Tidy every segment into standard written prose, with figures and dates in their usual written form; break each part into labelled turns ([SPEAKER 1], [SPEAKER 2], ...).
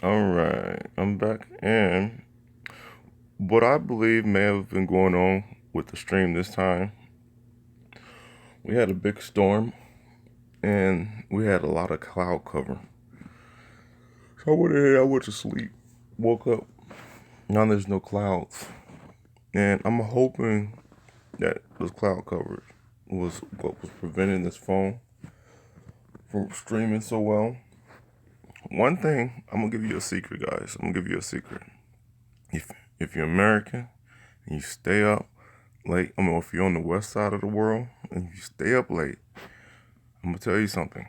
[SPEAKER 1] All right, I'm back. And what I believe may have been going on with the stream this time, we had a big storm and we had a lot of cloud cover. So I went ahead, I went to sleep, woke up, now there's no clouds. And I'm hoping that those cloud covers was what was preventing this phone from streaming so well. One thing, I'm gonna give you a secret, guys. I'm gonna give you a secret. If if you're American and you stay up late, if you're on the west side of the world and you stay up late, I'm gonna tell you something.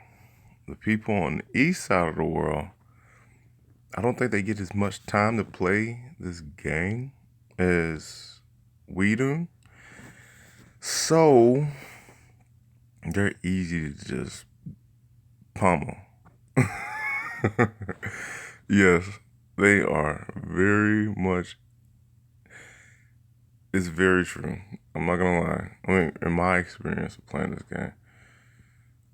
[SPEAKER 1] The people on the east side of the world, I don't think they get as much time to play this game as we do. So they're easy to just pummel. Yes, they are very much. It's very true. I'm not gonna lie. In my experience of playing this game,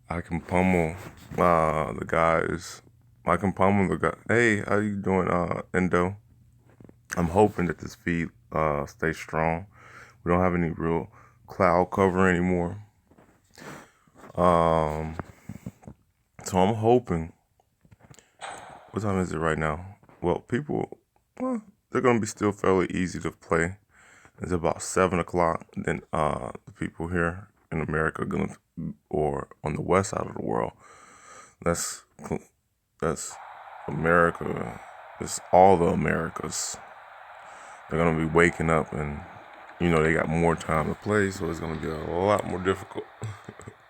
[SPEAKER 1] I can pummel the guys. I can pummel the guy. Hey, how you doing, Endo? I'm hoping that this feed stays strong. We don't have any real cloud cover anymore. Um, so I'm hoping. What time is it right now? Well, they're gonna be still fairly easy to play. It's about 7 o'clock. Then the people here in America are gonna, or on the west side of the world, that's that's America. It's all the Americas. They're gonna be waking up, and they got more time to play, so it's gonna be a lot more difficult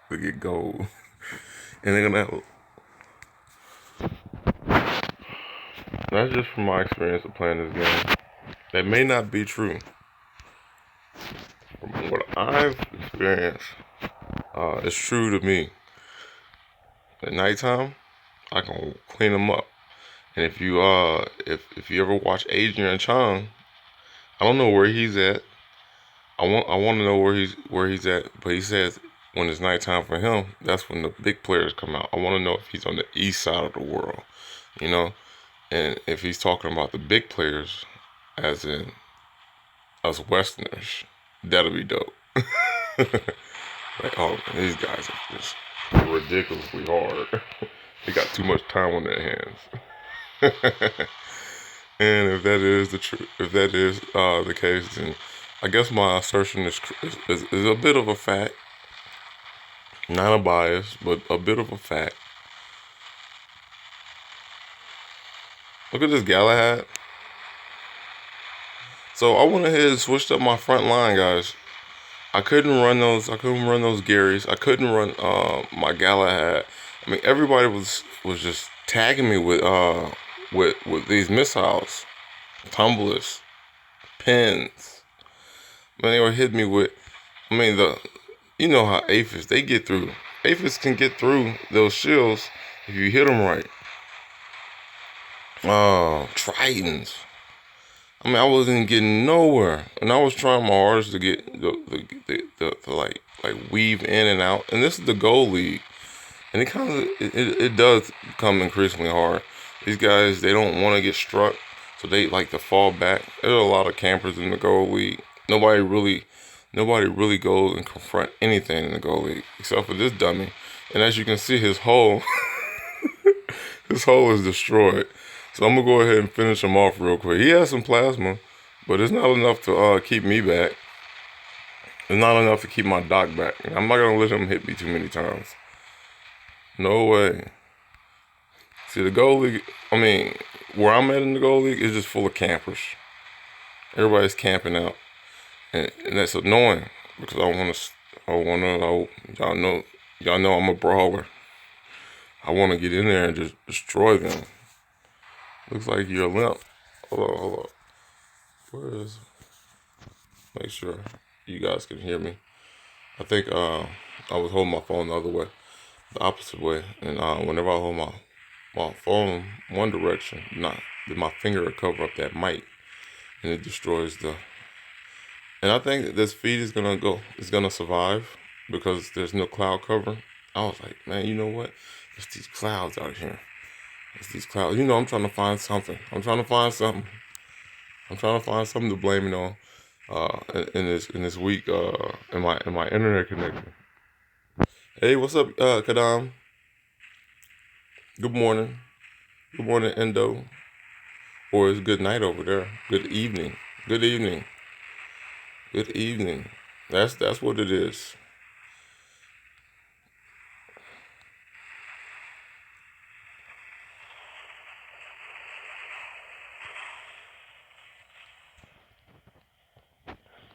[SPEAKER 1] to get gold. And they're gonna have. That's just from my experience of playing this game. That may not be true. From what I've experienced, it's true to me. At nighttime, I can clean them up. And if you ever watch Adrian Chong, I don't know where he's at. I want to know where he's at. But he says when it's nighttime for him, that's when the big players come out. I want to know if he's on the east side of the world, you know, and if he's talking about the big players, as in us Westerners, that'll be dope. Like, oh man, these guys are just ridiculously hard. They got too much time on their hands. And if that is the case, then I guess my assertion is a bit of a fact, not a bias, but a bit of a fact. Look at this Galahad. So I went ahead and switched up my front line, guys. I couldn't run those. I couldn't run those Garys. I couldn't run my Galahad. I mean, everybody was just tagging me with these missiles, tumblers, pins. Man, they were hitting me with. I mean, you know how aphids they get through. Aphids can get through those shields if you hit them right. Tritons. I mean, I wasn't getting nowhere, and I was trying my hardest to get the like weave in and out. And this is the gold league, and it does become increasingly hard. These guys, they don't want to get struck, so they like to fall back. There's a lot of campers in the gold league. Nobody really goes and confront anything in the gold league except for this dummy. And as you can see, his hull his hull is destroyed. So I'm gonna go ahead and finish him off real quick. He has some plasma, but it's not enough to keep me back. It's not enough to keep my doc back. I'm not gonna let him hit me too many times. No way. See, the gold league, I mean, where I'm at in the gold league is just full of campers. Everybody's camping out, and that's annoying because y'all know I'm a brawler. I want to get in there and just destroy them. Looks like you're limp. Hold on. Where is? Make sure you guys can hear me. I think I was holding my phone the other way, the opposite way, and whenever I hold my phone one direction, then my finger will cover up that mic, and it destroys the. And I think that this feed is gonna survive because there's no cloud cover. I was like, man, you know what? There's these clouds out here. It's these clouds. You know, I'm trying to find something. I'm trying to find something. I'm trying to find something to blame it on. In this week, in my internet connection. Hey, what's up, Kadam? Good morning. Good morning, Endo. Or it's good night over there. Good evening. Good evening. Good evening. That's what it is.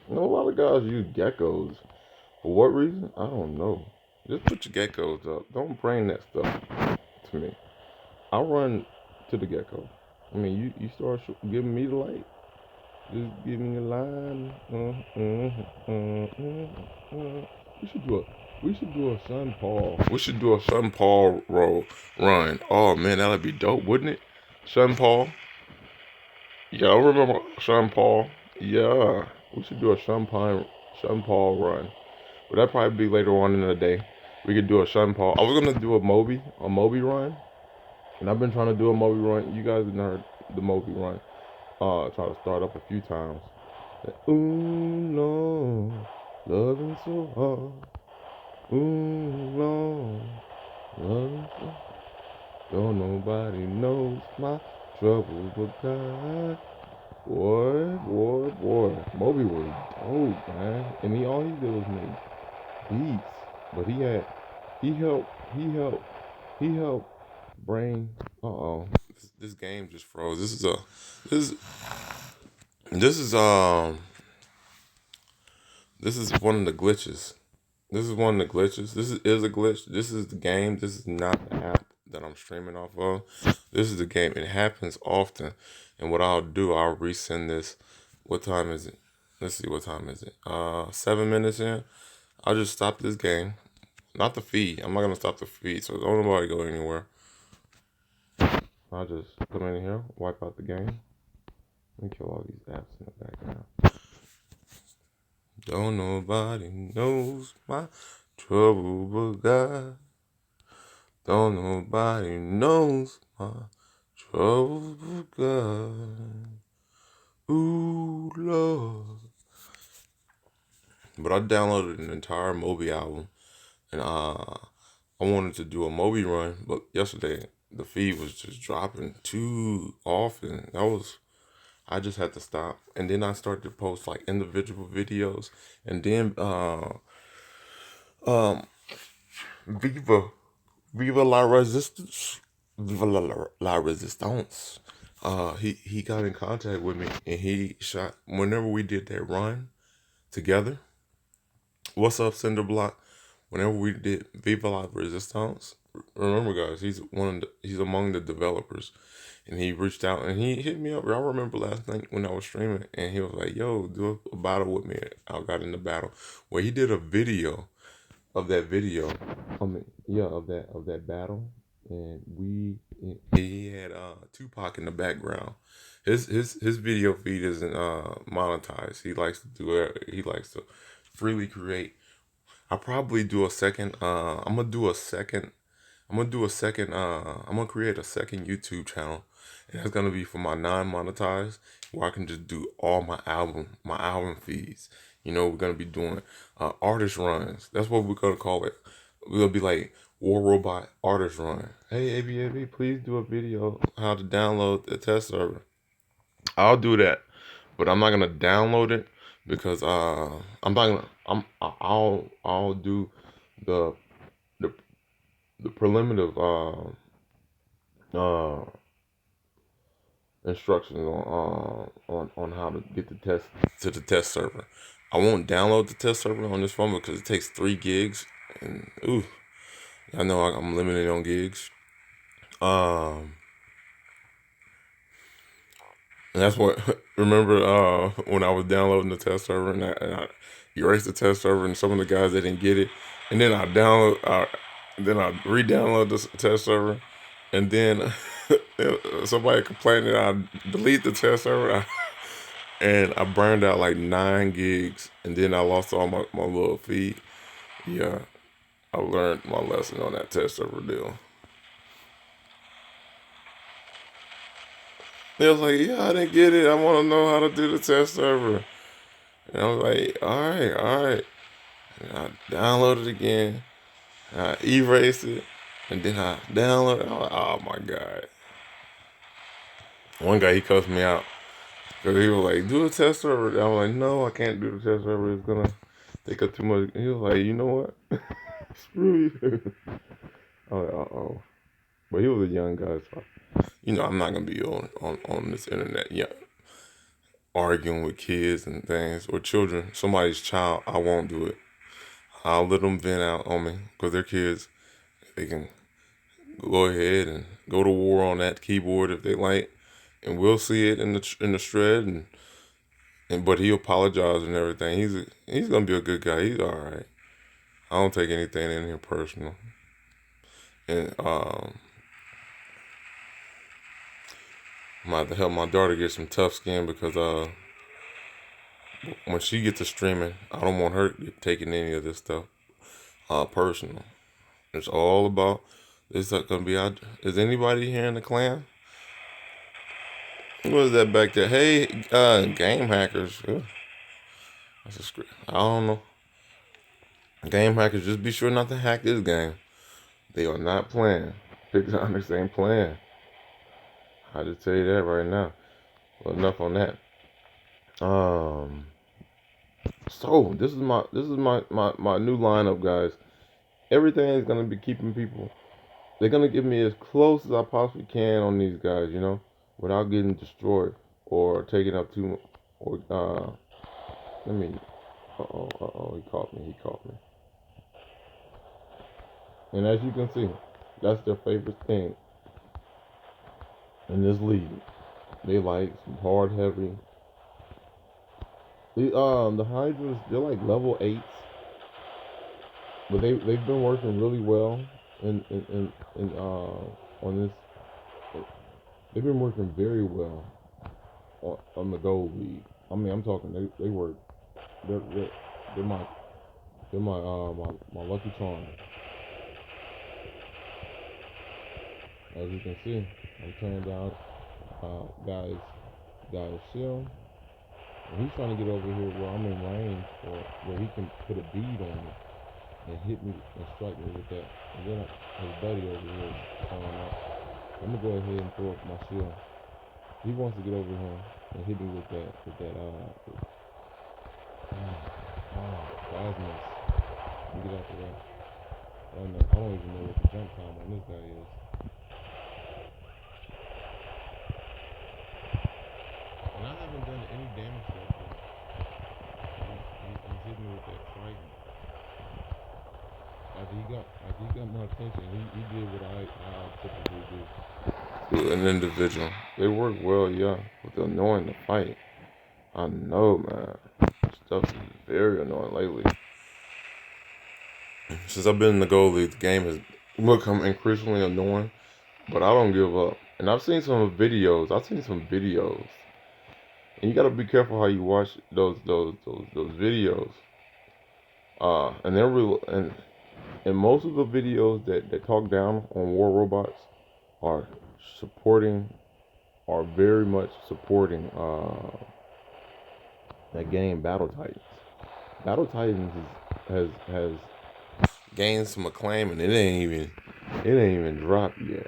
[SPEAKER 1] You know, a lot of guys use geckos. For what reason? I don't know. Just put your geckos up. Don't bring that stuff to me. I'll run to the gecko. I mean, you start giving me the light. Just give me a line. We should do a Sean Paul. We should do a Sean Paul run. Oh man, that'd be dope, wouldn't it? Sean Paul. Yeah, I remember Sean Paul. Yeah, we should do a Sean Paul run. But that'd probably be later on in the day. We could do a Sean Paul. I was gonna do a Moby run, and I've been trying to do a Moby run. You guys have heard the Moby run. Try to start up a few times. Ooh, Lord, loving so hard. Ooh, Lord, loving so. Don't nobody knows my trouble but God. Boy. Moby was dope, man. And all he did was make beats. But he helped bring. This game just froze. This this is this is one of the glitches. This is one of the glitches. This is a glitch. This is the game. This is not the app that I'm streaming off of. This is the game. It happens often. And what I'll do, I'll resend this. What time is it? Let's see, what time is it? 7 minutes in. I'll just stop this game. Not the feed. I'm not gonna stop the feed, so don't nobody go anywhere. I'll just come in here, wipe out the game, and kill all these apps in the background. Don't nobody knows my trouble but God. Don't nobody knows my trouble but God. Ooh, Lord. But I downloaded an entire Moby album, and I wanted to do a Moby run, but yesterday the feed was just dropping too often. I just had to stop, and then I started to post like individual videos, and then um Viva Viva la Resistance, Viva la Resistance. He got in contact with me, and he shot whenever we did that run together. What's up, Cinderblock? Whenever we did Viva la Resistance, remember guys, he's among the developers, and he reached out and he hit me up. I remember last night when I was streaming, and he was like, "Yo, do a battle with me." I got in the battle. Well, he did a video of that video. I mean, yeah, of that battle, and he had Tupac in the background. His video feed isn't monetized. He likes to do it. He likes to freely create. I'll probably do a second. I'm gonna do a second. I'm gonna do a second. I'm gonna create a second YouTube channel, and it's gonna be for my non-monetized, where I can just do all my album feeds. You know, we're gonna be doing artist runs. That's what we're gonna call it. We're gonna be like War Robot Artist Run. Hey, ABAB, please do a video how to download the test server. I'll do that, but I'm not gonna download it because I'm not gonna. I'll do the the the preliminary uh instructions on how to get the test to the test server. I won't download the test server on this phone because it takes 3 gigs, and ooh, I know I'm limited on gigs. Um, and that's what remember when I was downloading the test server, and I erased the test server, and some of the guys they didn't get it, and then then I re-download the test server, and then somebody complained that I delete the test server, and I burned out like 9 gigs, and then I lost all my little feed. Yeah, I learned my lesson on that test server deal. They was like, yeah, I didn't get it. I want to know how to do the test server. And I was like, all right, all right. And I downloaded it again. I erased it. And then I downloaded it. I was like, oh my God. One guy, he cussed me out. Because he was like, do a test server. I was like, no, I can't do the test server. It's going to take up too much. He was like, you know what? Screw you. I was like, uh-oh. But he was a young guy, so I'm not gonna be on this internet, yeah, arguing with kids and things or children. Somebody's child, I won't do it. I'll let them vent out on me because they're kids. They can go ahead and go to war on that keyboard if they like, and we'll see it in the shred. And but he apologized and everything. He's gonna be a good guy. He's all right. I don't take anything in here personal. And I'm about to help my daughter get some tough skin because when she gets to streaming, I don't want her taking any of this stuff personal. It's all about, it's not gonna be out. Is anybody here in the clan? What is that back there? Hey, game hackers. That's a script. I don't know. Game hackers, just be sure not to hack this game. They are not playing. Pixonics ain't playing. I just tell you that right now. Well, enough on that. Um. So this is my new lineup, guys. Everything is gonna be keeping people. They're gonna give me as close as I possibly can on these guys, without getting destroyed or taking up too much. Or let me. He caught me. He caught me. And as you can see, that's their favorite thing in this league. They like some hard heavy. The Hydras, they're like level 8s, but they've been working really well on this. They've been working very well on the gold league. I mean, I'm talking they work. They're they're, they're my my lucky charm. As you can see, I'm turning down guys shield. And he's trying to get over here where I'm in range, or where he can put a bead on me and hit me and strike me with that. And then his buddy over here is showing up. I'm gonna go ahead and throw up my shield. He wants to get over here and hit me with that plasma. Let me get out the way. I don't even know what the jump time on this guy is. And I haven't done any damage yet. He's hitting me with that trident. After he got my attention, he did what I typically do. To an individual. They work well, yeah, with the annoying to fight. I know, man. Stuff is very annoying lately. Since I've been in the gold league, the game has become increasingly annoying, but I don't give up. And I've seen some videos. And you gotta be careful how you watch those videos. And they're real. And most of the videos that talk down on war robots are supporting, are very much supporting that game Battle Titans. Battle Titans has gained some acclaim, and it ain't even dropped yet.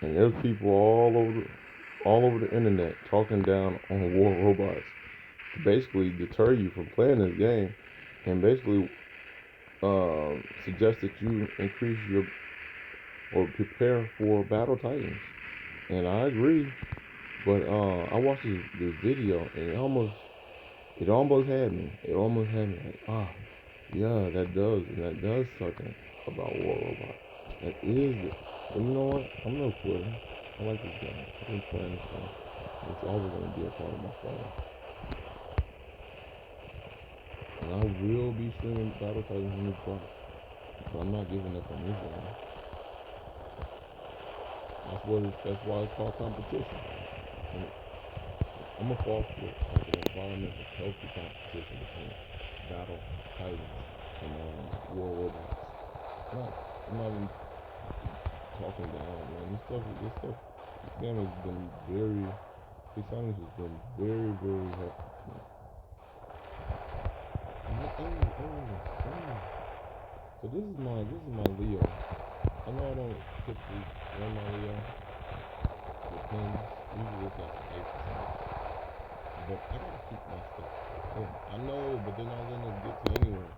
[SPEAKER 1] And there's people all over the internet talking down on war robots to basically deter you from playing this game, and basically suggest that you increase your or prepare for Battle Titans. And I agree, but I watched this video, and it almost had me. It almost had me like, yeah, that does something about War Robot. That is it. But you know what? I'm no quitter. I like this game. I've been playing this game. It's always going to be a part of my phone. And I will be streaming Battle Titans when it's dropped. But I'm not giving up on this game. That's why it's called competition. And I'm a foster like an environment of healthy competition between Battle Titans and War Robots. I'm not even talking down, man. This game has been very These signings has been very, very helpful to me. So this is my Leo. I know I don't typically run my Leo with pins. Usually it's like an 8%. But I gotta keep my stuff. Yeah, I know, but they're not letting us get to anywhere.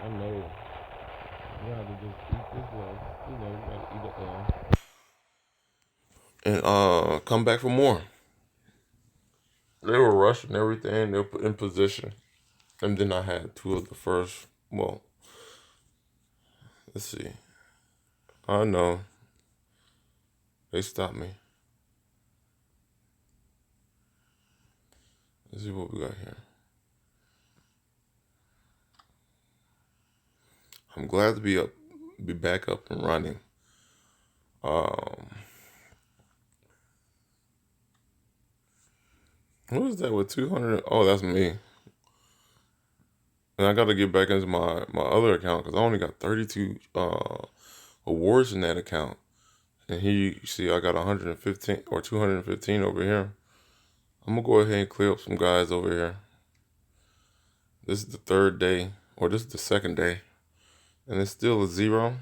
[SPEAKER 1] I know. You have to just eat this love. You know, you gotta eat it and come back for more. They were rushing everything. They were put in position. And then I had two of the first. Well, let's see. I know they stopped me. Let's see what we got here. I'm glad to be back up and running. Um, what is that with 200? Oh, that's me. And I got to get back into my other account because I only got 32 awards in that account. And here you see I got 115 or 215 over here. I'm gonna go ahead and clear up some guys over here. This is the third day, or this is the second day, and it's still a zero.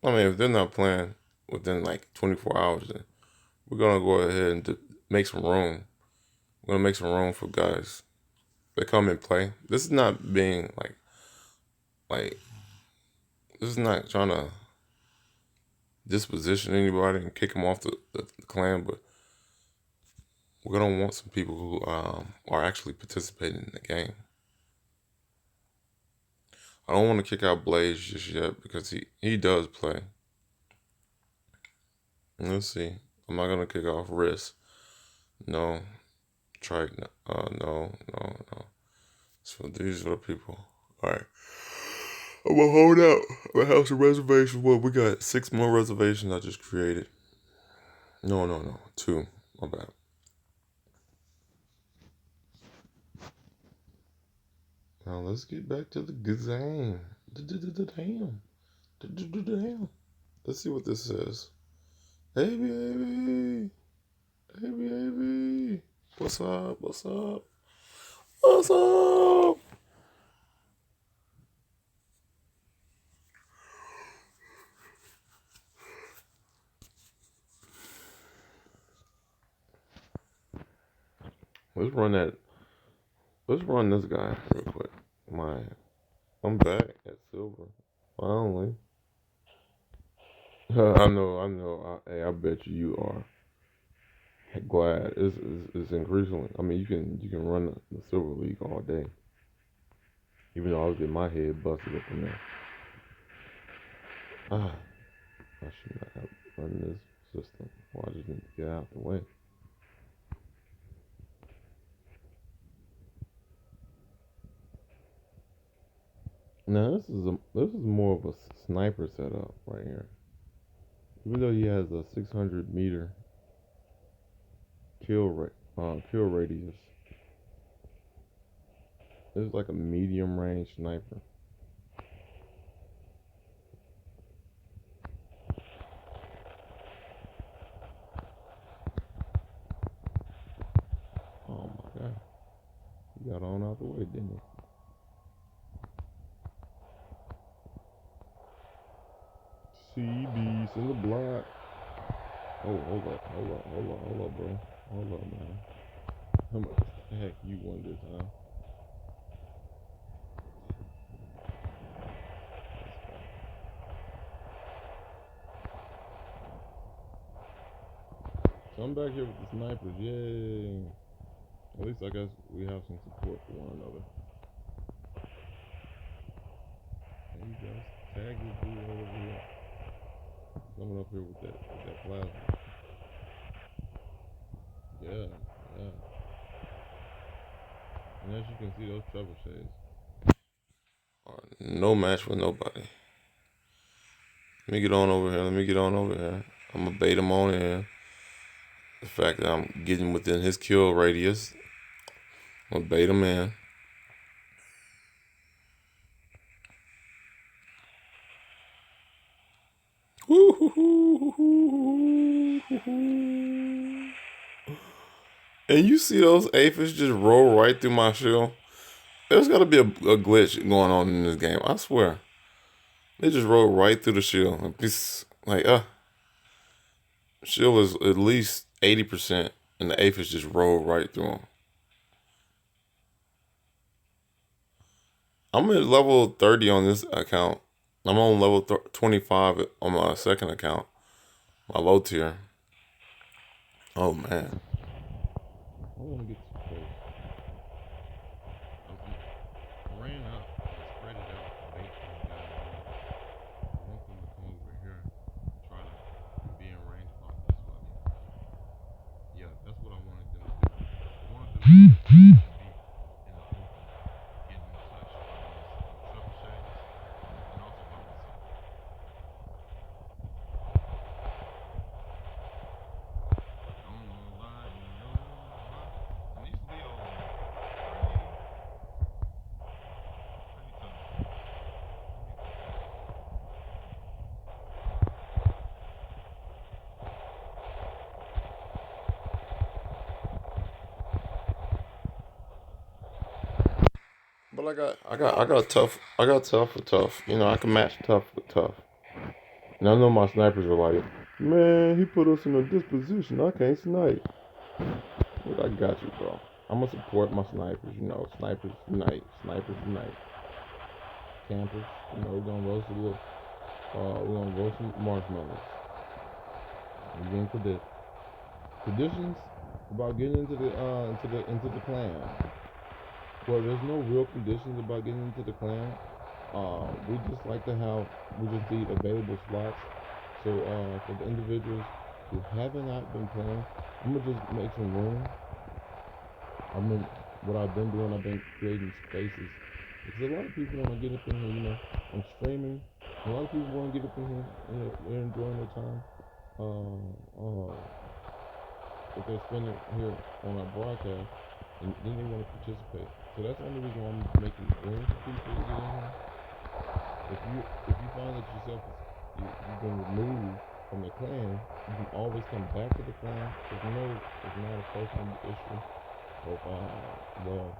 [SPEAKER 1] I mean, if they're not playing within like 24 hours, then we're gonna go ahead and make some room. We're gonna make some room for guys that come and play. This is not being like this is not trying to disposition anybody and kick them off the clan, but we're gonna want some people who are actually participating in the game. I don't want to kick out Blaze just yet because he does play. Let's see. I'm not gonna kick off Risk. No. Trike. No. So these are the people. All right. I'm gonna hold out. I'm gonna have some reservations. Well, we got 6 more reservations I just created. No. 2. My bad. Now let's get back to the game. Damn. Let's see what this says. Hey baby. Hey baby. What's up? What's up? Let's run that. Let's run this guy real quick. I'm back at silver. Finally. Hey, I bet you are glad. It's increasingly. I mean, you can run the silver league all day. Even though I was getting my head busted up in there. I should not have run this system. Well, I just need to get out the way. Now this is more of a sniper setup right here. Even though he has a 600-meter kill radius, it's like a medium range sniper. Oh my god, he got on out the way, didn't he? Sea beast in the block. Oh, hold up, bro. Hold up, man. How much the heck you won this, huh? So I'm back here with the snipers. Yay! At least I guess we have some support for one another. There you go. Tag this dude over here. Coming up here with that plasma. Yeah. And as you can see, those trouble shades are no match for nobody. Let me get on over here. I'm gonna bait him on in. The fact that I'm getting within his kill radius, I'm gonna bait him in. And you see those aphids just roll right through my shield. There's got to be a glitch going on in this game. I swear. They just roll right through the shield. It's like, shield is at least 80%, and the aphids just roll right through them. I'm at level 30 on this account. I'm on level 25 on my second account, my low tier. Oh man. I want to get too close. I ran up and spread it out to bait these guys in. I want them to come over here and try to be in range about this way. Yeah, that's what I wanted them to do. I wanted them to be in the open, getting touched by these trebuchets and also by myself. On the line, and these Leos are pretty tough. But I got tough with tough. You know, I can match tough with tough. And I know my snipers are like, man, he put us in a disposition. I can't snipe. But I got you, bro. I'm gonna support my snipers. You know, snipers unite, snipers unite. Campers, you know, we're gonna roast a little. We're gonna roast some marshmallows. We're getting traditions about getting into the clan. Well, there's no real conditions about getting into the clan. We just like to have, we just need available slots. So for the individuals who haven't not been playing, I'm gonna just make some room. I mean, what I've been doing, I've been creating spaces because a lot of people want to get up in here. You know, I'm streaming. A lot of people want to get up in here. You know, they're enjoying their time. Uh, if they're spending here on our broadcast, and then they want to participate. So that's the only reason why I'm making room for people to get in here. If you find that yourself you've been removed from the clan, you can always come back to the clan. It's not a personal issue. Or well,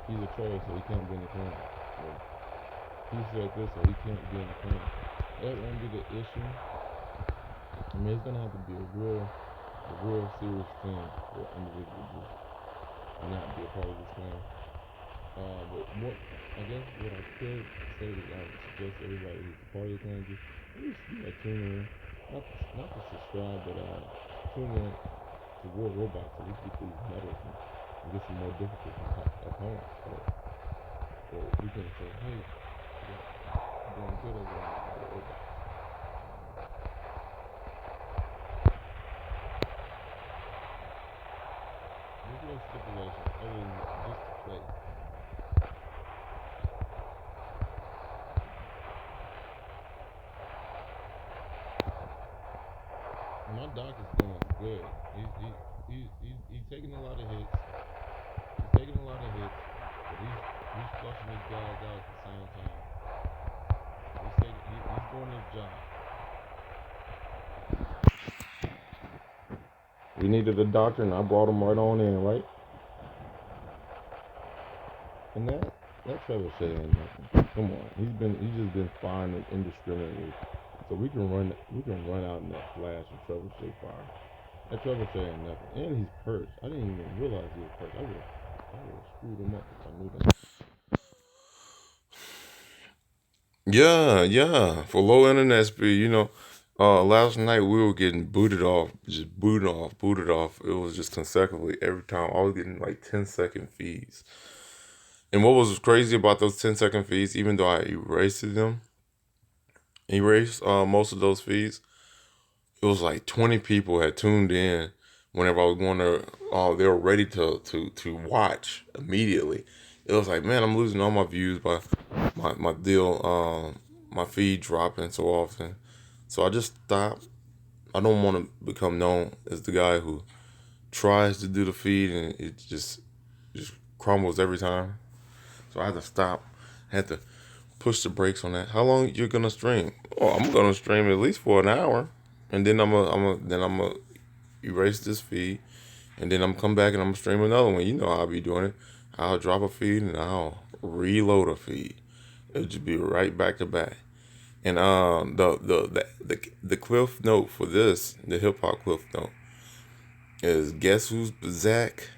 [SPEAKER 1] he's a troll, so he can't be in the clan. Or he said this, so he can't be in the clan. That won't be the issue. I mean, it's gonna have to be a real serious thing for an individual to not be a part of this clan. But what I guess what I could say is I would suggest everybody who's a part of the clan just at least tune in, not to subscribe, but tune in to War Robots so we can get these medals and get some more difficult opponents. Or we can say, hey, you're doing good over there with War Robots. There's no stipulation other than just to play. My doc is doing good. He's taking a lot of hits. He's taking a lot of hits, but he's flushing his guys out at the same time. He's doing his job. We needed a doctor, and I brought him right on in, right? And that Trevor said ain't nothing. Come on, he's just been firing it indiscriminately. So we can run out in that flash and Trevor say fire. That Trevor said ain't nothing, and he's perched. I didn't even realize he was perched. I would have screwed him up if I knew that. Yeah, yeah. For low internet speed, you know, last night we were getting booted off, just booted off, booted off. It was just consecutively every time. I was getting like 10-second feeds. And what was crazy about those 10-second feeds, even though I erased most of those feeds, it was like 20 people had tuned in whenever I was going to, they were ready to watch immediately. It was like, man, I'm losing all my views by my deal, my feed dropping so often. So I just stopped. I don't want to become known as the guy who tries to do the feed and it just crumbles every time. So I had to stop. I had to push the brakes on that. How long you're gonna stream? Oh, I'm gonna stream at least for an hour, and then I'm gonna erase this feed
[SPEAKER 2] and then I'm come back and I'm stream another one. You know how I'll be doing it. I'll drop a feed and I'll reload a feed. It'll just be right back to back. And the cliff note for this, the hip hop cliff note, is Guess Who's Zach?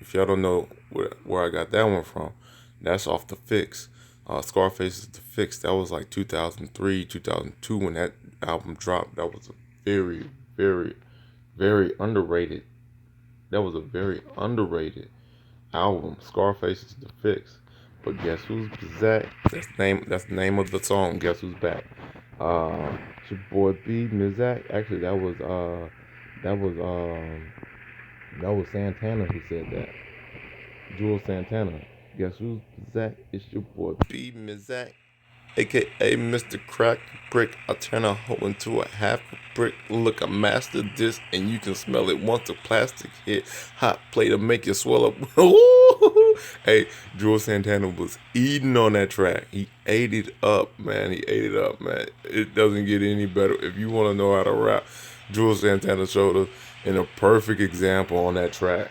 [SPEAKER 2] If y'all don't know where I got that one from, that's off The Fix. Scarface is The Fix. That was like 2003, 2002 when that album dropped. That was a very, very, very underrated. That was a very underrated album. Scarface is The Fix. But Guess Who's Zach? That's the name of the song. Guess Who's Back? It's your boy B Mizak. Actually, that was that was Santana who said that. Jules Santana. Guess who's Zach? It's your boy B Mizak, aka Mr. Crack Brick. I turn a hoe into a half a brick. Look, I mastered this, and you can smell it once the plastic hit. Hot plate to make you swell up. Hey, Jules Santana was eating on that track. He ate it up, man. He ate it up, man. It doesn't get any better. If you want to know how to rap, Jules Santana showed us in a perfect example on that track.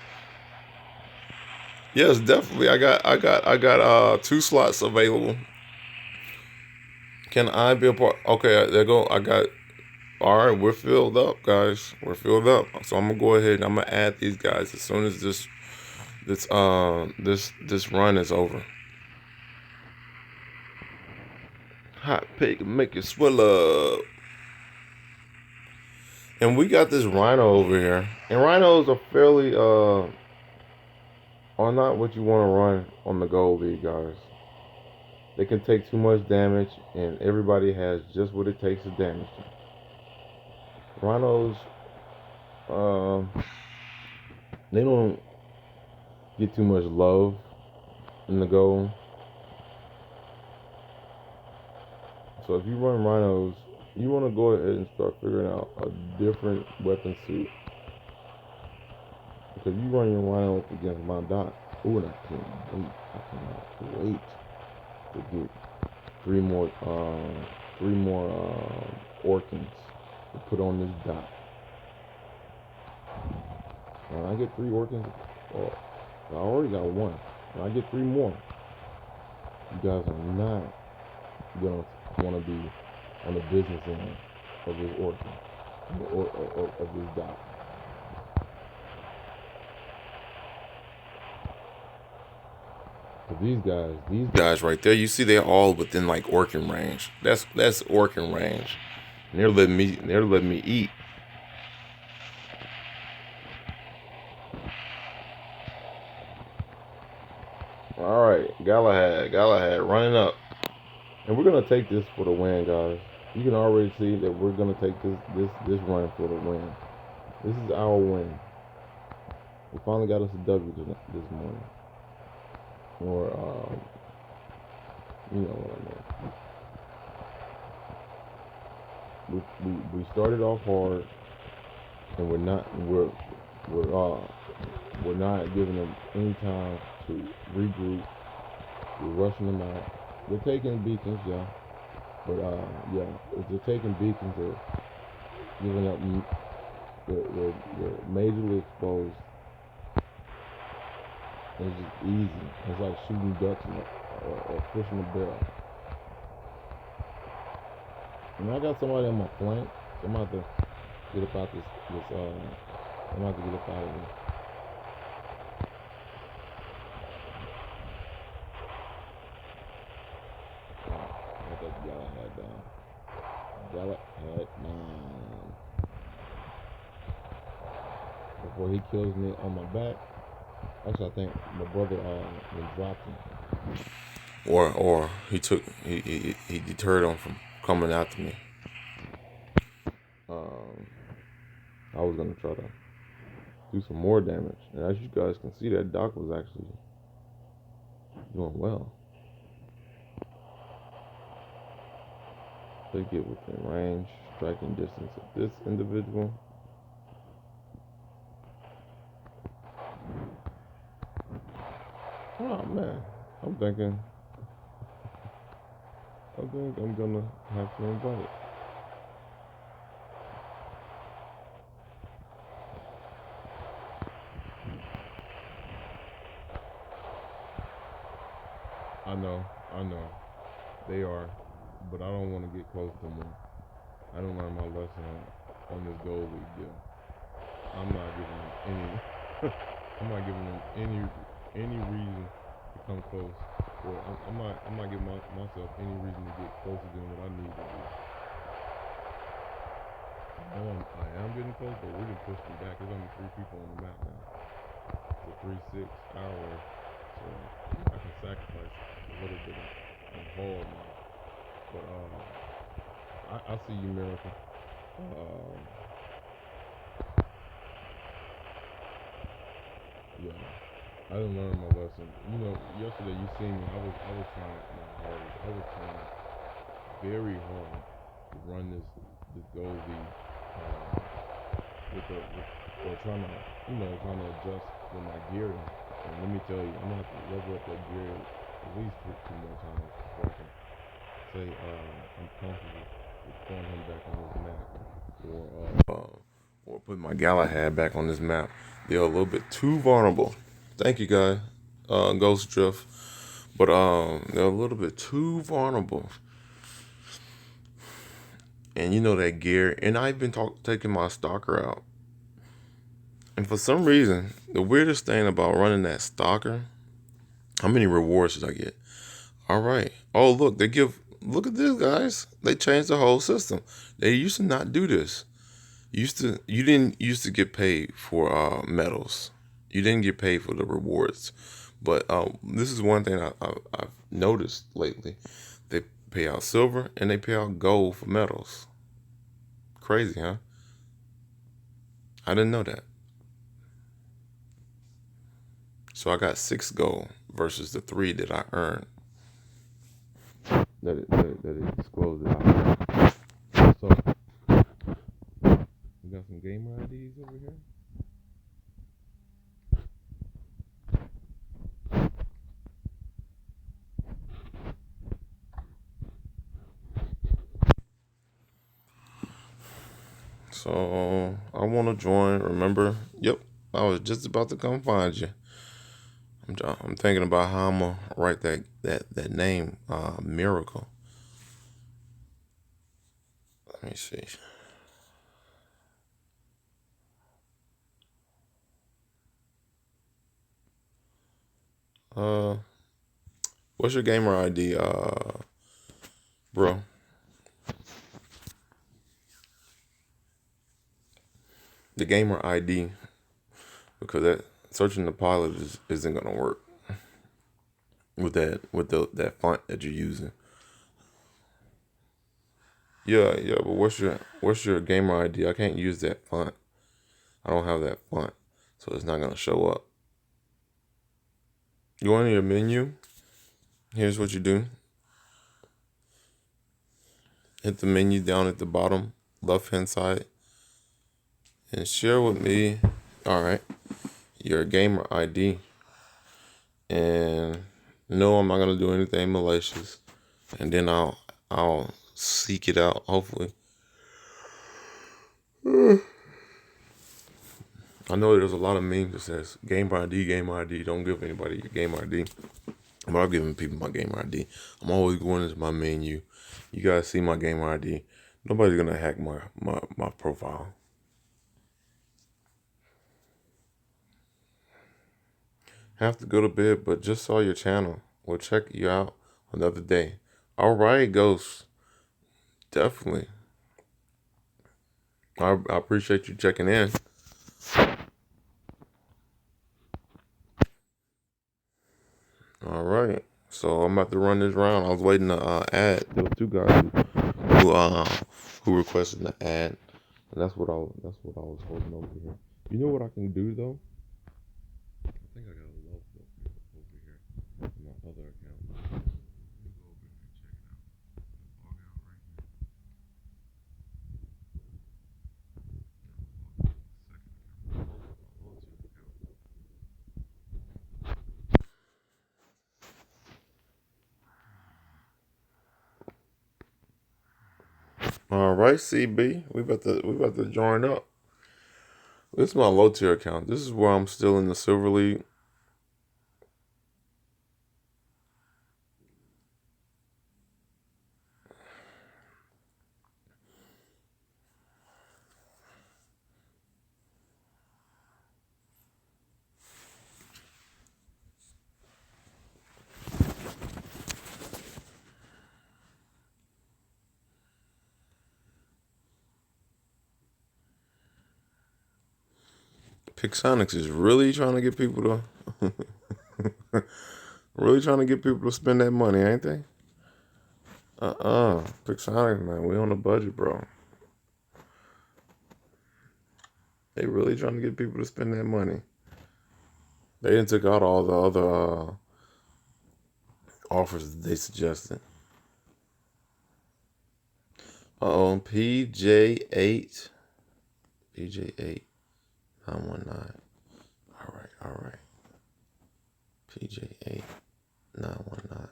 [SPEAKER 2] Yes, definitely. I got two slots available. Can I be a part? Okay, there go. I got. All right, we're filled up, guys. We're filled up. So I'm gonna go ahead and I'm gonna add these guys as soon as this run is over. Hot pig make it swell up. And we got this rhino over here. And rhinos are fairly are not what you want to run on the gold league, guys. They can take too much damage, and everybody has just what it takes to damage them. Rhinos, um, they don't get too much love in the goal. So if you run rhinos, you want to go ahead and start figuring out a different weapon suit. Because you run your rhino up against my dot. Ooh, and I cannot wait to get three more Orkins to put on this dot. When I get three Orkins, oh, I already got one. When I get three more, you guys are not gonna want to be on the business end of this Orkin, of this dot. But these guys right there, you see, they're all within like Orkin range. That's Orkin range. And they're letting me eat. All right, Galahad, running up, and we're gonna take this for the win, guys. You can already see that we're gonna take this run for the win. This is our win. We finally got us a W this morning, or you know what I mean. We started off hard, and we're not giving them any time to regroup. We're rushing them out. They're taking beacons, yeah, but yeah, if they're taking beacons, they're giving up. They're majorly exposed. It's just easy. It's like shooting ducks or pushing a barrel. And I got somebody on my flank, so I'm about to get up out I'm about to get up out of here. Let that Galahad down. Galahad down. Before he kills me on my back. Actually, I think my brother dropped him. Or he deterred him from coming after me. Um, I was gonna try to do some more damage, and as you guys can see, that Doc was actually doing well. They get within range, striking distance of this individual. Oh man, I'm thinking. I think I'm gonna have to invite it. They are, but I don't want to get close to them. I don't learn my lesson on this gold league deal. I'm not giving them any. I'm not giving them any reason to come close. Or I'm not giving myself any reason to get closer than what I need to do. I am getting close, but we can push me back. There's only 3 people on the map now. The 3-6 hour, so I can sacrifice a little bit of haul now. But I see you, Miracle. Yeah, I didn't learn my lesson. Yesterday you seen me. I was trying my hardest. I was trying very hard to run this goal lead or trying to adjust with my gearing. And let me tell you, I'm gonna have to level up that gear at least 2 more times before I can say I'm comfortable with throwing him back on this map or putting my Galahad back on this map. They're a little bit too vulnerable. Thank you, guy, Ghost Drift, but they're a little bit too vulnerable. And that gear, and I've been taking my stalker out. And for some reason, the weirdest thing about running that stalker, how many rewards did I get? All right. Oh, look, look at this, guys. They changed the whole system. They used to not do this. You didn't used to get paid for medals. You didn't get paid for the rewards. But this is one thing I've noticed lately. They pay out silver and they pay out gold for medals. Crazy, huh? I didn't know that. So I got 6 gold versus the 3 that I earned. That it disclosed that I earned. So we got some gamer IDs over here. So I want to join. Remember? Yep. I was just about to come find you. I'm thinking about how I'm gonna write that name, Miracle. Let me see. Uh, what's your gamer ID, bro? The gamer ID, because that searching the pilot isn't gonna work with that font that you're using. Yeah, yeah, but what's your gamer ID? I can't use that font. I don't have that font, so it's not gonna show up. You go into your menu. Here's what you do. Hit the menu down at the bottom left hand side and share with me. All right, your gamer ID. And no, I'm not gonna do anything malicious. And then I'll seek it out. Hopefully, I know there's a lot of memes that says game ID, game ID. Don't give anybody your game ID. But I'm giving people my game ID. I'm always going into my menu. You guys see my game ID. Nobody's gonna hack my profile. Have to go to bed, but just saw your channel. We'll check you out another day. All right, Ghost. Definitely. I appreciate you checking in. All right. So I'm about to run this round. I was waiting to add. There were 2 guys who requested the ad, and that's what I was holding over here. You know what I can do though? I think I got a love book over here on my other account. Let me go over here and check it out. Log out right here. Now log out on the second account. My loyalty account. All right, CB, we about to join up. This is my low tier account. This is where I'm still in the silver league. Pixonics is really trying to get people to really trying to get people to spend that money, ain't they? Pixonics, man, we on a budget, bro. They really trying to get people to spend that money. They didn't took out all the other offers that they suggested. PJ8. PJ8 919. All right. PJ8 919.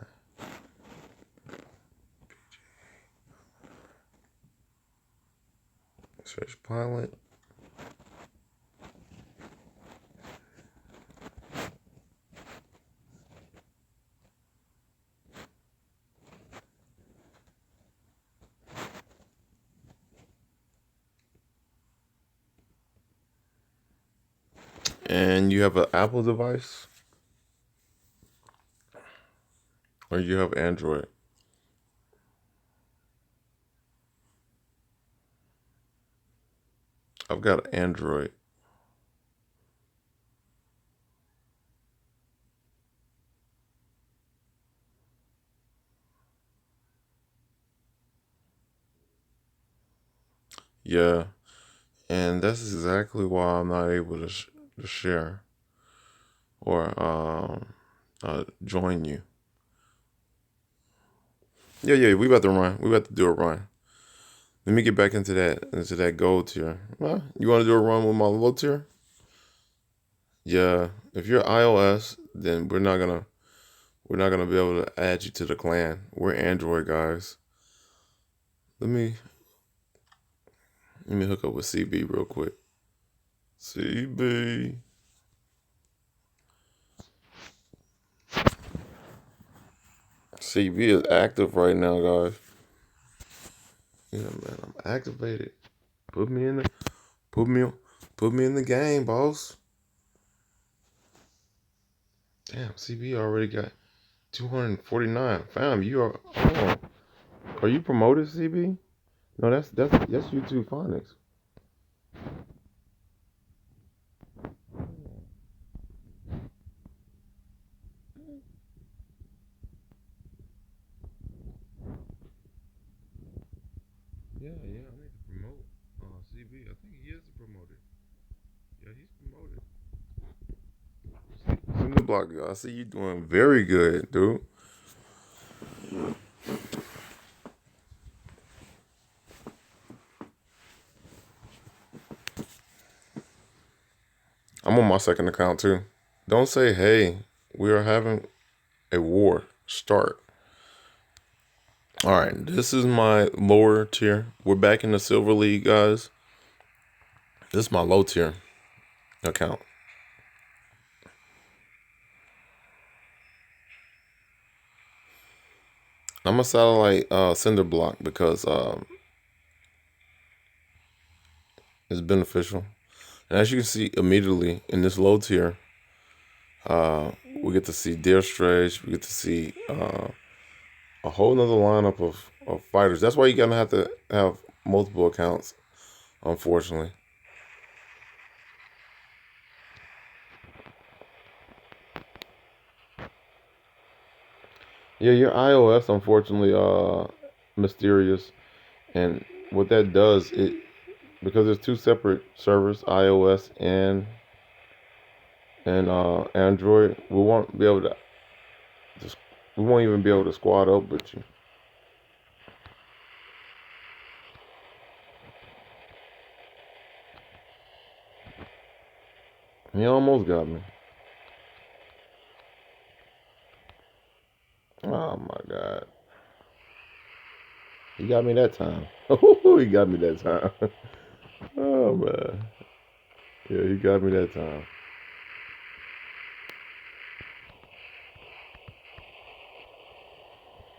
[SPEAKER 2] Search pilot. And you have an Apple device or you have Android? I've got Android. Yeah, and that's exactly why I'm not able to share or join you. Yeah. We about to run. We about to do a run. Let me get back into that gold tier. Well, you want to do a run with my low tier? Yeah. If you're iOS, then we're not gonna be able to add you to the clan. We're Android guys. Let me let me hook up with CB real quick. CB. CB is active right now, guys. Yeah, man, I'm activated. Put me in the put me put me in the game, boss. Damn, CB already got 249. Fam, you are. Oh, are you promoted, CB? No, that's YouTube Phonics. Yeah. I need to promote CB. I think he is promoted. Yeah, he's promoted. Send the block, I see you doing very good, dude. I'm on my second account too. Don't say, hey, we are having a war. Start. All right, this is my lower tier. We're back in the Silver League, guys. This is my low tier account. I'm a satellite cinder block because it's beneficial. And as you can see immediately in this low tier, uh, we get to see Deer Strays. We get to see a whole nother lineup of fighters. That's why you're gonna have to have multiple accounts, unfortunately. Yeah, your iOS unfortunately mysterious, and what that does it because there's two separate servers, iOS and Android. Just we won't even be able to squad up with you. He almost got me. Oh my god, he got me that time. He got me that time. Oh man, yeah, he got me that time.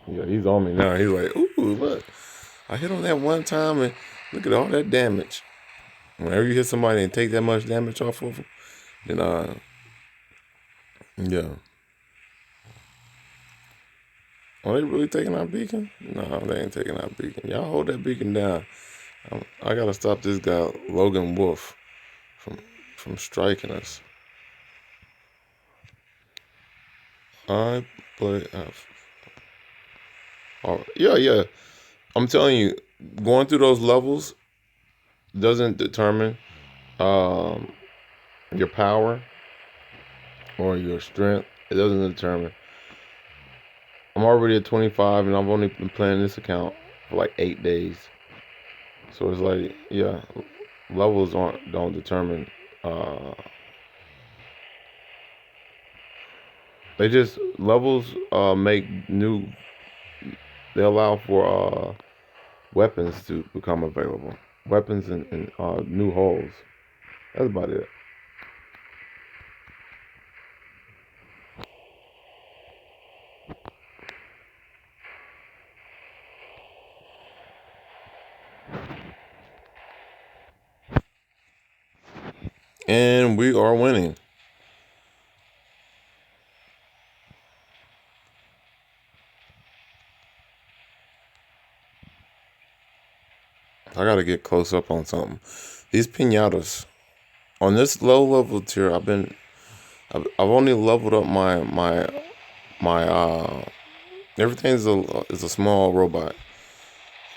[SPEAKER 2] Yeah, he's on me now. He's like, ooh, look, I hit him that one time, and look at all that damage. Whenever you hit somebody and take that much damage off of them, then yeah. Are they really taking our beacon? No, they ain't taking our beacon. Y'all hold that beacon down. I gotta stop this guy, Logan Wolf, from from striking us. I play. Oh, yeah, yeah. I'm telling you, going through those levels doesn't determine um, your power or your strength. It doesn't determine. I'm already at 25, and I've only been playing this account for like 8 days. So it's like, yeah, levels don't determine. Uh, they just levels make new. They allow for weapons to become available. Weapons and new holes. That's about it. And we are winning. I gotta get close up on something. These pinatas on this low level tier, I've only leveled up my everything's a small robot.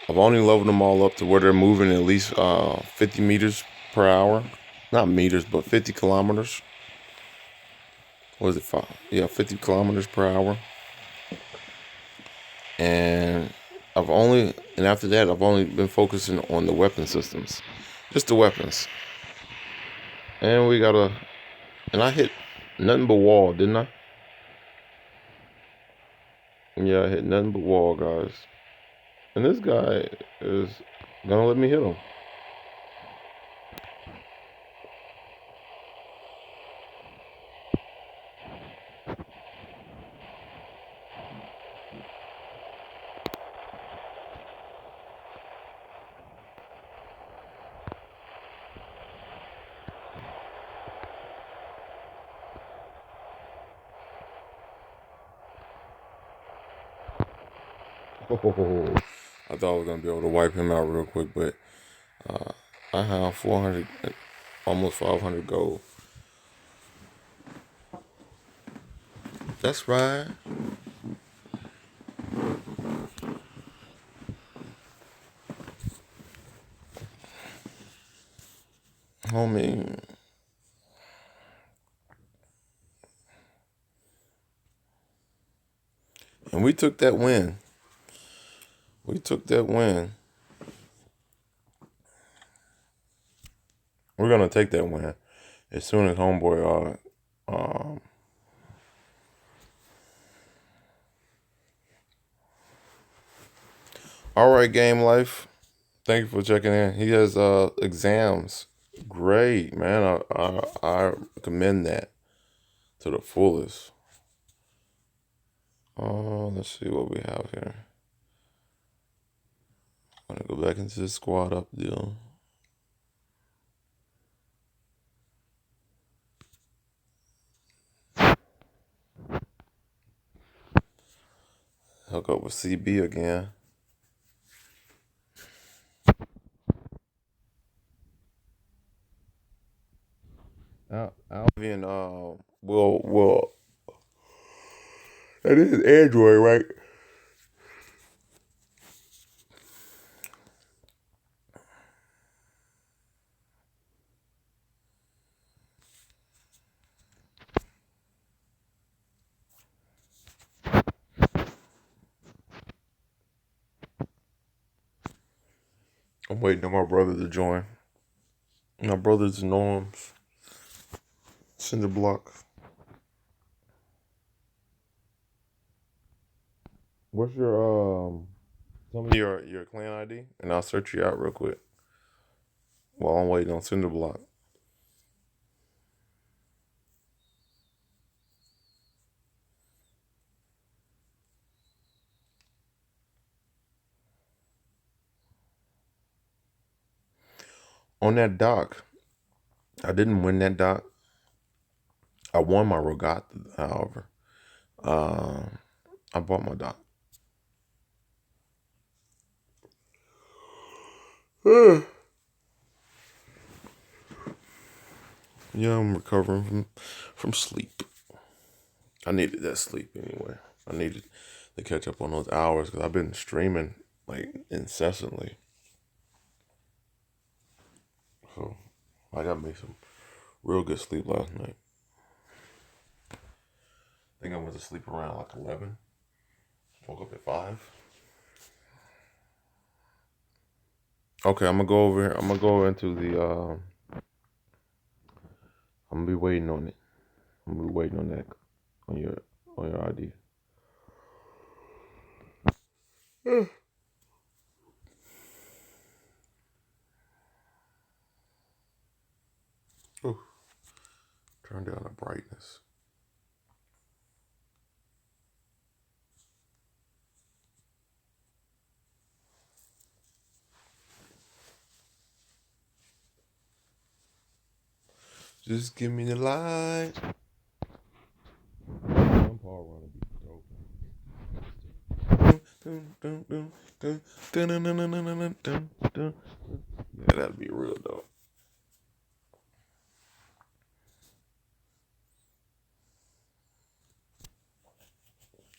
[SPEAKER 2] I've only leveled them all up to where they're moving at least 50 meters per hour, not meters, but 50 kilometers. What is it? Yeah, 50 kilometers per hour. And and after that, I've only been focusing on the weapon systems, just the weapons. And and I hit nothing but wall, didn't I? Yeah, I hit nothing but wall, guys. And this guy is gonna let me hit him. Oh, I thought I was gonna be able to wipe him out real quick, but uh, I have 400, almost 500 gold. That's right. Homie. And we took that win. We took that win. We're gonna take that win as soon as homeboy all right, game life. Thank you for checking in. He has exams. Great, man. I commend that to the fullest. Let's see what we have here. I'm gonna go back into the squad up deal. Hook up with CB again. Alvian will that is Android, right? I'm waiting on my brother to join. My brother's Norms. Cinder block. What's your tell me your clan ID and I'll search you out real quick while I'm waiting on Cinder block. On that dock, I didn't win that dock. I won my regatta, however. Um, I bought my dock. Yeah, I'm recovering from sleep. I needed that sleep anyway. I needed to catch up on those hours because I've been streaming like incessantly. So I got me some real good sleep last night. I think I went to sleep around like 11. Woke up at 5. Okay, I'm gonna go over here. I'm gonna go into the. I'm gonna be waiting on it. I'm gonna be waiting on that on your ID. Ooh, turn down the brightness. Just give me the light. One part wanna be dope. Yeah, that'd be real dope.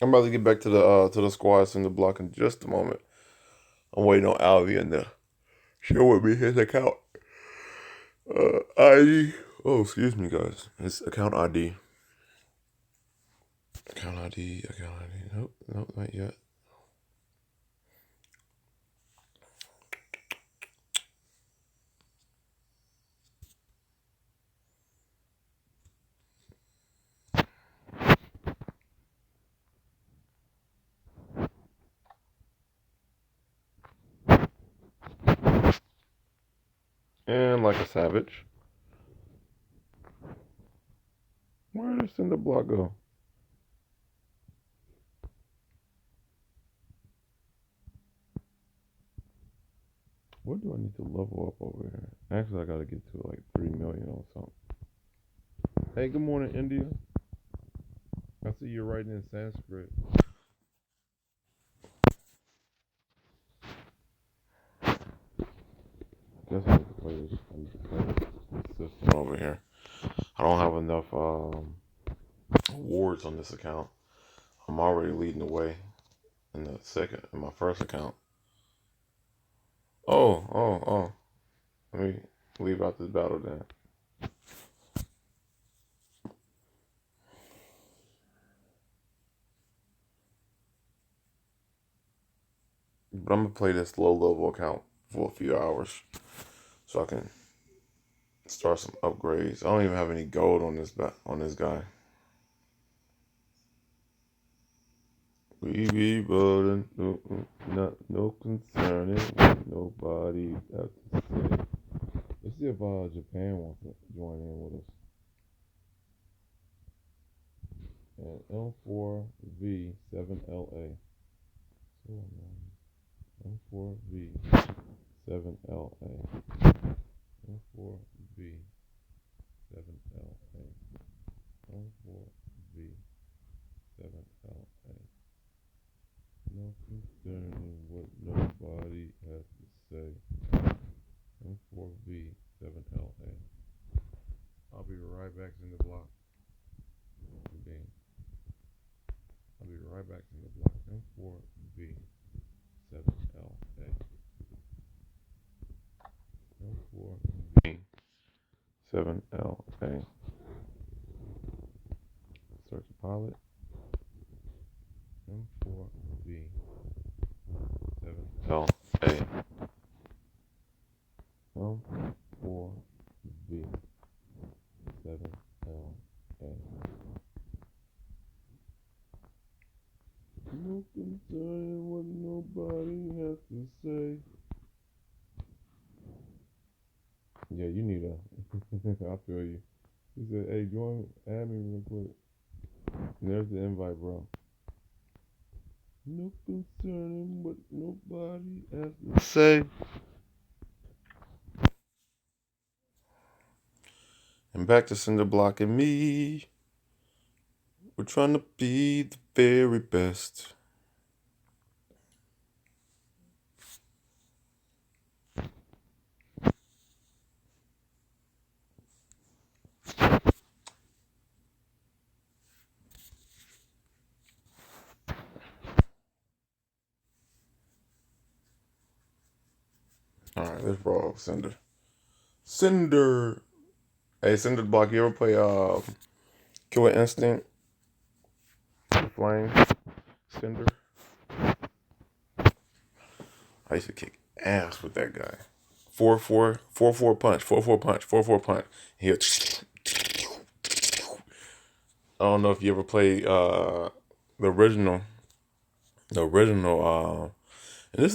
[SPEAKER 2] I'm about to get back to the squads in the block in just a moment. I'm waiting on Alvian to share with me his account ID. Oh, excuse me, guys. His account ID. Account ID. Account ID. Nope, nope, not yet. And like a savage. Where did Cinder Block go? What do I need to level up over here? Actually, I gotta get to like 3 million or something. Hey, good morning, India. I see you're writing in Sanskrit. Guess I need to play this. I need to play this system over here. I don't have enough awards on this account. I'm already leading the way in my first account. Oh. Let me leave out this battle then. But I'm gonna play this low level account for a few hours so I can start some upgrades. I don't even have any gold on this guy. We be rolling, no concerning what nobody has to say. Let's see if Japan wants to join in with us. And M4V7LA. M4V7LA. M4V7LA. M4V7LA. No concerning what nobody has to say. M4V7LA. I'll be right back in the block. I'll be right back in the block. M4V7LA. M4V7LA. Search pilot. M4V7LA. M4V7LA. No concerning what nobody has to say. Yeah, you need a. I feel you. He said, "Hey, join, add me real quick." And there's the invite, bro. No concerning what nobody has to say. And back to Cinder Block and me. We're trying to be the very best. All right, let's roll Cinder. Cinder. Hey, Cinder Block, you ever play Killer Instinct? Flame? Cinder? I used to kick ass with that guy. 4-4 punch, 4-4 punch, 4-4 punch. He'll. I don't know if you ever played the original, the original. And this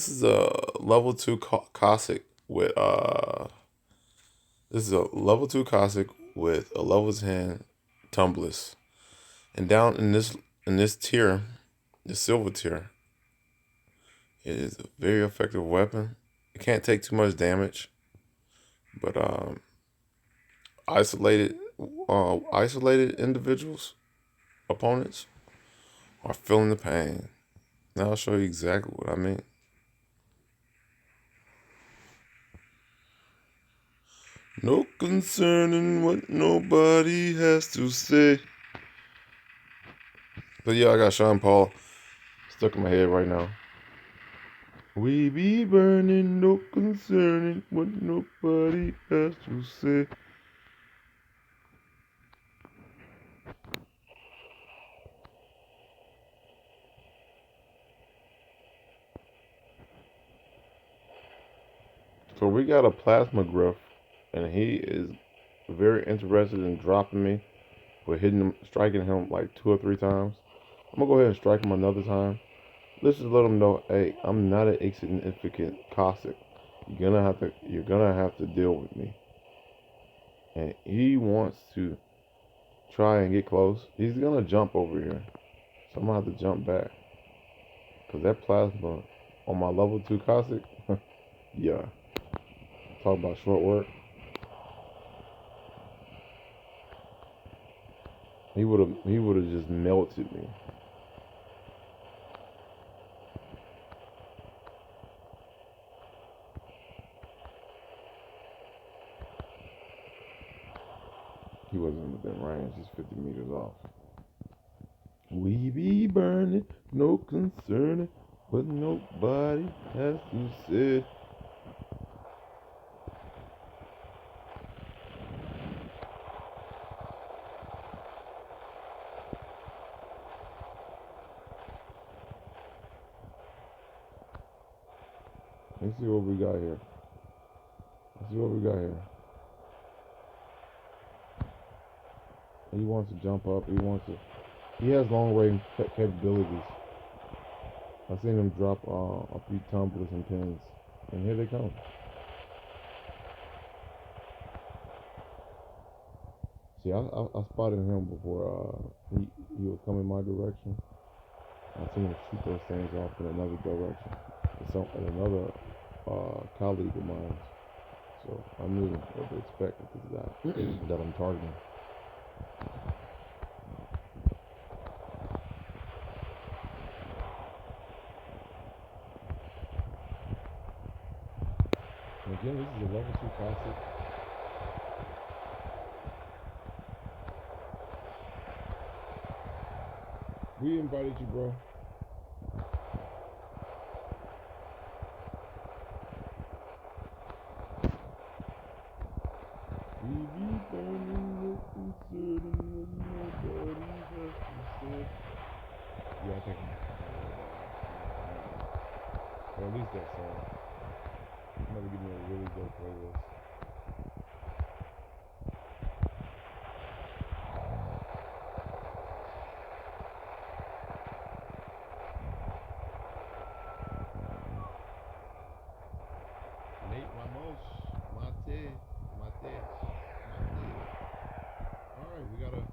[SPEAKER 2] is a level two Cossack with this is a level two Cossack with a level 10 Tumbless, and down in this tier, the silver tier, it is a very effective weapon. It can't take too much damage, but isolated isolated individuals, opponents are feeling the pain. Now I'll show you exactly what I mean. No concerning what nobody has to say. But yeah, I got Sean Paul stuck in my head right now. We be burning, no concerning what nobody has to say. So we got a plasma griff, and he is very interested in dropping me for striking him like 2 or 3 times. I'm gonna go ahead and strike him another time. Let's just let him know, hey, I'm not an insignificant Cossack. You're gonna have to deal with me. And he wants to try and get close. He's gonna jump over here, so I'm gonna have to jump back. Cause that plasma on my level 2 Cossack, yeah. Talk about short work. He would have just melted me. He wasn't within range. He's 50 meters off. We be burning, no concerning what nobody has to say. Let's see what we got here. Let's see what we got here. He wants to jump up. He has long range capabilities. I've seen him drop a few tumblers and pins. And here they come. See, I spotted him before he was coming my direction. I seen him shoot those things off in another direction. And another colleague of mine. So I knew what to expect with this guy that I'm targeting. And again, this is a level 2 classic. We invited you, bro. We be burning, no concerning what nobody has to say. Yeah, I think or at least that song. I'm gonna give me a really good playlist. Nate Ramos, Mate, Mate, Mate. All right, we got some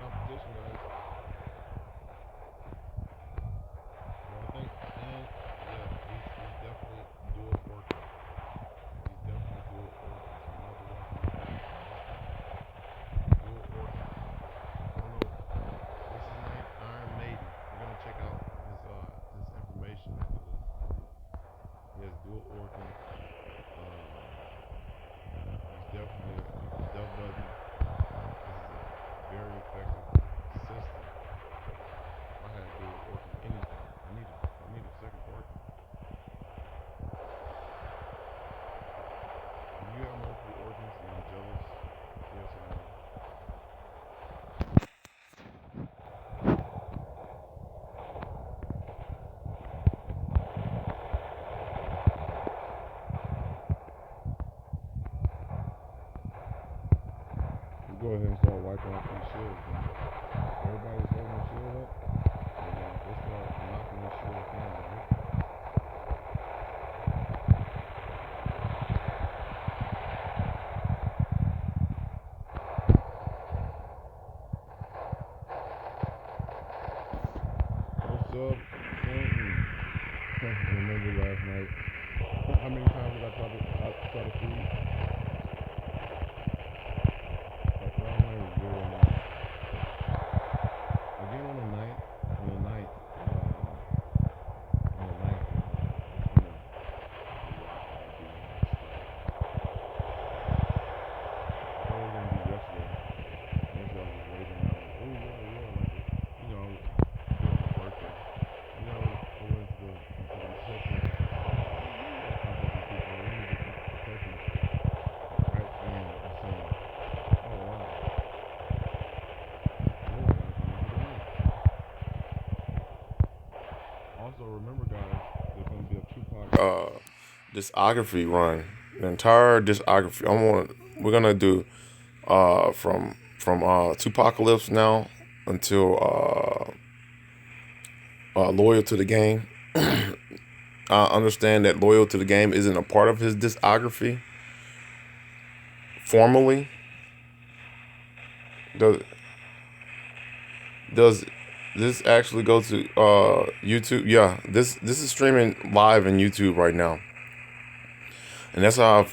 [SPEAKER 2] competition, guys. Well, I think, and yeah, he's definitely do it working. He's go ahead and start wiping off these shields, man. Everybody's holding the shield up. Let's start knocking these shields down, right? What's up, Quentin? Remember last night? How many times did I try to feed? Like last night was very annoying. Again on the night, on the night, on the night, it's gonna be probably gonna be yesterday. Yesterday I was just waiting out like, oh yeah, yeah, like doing my birthday. I went into the reception. I contacted people. Let me get the text message. Right, and it's saying, oh wow, Joe's gonna come into the mix. Also, remember, guys, there's gonna be a Tupac discography run. The entire discography. We're gonna do from Tupacalypse now until Loyal to the Game. I understand that Loyal to the Game isn't a part of his discography formally. Does does this actually go to YouTube? Yeah, this is streaming live in YouTube right now, and that's how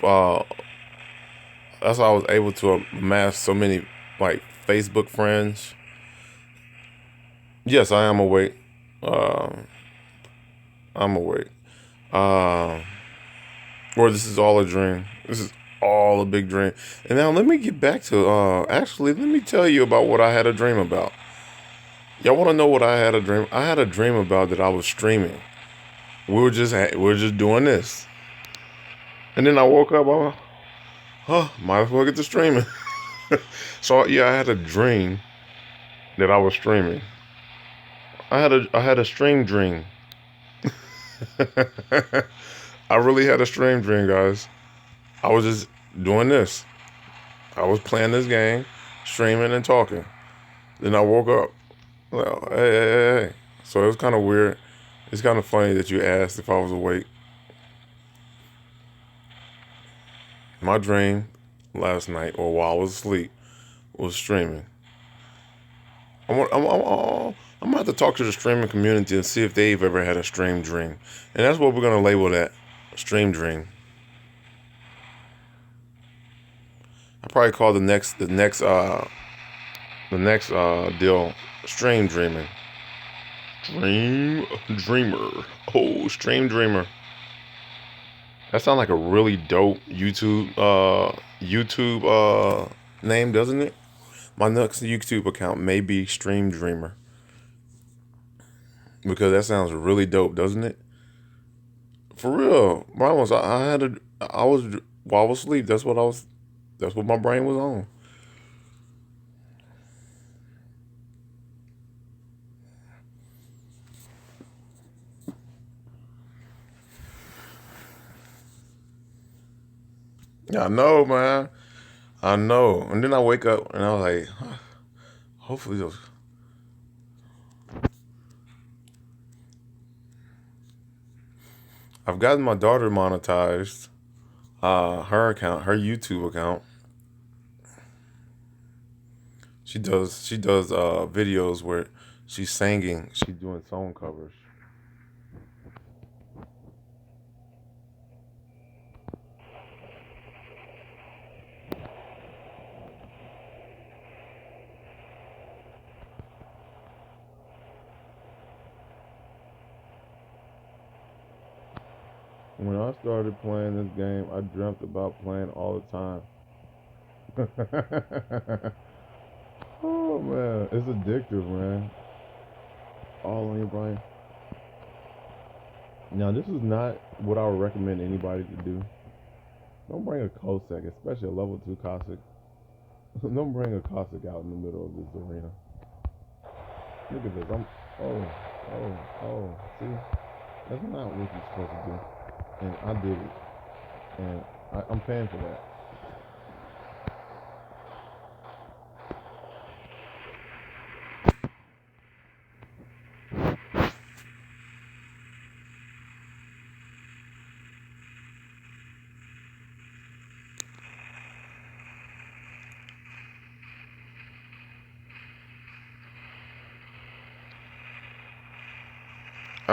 [SPEAKER 2] I was able to amass so many like Facebook friends. Yes, I am awake. Um, I'm awake. Um, or this is all a dream. This is all a big dream. And now let me get back to actually let me tell you about what I had a dream about. Y'all want to know what I had a dream? I had a dream about that I was streaming. We were just doing this, and then I woke up. I was, huh? Might as well get to streaming. So yeah, I had a dream that I was streaming. I had a stream dream. I really had a stream dream, guys. I was just doing this. I was playing this game, streaming and talking. Then I woke up. Well, hey. So it was kind of weird. It's kind of funny that you asked if I was awake. My dream last night, or while I was asleep, was streaming. I'm gonna have to talk to the streaming community and see if they've ever had a stream dream, and that's what we're gonna label that stream dream. I probably call the next deal stream dreaming. Dream dreamer. Oh, stream dreamer. That sounds like a really dope YouTube name, doesn't it? My next YouTube account may be Stream Dreamer because that sounds really dope, doesn't it? For real, mine was. I had a. I was while I was asleep. That's what I was. That's what my brain was on. Yeah, I know, man. I know. And then I wake up and I was like, huh, hopefully those. I've gotten my daughter monetized. Her account, her YouTube account. She does videos where she's singing. She's doing song covers. When I started playing this game, I dreamt about playing all the time. Oh man, it's addictive, man. All on your brain. Now, this is not what I would recommend anybody to do. Don't bring a Cossack, especially a level 2 Cossack. Don't bring a Cossack out in the middle of this arena. Look at this. Oh, oh. See? That's not what you're supposed to do. And I did it. And I'm paying for that.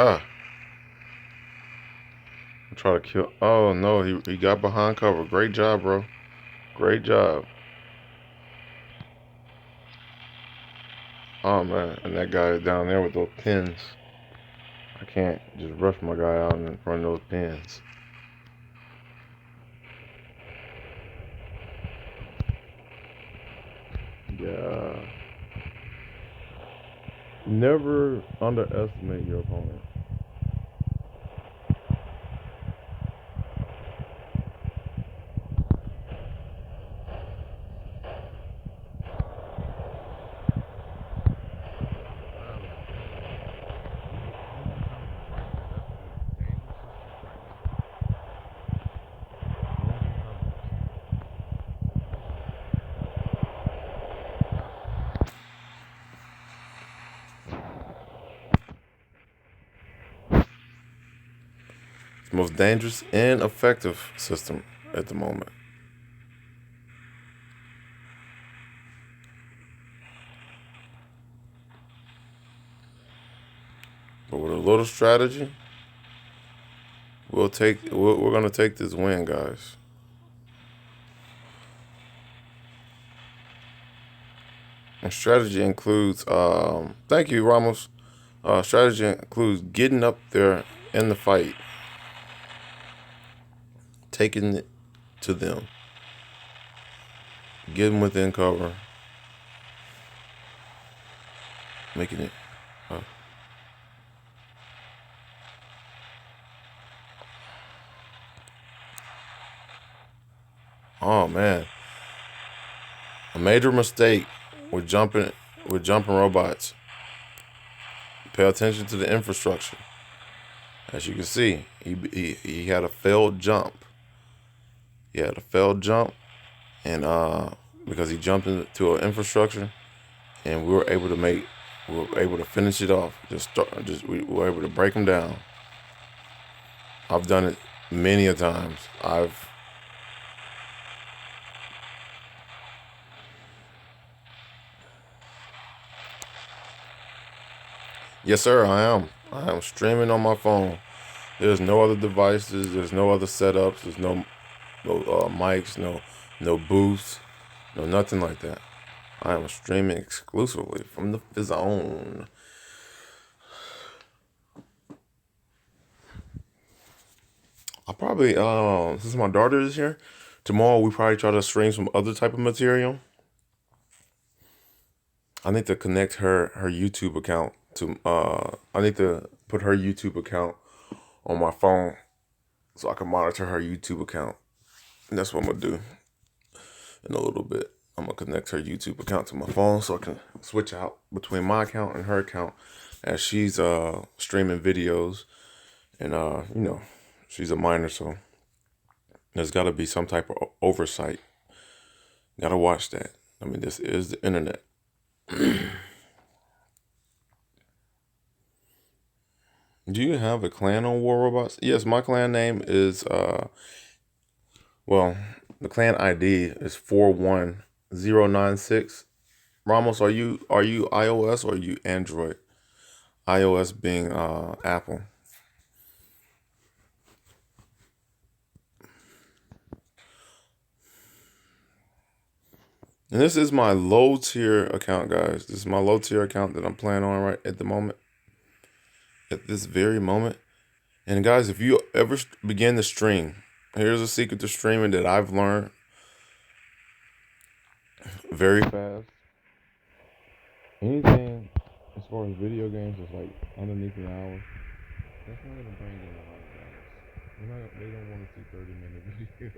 [SPEAKER 2] Ah, try to kill. Oh no, he got behind cover. Great job, bro. Great job. Oh man, and that guy down there with those pins. I can't just rush my guy out in front of those pins. Yeah. Never underestimate your opponent. It's the most dangerous and effective system at the moment. But with a little strategy, we're gonna take this win, guys. And strategy includes thank you, Ramos. Strategy includes getting up there in the fight, taking it to them, getting within cover, making it. Uh, oh man, a major mistake with jumping robots. Pay attention to the infrastructure. As you can see, he had a failed jump. He had a failed jump, and because he jumped into an infrastructure, and we were able to finish it off. We were able to break him down. I've done it many a times. Yes, sir, I am. I am streaming on my phone. There's no other devices. There's no other setups. There's no mics. No booths. No nothing like that. I am streaming exclusively from the zone. I'll probably since my daughter is here, tomorrow we probably try to stream some other type of material. I need to connect her YouTube account to I need to put her YouTube account on my phone so I can monitor her YouTube account. And that's what I'm gonna do in a little bit. I'm gonna connect her YouTube account to my phone so I can switch out between my account and her account as she's streaming videos and she's a minor, so there's got to be some type of oversight. Gotta watch that. I mean, this is the internet. Do you have a clan on War Robots? Yes, my clan name is well, the clan ID is 41096. Ramos, are you iOS or are you Android? iOS being Apple. And this is my low tier account, guys. This is my low tier account that I'm playing on right at the moment. At this very moment. And guys, if you ever begin to stream, here's a secret to streaming that I've learned very fast. Anything as far as video games is like underneath an hour. That's not gonna bring in a lot of guys. They don't want to see 30-minute videos.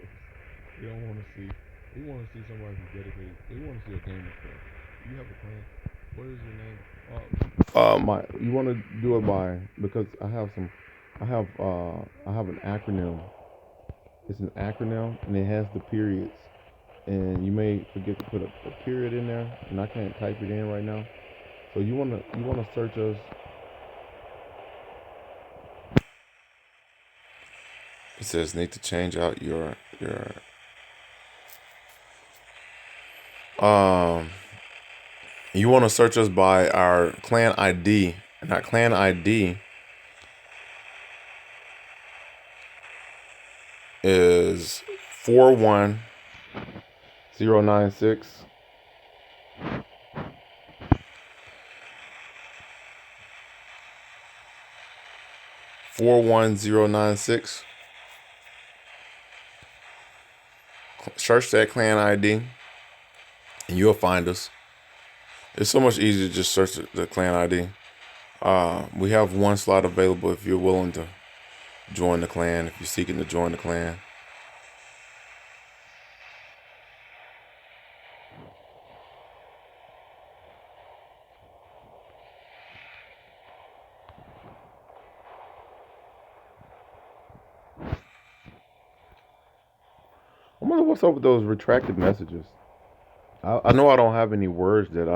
[SPEAKER 2] They don't want to see. They want to see somebody who's dedicated. They want to see a gamer stuff. You have a plan. What is your name? My. You want to do it by because I have some. I have an acronym. It's an acronym and it has the periods. And you may forget to put a period in there, and I can't type it in right now. So you wanna search us. It says need to change out your um. You want to search us by our clan ID, and our clan ID is 41096. 41096. Search that clan ID and you'll find us. It's so much easier to just search the clan ID. We have one slot available if you're willing to join the clan, if you're seeking to join the clan. I wonder what's up with those retracted messages. I know I don't have any words that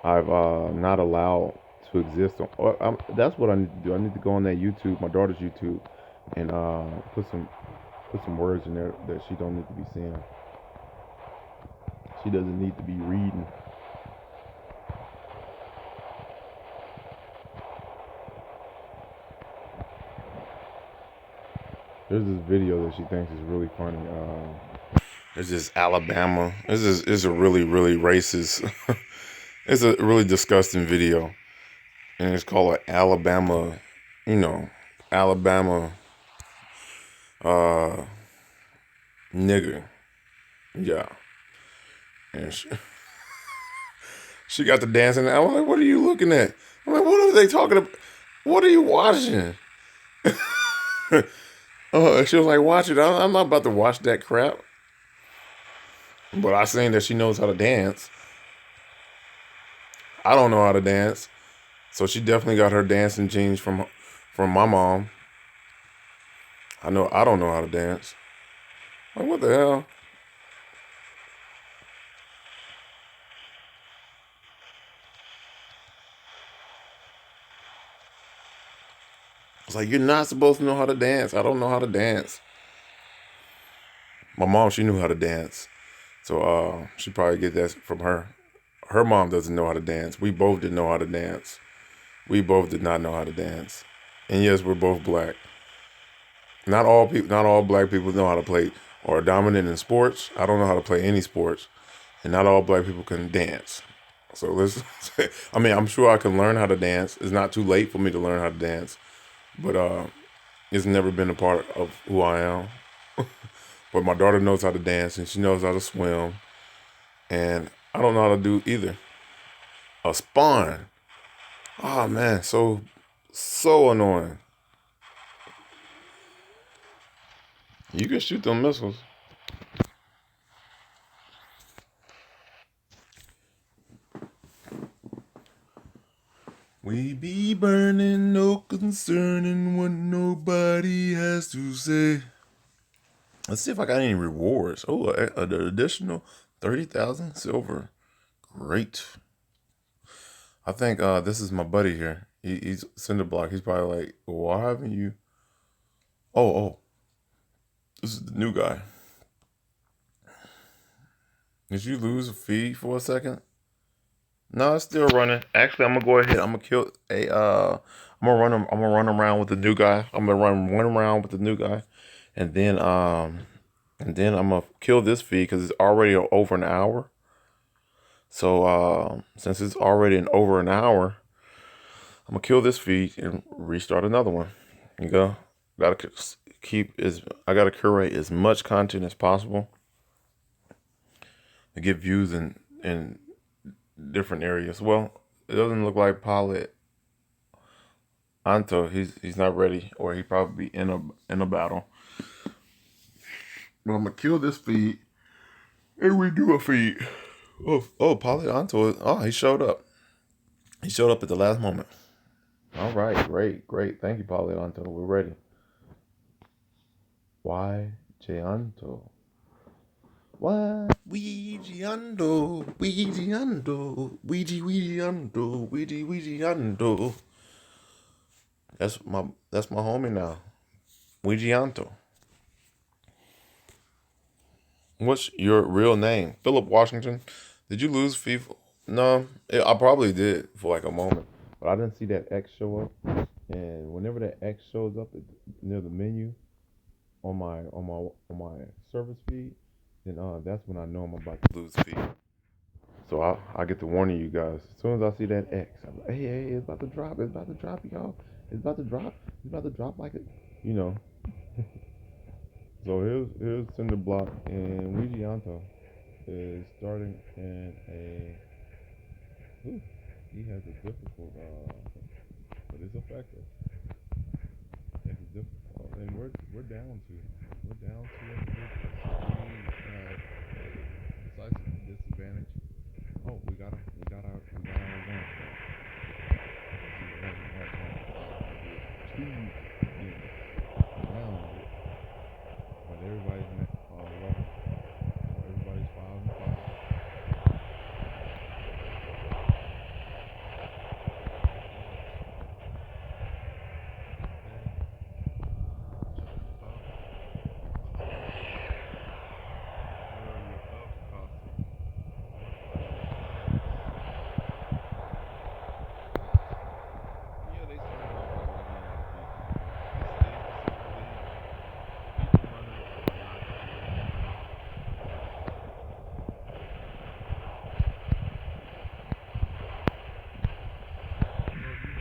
[SPEAKER 2] I've not allowed to exist on. That's what I need to do. I need to go on that YouTube, my daughter's YouTube, and put some words in there that she don't need to be seeing. She doesn't need to be reading. There's this video that she thinks is really funny. There's this Alabama. This is a really racist. It's a really disgusting video, and it's called Alabama. You know, Alabama uh, nigger. Yeah, and she got the dancing. I'm like, what are you looking at? I'm like, what are they talking about? What are you watching? Oh, she was like, watch it. I'm not about to watch that crap. But I seen that she knows how to dance. I don't know how to dance, so she definitely got her dancing genes from my mom. I don't know how to dance. Like what the hell? It's like you're not supposed to know how to dance. I don't know how to dance. My mom, she knew how to dance, so she probably get that from her. Her mom doesn't know how to dance. We both didn't know how to dance. We both did not know how to dance. And yes, we're both black. Not all black people know how to play or are dominant in sports. I don't know how to play any sports, and not all black people can dance. So let's. I mean, I'm sure I can learn how to dance. It's not too late for me to learn how to dance, but it's never been a part of who I am. But my daughter knows how to dance and she knows how to swim, and I don't know how to do either. A spawn. Oh man, so annoying. You can shoot them missiles. We be burning, no concerning what nobody has to say. Let's see if I got any rewards. Oh, an additional 30,000 silver. Great. I think this is my buddy here. He's Cinderblock. He's probably like, why haven't you? Oh, this is the new guy. Did you lose a feed for a second? No, it's still running. Actually, I'm gonna go ahead. I'm gonna kill a. I'm gonna run. I'm gonna run around with the new guy. I'm gonna run one around with the new guy, and then I'm gonna kill this feed because it's already over an hour. So since it's already over an hour, I'm gonna kill this feed and restart another one. You go. Gotta keep as I gotta curate as much content as possible to get views in different areas. Well, it doesn't look like Pilot Anto. He's not ready, or he probably be in a battle. But I'm gonna kill this feed and redo a feed. Oh, Pilot Anto. Oh, he showed up. He showed up at the last moment. All right, great. Thank you, Pilot Anto. We're ready. Why Gianto? Why Ouijiando, Ouijiando, Ouijiando, Ouijiando. That's my homie now. Ouijianto. What's your real name? Philip Washington. Did you lose FIFA? No, I probably did for like a moment, but I didn't see that X show up. And whenever that X shows up near the menu,
[SPEAKER 3] on my service feed, then that's when I know I'm about to lose feed. So I get to warning you guys. As soon as I see that X, I'm like, hey, it's about to drop. It's about to drop, y'all. It's about to drop. It's about to drop like it, you know. So here's Cinder Block, and Wijianto is starting in a. Ooh, he has a difficult, but it's effective. It's difficult, and we're down to individuals. We have a decisive disadvantage. Oh, we got our one. Two units around it, but everybody's level. So everybody's 5 and 5. Yeah, they started off like regular league. This is a league. Feature runners are not. So if you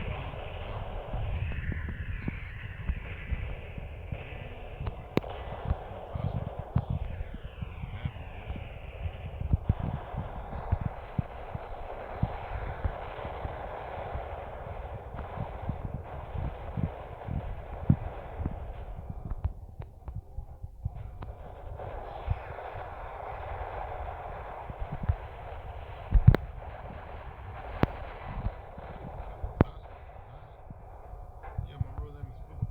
[SPEAKER 3] yeah, my real name is Philip.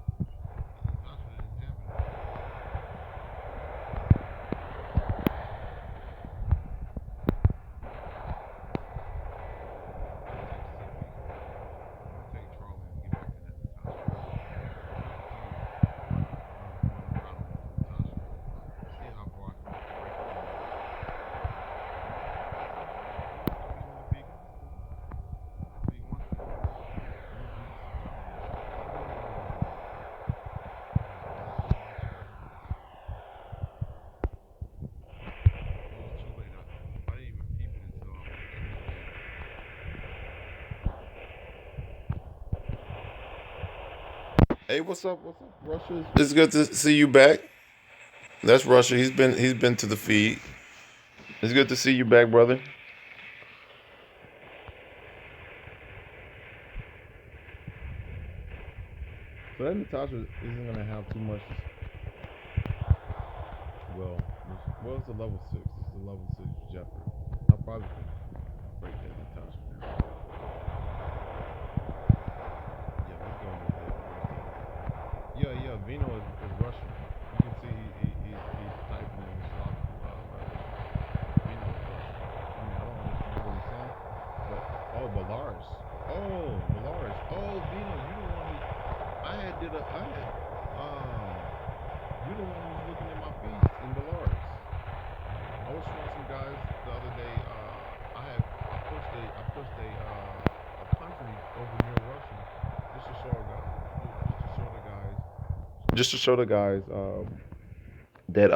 [SPEAKER 3] Natasha didn't have it. I'm gonna take Charlie and get back to that Natasha. I'm gonna continue running around with Natasha. See how far I can break it down. He wants to start getting in the peak. That's cool. So he wants that. I'm gonna do this determination. Oh, it was too late. I didn't even peep it until I was in the game. Hey, what's up? What's up, Russia?
[SPEAKER 2] It's good to see you back. That's Russia. He's been to the feed.
[SPEAKER 3] It's good to see you back, brother. So that Natasha isn't gonna have too much. Well, it's a level 6. It's a level 6 Jeffrey. I probably can break that Natasha down. Yeah, let's go with that. Yeah, yeah. Vino is Russian. You can see he's typing in Slavic letters. Vino is Russian. I mean, I don't understand what he's saying, but oh, Belarus. Oh, Belarus. Oh, Vino, you the one who I had did a I had you the one who was looking at my feed in Belarus. I was showing some guys the other day. I pushed a country over near Russia just to show a guy, just to show the guys, that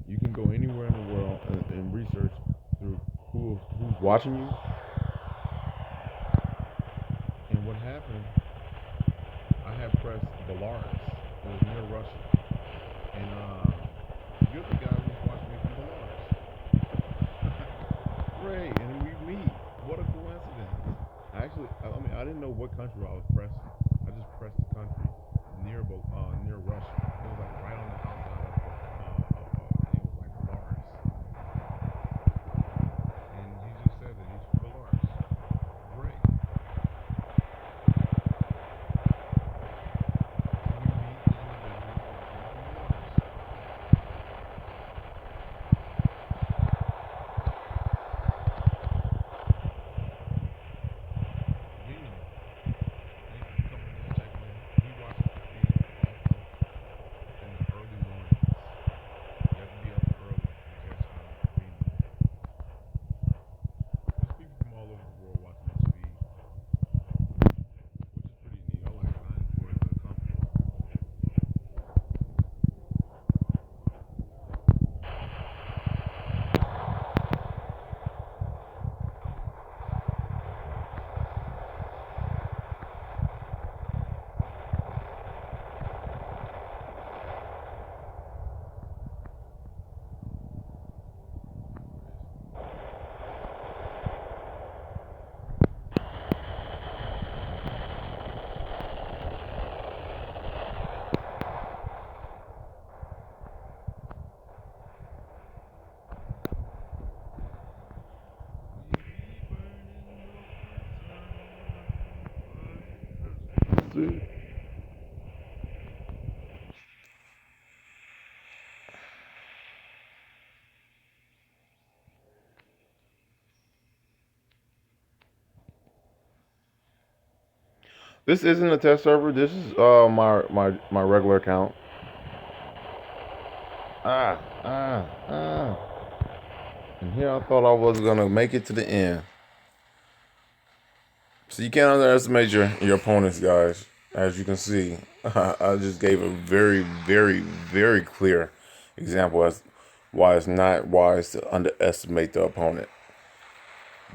[SPEAKER 3] you can go anywhere in the world and research through who's watching you. And what happened? I had pressed Belarus. It was near Russia, and you're the guy who's watching me from Belarus. Great, and we meet. What a coincidence. I mean, I didn't know what country I was pressing. I just pressed the country near Russia. It was like right on the outside of it was like Belarus, and he just said that he's from Belarus. Great. So we meet the individual who happens to be from Belarus. Vino, thanks for coming see. This isn't a test server. This is my regular account. Ah, ah. And here I thought I was gonna make it to the end. So you can't underestimate your opponents, guys. As you can see, I just gave a very, very, very clear example as why it's not wise to underestimate the opponent.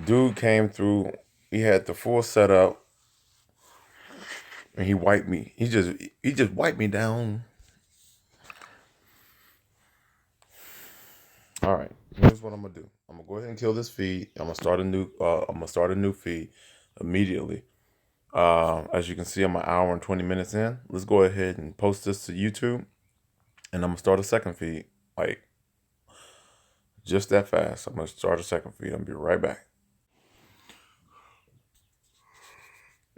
[SPEAKER 3] Dude came through. He had the full setup, and he wiped me. He just wiped me down. All right. Here's what I'm gonna do. I'm gonna go ahead and kill this feed. I'm gonna start a new feed immediately. As you can see, I'm an hour and 20 minutes in. Let's go ahead and post this to YouTube, and I'm gonna start a second feed. Like just that fast. I'm gonna start a second feed. I'll be right back.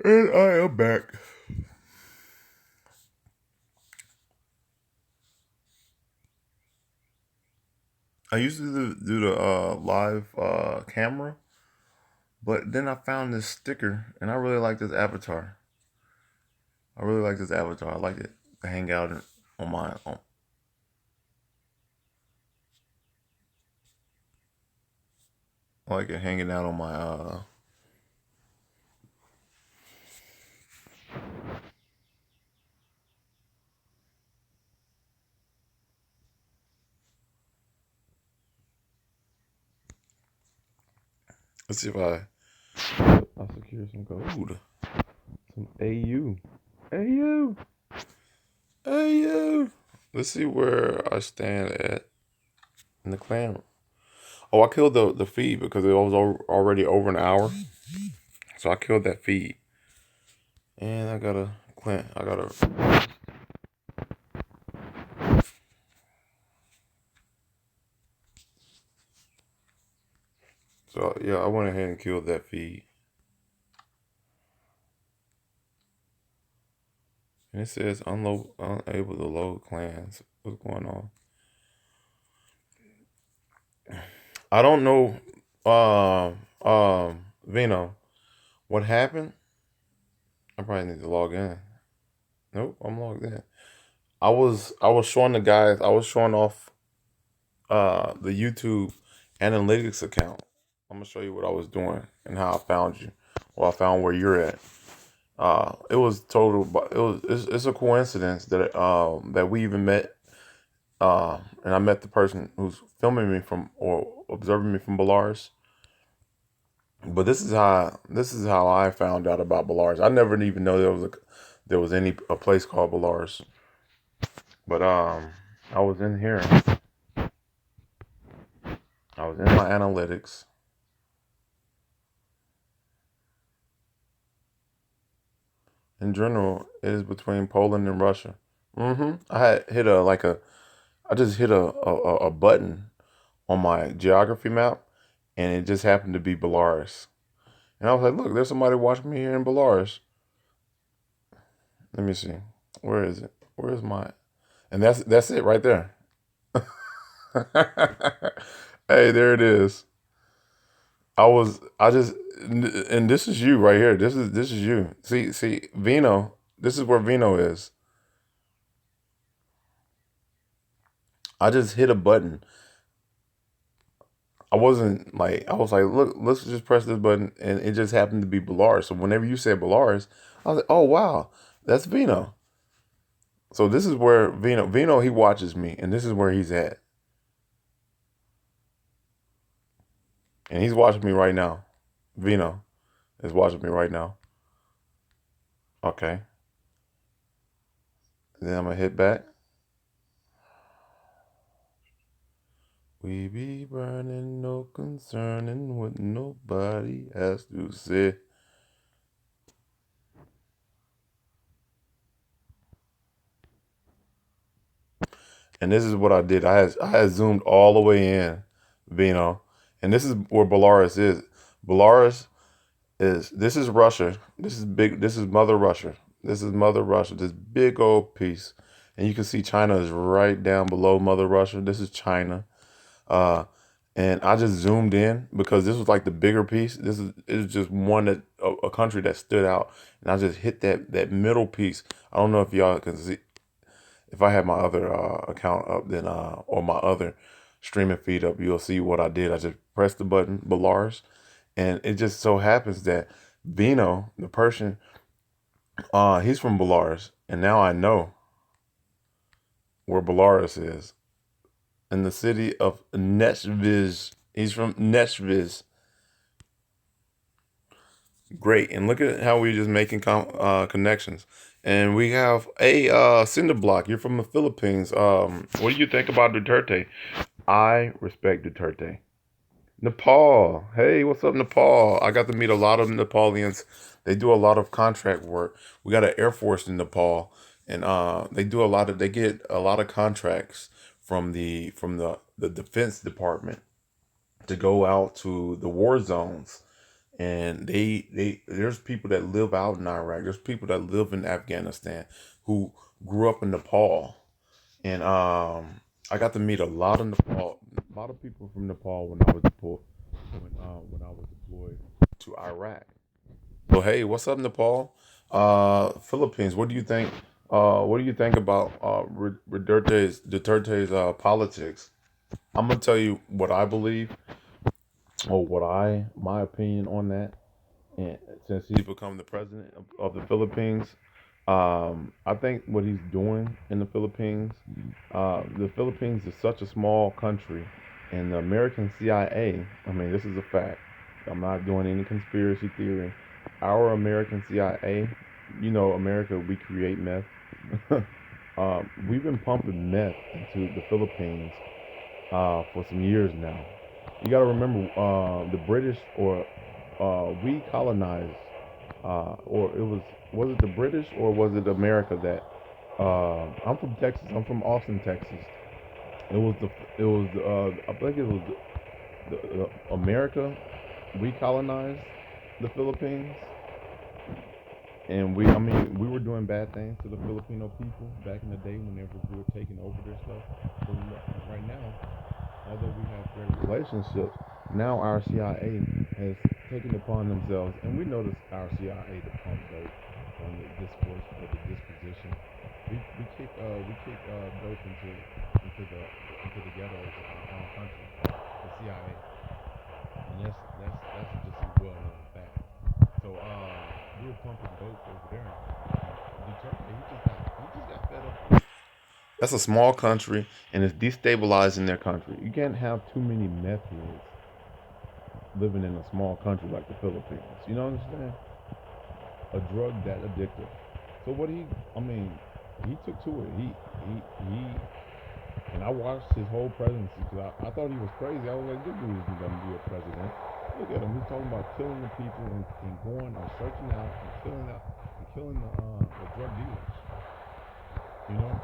[SPEAKER 3] And I am back. I used to do the live camera, but then I found this sticker, and I really like this avatar. I really like this avatar. I like it to hang out on my on. I like it hanging out on my Let's see if I secure some gold. Some AU. AU. AU. Let's see where I stand at in the clan. Oh, I killed the feed because it was already over an hour. So I killed that feed. And I gotta clan. I gotta. So yeah, I went ahead and killed that feed. And it says unable to load clans. What's going on? I don't know. Vino, what happened? I probably need to log in. Nope, I'm logged in. I was showing the guys. I was showing off the YouTube analytics account. I'm gonna show you what I was doing and how I found you. Well, I found where you're at. It was total. It's a coincidence that that we even met. And I met the person who's filming me from or observing me from Belarus. But this is how I found out about Belarus. I never even know there was a place called Belarus. But I was in here. I was in my analytics. In general, it is between Poland and Russia. I had hit I just hit a button on my geography map, and it just happened to be Belarus. And I was like, look, there's somebody watching me here in Belarus. Let me see. Where is it? Where is my? And that's it right there. Hey, there it is. I just and this is you right here. This is you. See Vino. This is where Vino is. I just hit a button. I was like, look, let's just press this button, and it just happened to be Belarus. So whenever you said Belarus, I was like, oh wow, that's Vino. So this is where Vino he watches me, and this is where he's at, and he's watching me right now. Vino is watching me right now. Okay, then I'm gonna hit back. We be burning, no concerning what nobody has to say. And this is what I did. I had zoomed all the way in, Vino, and this is where Belarus is. Belarus this is Russia. This is big. This is Mother Russia.
[SPEAKER 2] This is Mother Russia. This big old piece, and you can see China is right down below Mother Russia. This is China. Uh, and I just zoomed in because this was like the bigger piece. This is it was just one that a country that stood out, and I just hit that middle piece. I don't know if y'all can see if I have my other account up, then or my other streaming feed up, you'll see what I did. I just pressed the button, Belarus, and it just so happens that Vino, the Persian, he's from Belarus, and now I know where Belarus is in the city of Neshviz. He's from Neshviz. Great, and look at how we just making connections. And we have a cinder block. You're from the Philippines. What do you think about Duterte? I respect Duterte. Nepal. Hey, what's up, Nepal? I got to meet a lot of Nepalians. They do a lot of contract work. We got an air force in Nepal, and they get a lot of contracts from the defense department to go out to the war zones. And they there's people that live out in Iraq. There's people that live in Afghanistan who grew up in Nepal, and I got to meet a lot of people from Nepal when I was deployed to Iraq. So hey, what's up, Nepal? Philippines. What do you think? What do you think about Duterte's politics? I'm gonna tell you what I believe, or my opinion on that. And since he's become the president of the Philippines, I think what he's doing in the Philippines is such a small country, and the American CIA. I mean, this is a fact. I'm not doing any conspiracy theory. Our American CIA, America, we create meth. We've been pumping meth into the Philippines for some years now. You got to remember, the British or we colonized, or was it the British or was it America that? I'm from Texas. I'm from Austin, Texas. It was the it was I think it was America. We colonized the Philippines, and we were doing bad things to the Filipino people back in the day whenever we were taking over their stuff. But right now, although we have great relationships, now our CIA has taken upon themselves, and we notice our CIA to pump dope on the discourse or the disposition. We kick dope into the ghettos of our own country, the CIA, and that's just a well-known fact. So we were pumping dope over there. Duterte, he just got fed up. That's a small country, and it's destabilizing their country. You can't have too many meth heads living in a small country like the Philippines. You know what I'm saying? A drug that addictive. So he took to it. He, and I watched his whole presidency because I thought he was crazy. I was like, this dude isn't going to be a president. Look at him. He's talking about killing the people and going and searching out and killing the drug dealers. You know?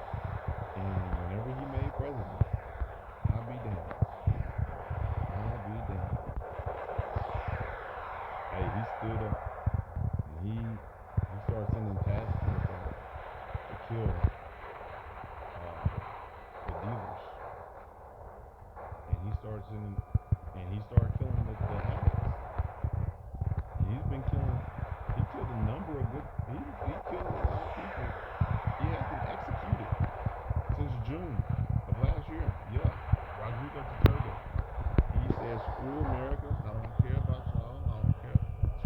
[SPEAKER 2] And whenever he made president, I'll be damned. I'll be damned. Hey, he stood up and he started sending task force out to kill the dealers. And he started killing the addicts. And he's been killing. He killed a number of good. He killed a lot of people. He has been executed since June of last year. Yeah, Rodrigo Duterte. He said, "Screw America. I don't care about y'all. I don't care.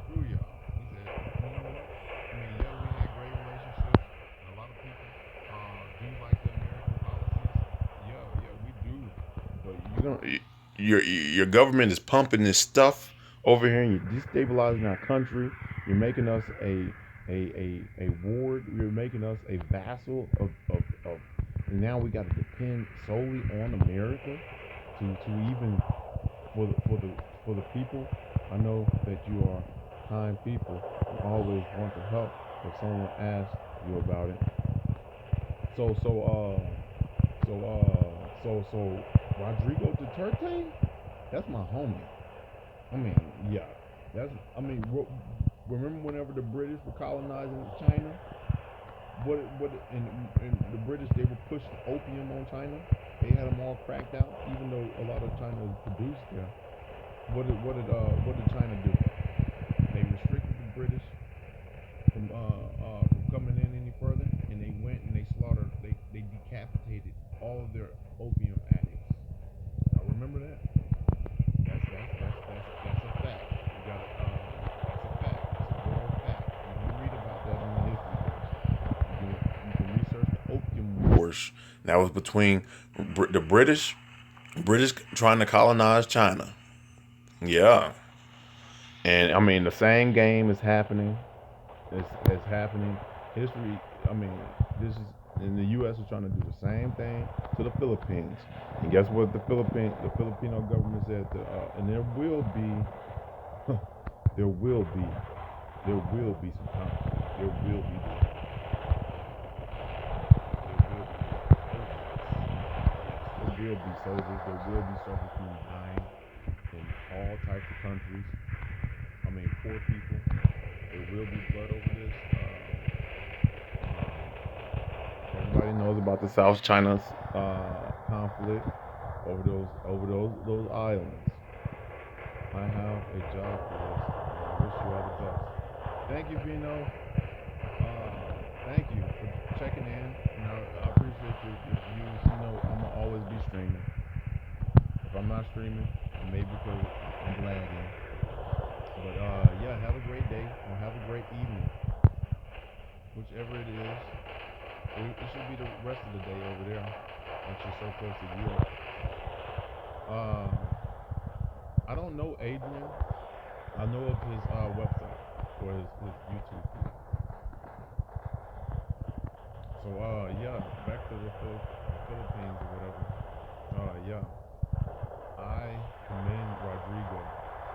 [SPEAKER 2] Screw y'all." He said, "You know what? I mean, yeah, we had great relationships, and a lot of people do like the American policies. Yeah, yeah, we do. But your government is pumping this stuff over here, and you're destabilizing our country. You're making us a ward. You're making us a vassal of and now we got to depend solely on America to even for the people. I know that you are kind people. You always want to help if someone asks you about it. So so so Rodrigo Duterte, that's my homie. I mean, yeah, that's I mean, remember whenever the British were colonizing China?
[SPEAKER 3] and the British, they were pushing opium on China. They had them all cracked out, even though a lot of China is produced there. What did China do? They restricted the British from coming in any further, and they went and they slaughtered. They decapitated all of their opium addicts. I remember that. That's a fact. You got to That's a fact. That's a good old fact. You can read about that in the history books. You can research the opium wars.
[SPEAKER 2] That was between the British trying to colonize China. Yeah.
[SPEAKER 3] And I mean, the same game is happening. It's happening. History. I mean, this is in the U.S. is trying to do the same thing to the Philippines. And guess what? The Filipino government said, and there will be, there will be, there will be some conflict. There will be, there will be soldiers. There will be soldiers being dying in all types of countries. I mean, poor people. There will be blood over this. Everybody knows about the South China conflict over those islands. I have a job for this. I wish you all the best. Thank you, Vino. Thank you for checking in. And I appreciate your views. You know, I'ma always be streaming. If I'm not streaming, it may be because I'm lagging. But yeah, have a great day or have a great evening, whichever it is. It should be the rest of the day over there, since you're so close to Europe. Uh, I don't know Adrian. I know of his website or his YouTube feed. So yeah, back to the Philippines or whatever. Yeah, I commend Rodrigo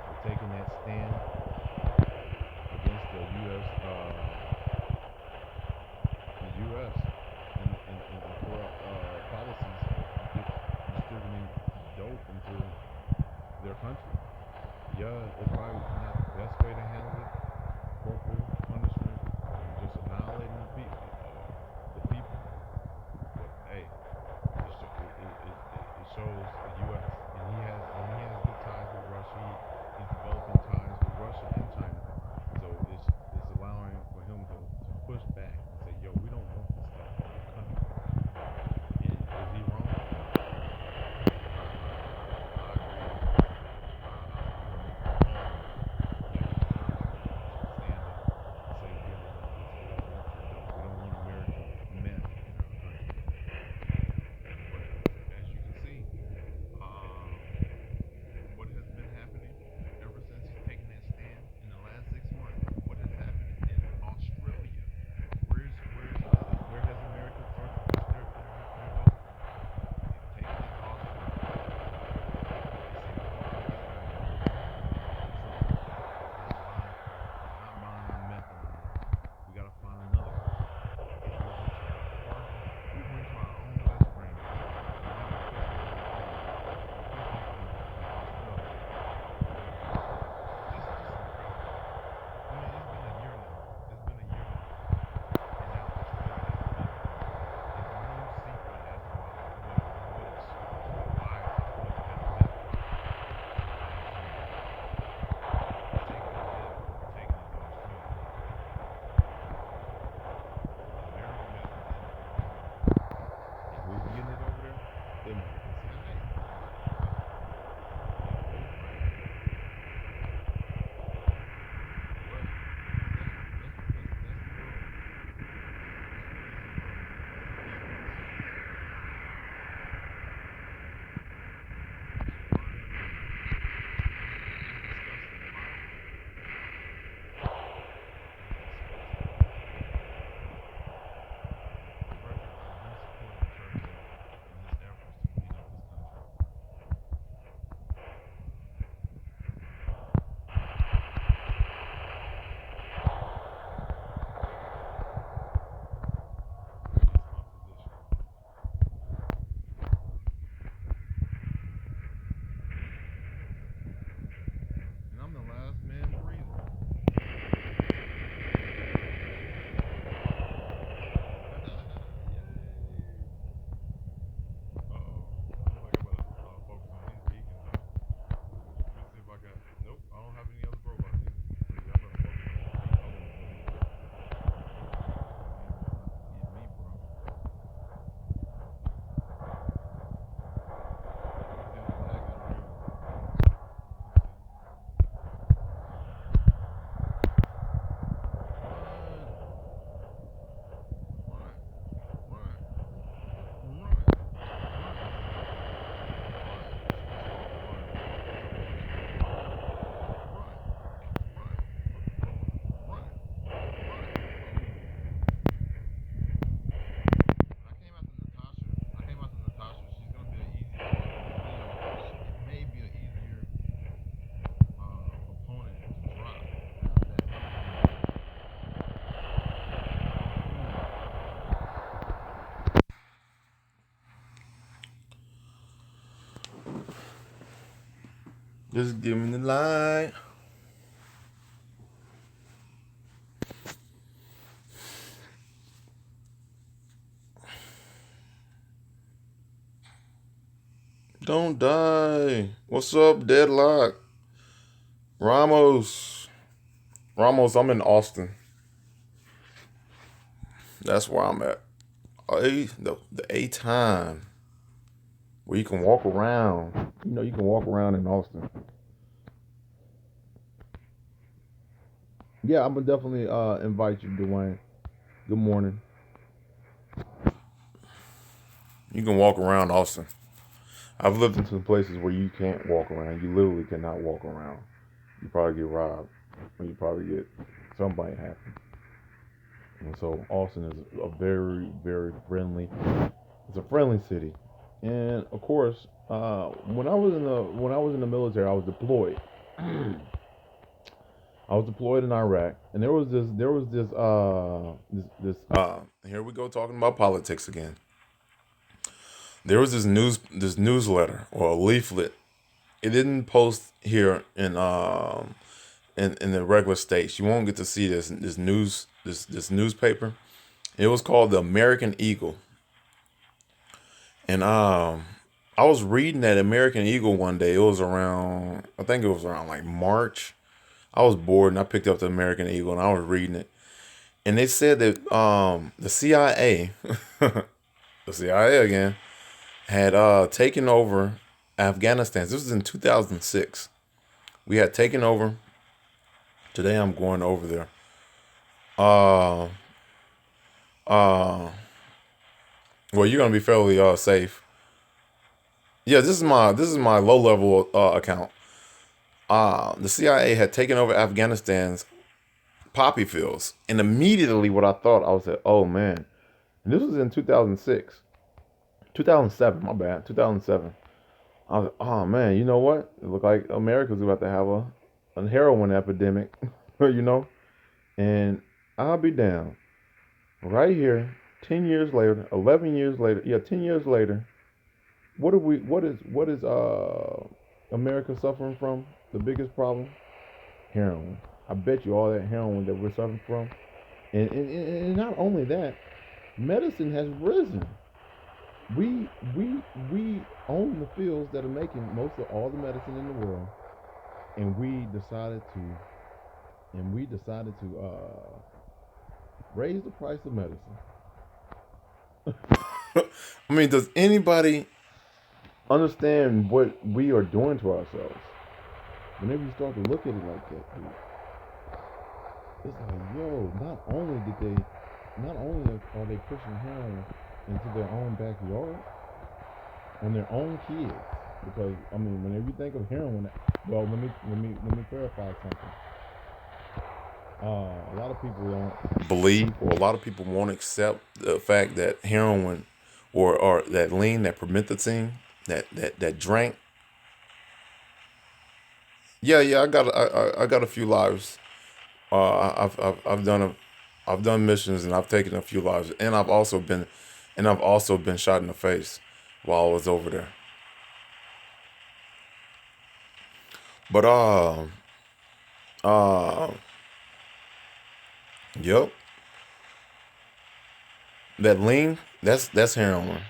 [SPEAKER 3] for taking that stand against the U.S. U.S. and corrupt policies of distributing dope into their country. Yeah, it's probably not the best way to handle it. Corporal punishment and just annihilating the people. But hey, it shows the U.S. and he has good ties with Russia. He's developing ties with Russia and China. So it's allowing for him
[SPEAKER 2] Just give me the line. Don't die. What's up, Deadlock? Ramos. Ramos, I'm in Austin. That's where I'm at. The A time where you can walk around.
[SPEAKER 3] You know, you can walk around in Austin. Yeah, I'm gonna definitely invite you, Dwayne. Good morning.
[SPEAKER 2] You can walk around Austin. I've lived
[SPEAKER 3] Into places where you can't walk around. You literally cannot walk around. You probably get robbed, or you probably get somebody happen. And so Austin is a very, very friendly. It's a friendly city, and of course, when I was in the military, I was deployed. I was deployed in Iraq, and
[SPEAKER 2] here we go talking about politics again. There was this newsletter or a leaflet. It didn't post here in the regular states. You won't get to see this newspaper. It was called the American Eagle. And I was reading that American Eagle one day. It was around, I think it was around like March. I was bored and I picked up the American Eagle and I was reading it. And they said that the CIA, the CIA again, had taken over Afghanistan. This was in 2006. We had taken over. Today I'm going over there. Uh, uh, well, you're gonna be fairly safe. Yeah, this is my low level account. The CIA had taken over Afghanistan's poppy fields,
[SPEAKER 3] and immediately what I thought, I was like, oh man, and this was in 2006, 2007. My bad, 2007. I was like, oh man, you know what? It looked like America's about to have a heroin epidemic, you know. And I'll be down. Right here, 10 years later, 11 years later, yeah, 10 years later, what is America suffering from? The biggest problem? Heroin. I bet you all that heroin that we're suffering from. And not only that, medicine has risen. We own the fields that are making most of all the medicine in the world, and we decided to raise the price of medicine.
[SPEAKER 2] I mean, does anybody
[SPEAKER 3] Understand what we are doing to ourselves? Whenever you start to look at it like that, dude, it's like, yo, not only are they pushing heroin into their own backyard, on their own kids, because I mean, whenever you think of heroin, well, let me clarify something. A lot of people don't.
[SPEAKER 2] believe, or a lot of people won't accept the fact that heroin or that lean, that promethazine, that drink. Yeah, I got a few lives. I've done missions and I've taken a few lives, and I've also been shot in the face while I was over there. But uh, yep, that lean, that's heroin.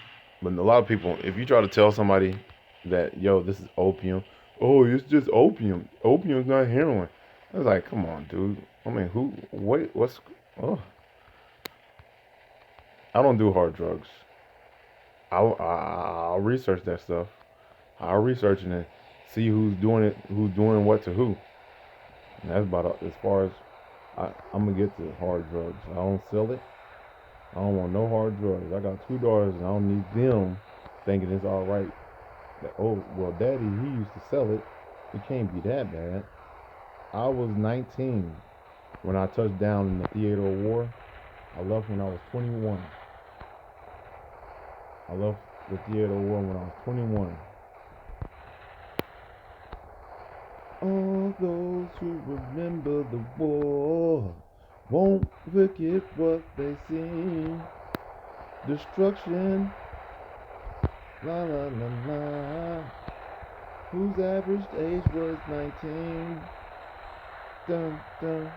[SPEAKER 3] But a lot of people, if you try to tell somebody that, yo, this is opium, oh, it's just opium. Opium's not heroin. I was like, come on, dude. I mean, who? Wait, what's? Oh, I don't do hard drugs. I'll research that stuff. I'll research it and see who's doing it, who's doing what to who. And that's about as far as I'm gonna get to hard drugs. I don't sell it. I don't want no hard drugs. I got two daughters, and I don't need them thinking it's all right. That, oh, well, daddy, he used to sell it. It can't be that bad. I was 19 when I touched down in the theater of war. I left when I was 21. I left the theater of war when I was 21. All those who remember the war won't forget what they seen. Destruction, la la la la. Whose average age was 19? Dun, dun.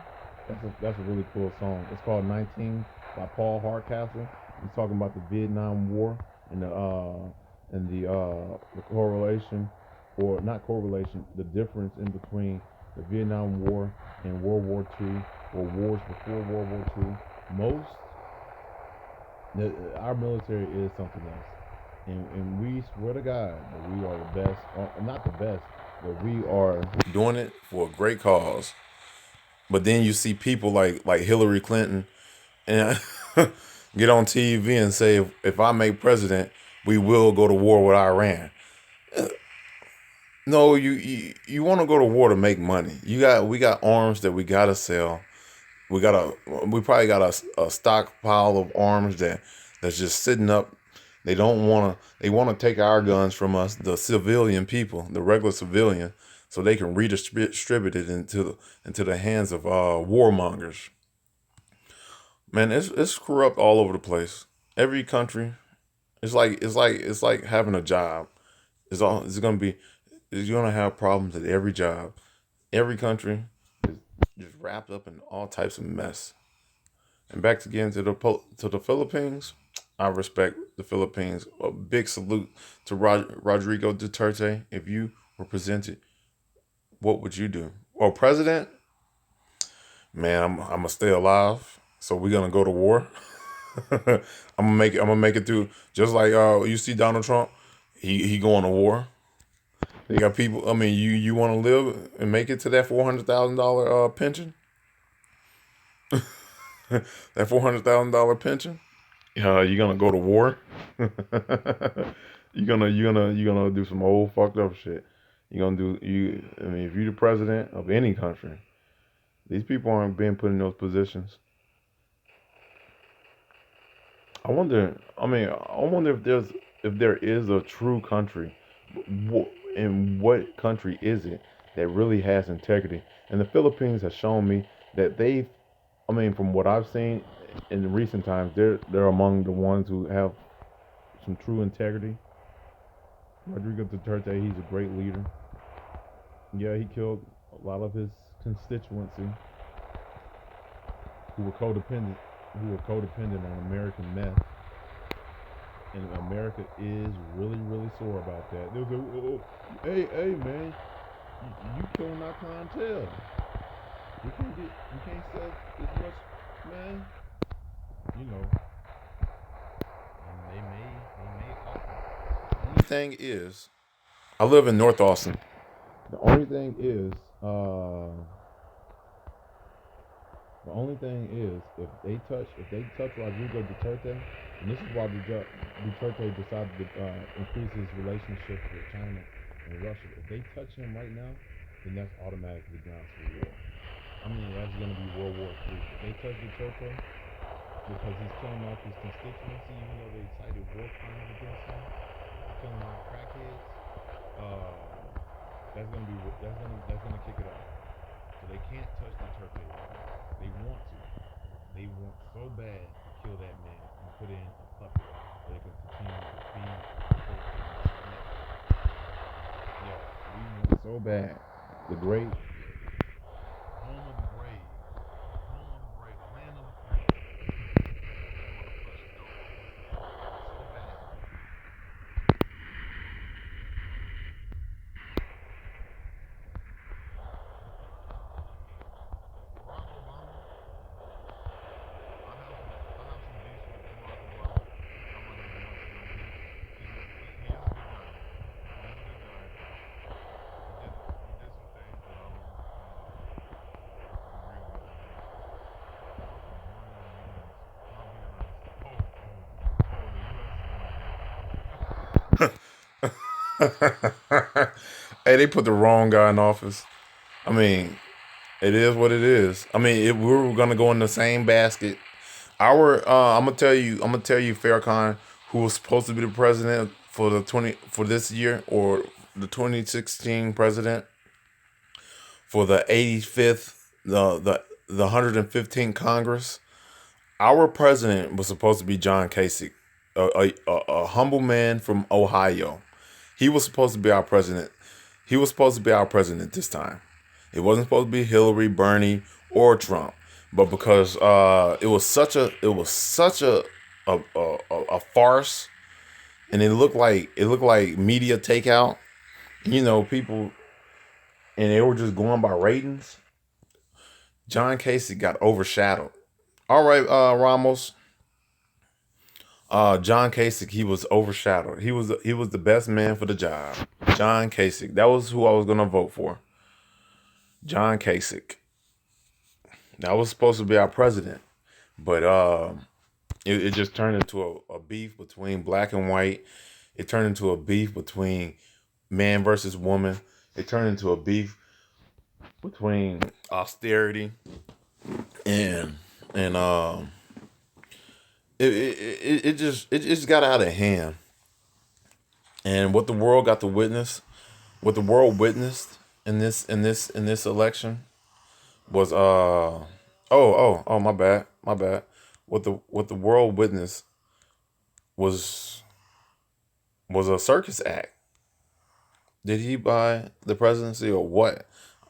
[SPEAKER 3] That's a really cool song. It's called 19 by Paul Hardcastle. He's talking about the Vietnam War and the correlation, or not correlation, the difference in between the Vietnam War and World War II, or wars before World War II. Most our military is something else, and we swear to God that we are the best, not the best, but we are.
[SPEAKER 2] Doing it for a great cause. But then you see people like Hillary Clinton and get on TV and say, if I make president, we will go to war with Iran. No, you want to go to war to make money. We got arms that we gotta sell. We probably got a stockpile of arms that's just sitting up. They want to take our guns from us, the civilian people, the regular civilian, so they can redistribute it into the hands of warmongers. Man, it's corrupt all over the place. Every country, it's like having a job. You're gonna have problems at every job. Every country is just wrapped up in all types of mess. And back again to the Philippines. I respect the Philippines. A big salute to Rodrigo Duterte. If you were presented, what would you do? Or president? Man, I'm gonna stay alive. So we're gonna go to war. I'm gonna make it through. Just like you see Donald Trump, he going to war. They got people. I mean, you want to live and make it to that $400,000 pension? That $400,000 pension? You're gonna go to war. You're gonna do some old fucked up shit. You're gonna do you. I mean, if you're the president of any country, these people aren't being put in those positions. I wonder. I mean, I wonder if there is a true country, and what country is it that really has integrity? And the Philippines has shown me that they. I mean, from what I've seen in recent times, they're among the ones who have some true integrity. Rodrigo Duterte, he's a great leader. Yeah, he killed a lot of his constituency who were codependent, on American meth, and America is really, really sore about that. They was like, hey, man, you killing our clientele. You can't sell as much, man. You know, and they may offer. The only thing is, I live in North Austin.
[SPEAKER 3] The only thing is, uh, the only thing is, if they touch Rodrigo Duterte, and this is why Duterte decided to increase his relationships with China and Russia. If they touch him right now, then that's automatically grounds for war. I mean, that's going to be World War III. If they touch Duterte because he's killing off his constituency, even though they cited war crimes against him, killing off crackheads, uh, that's gonna kick it off. So they can't touch Duterte right now. They want to. They want so bad to kill that man and put in a puppet so they can continue to feed the yeah, we want so bad. The great home of the brave, home of the brave, land of the free. So bad. Barack Obama. I have some beef with Barack Obama. I'm not even much of no beef. He is a good guy. He is a good guy. He did some things that I don't agree with, but I'm born in the U.S. I'll be honest. The U.S. is
[SPEAKER 2] Hey, they put the wrong guy in office. I mean, it is what it is. I mean, if we were gonna go in the same basket, I'm gonna tell you, Farrakhan, who was supposed to be the president for this year, or the 2016 president for the 85th, the 115th Congress. Our president was supposed to be John Kasich, a humble man from Ohio. He was supposed to be our president. He was supposed to be our president this time. It wasn't supposed to be Hillary, Bernie, or Trump, but because it was such a farce, and it looked like media takeout. People, and they were just going by ratings. John Casey got overshadowed. All right, Ramos. John Kasich, he was overshadowed. He was the best man for the job. John Kasich. That was who I was gonna vote for. John Kasich. That was supposed to be our president, but it just turned into a beef between black and white. It turned into a beef between man versus woman. It turned into a beef between austerity and and it just got out of hand. And what the world witnessed in this election was my bad. What the world witnessed was was a circus act. Did he buy the presidency or what?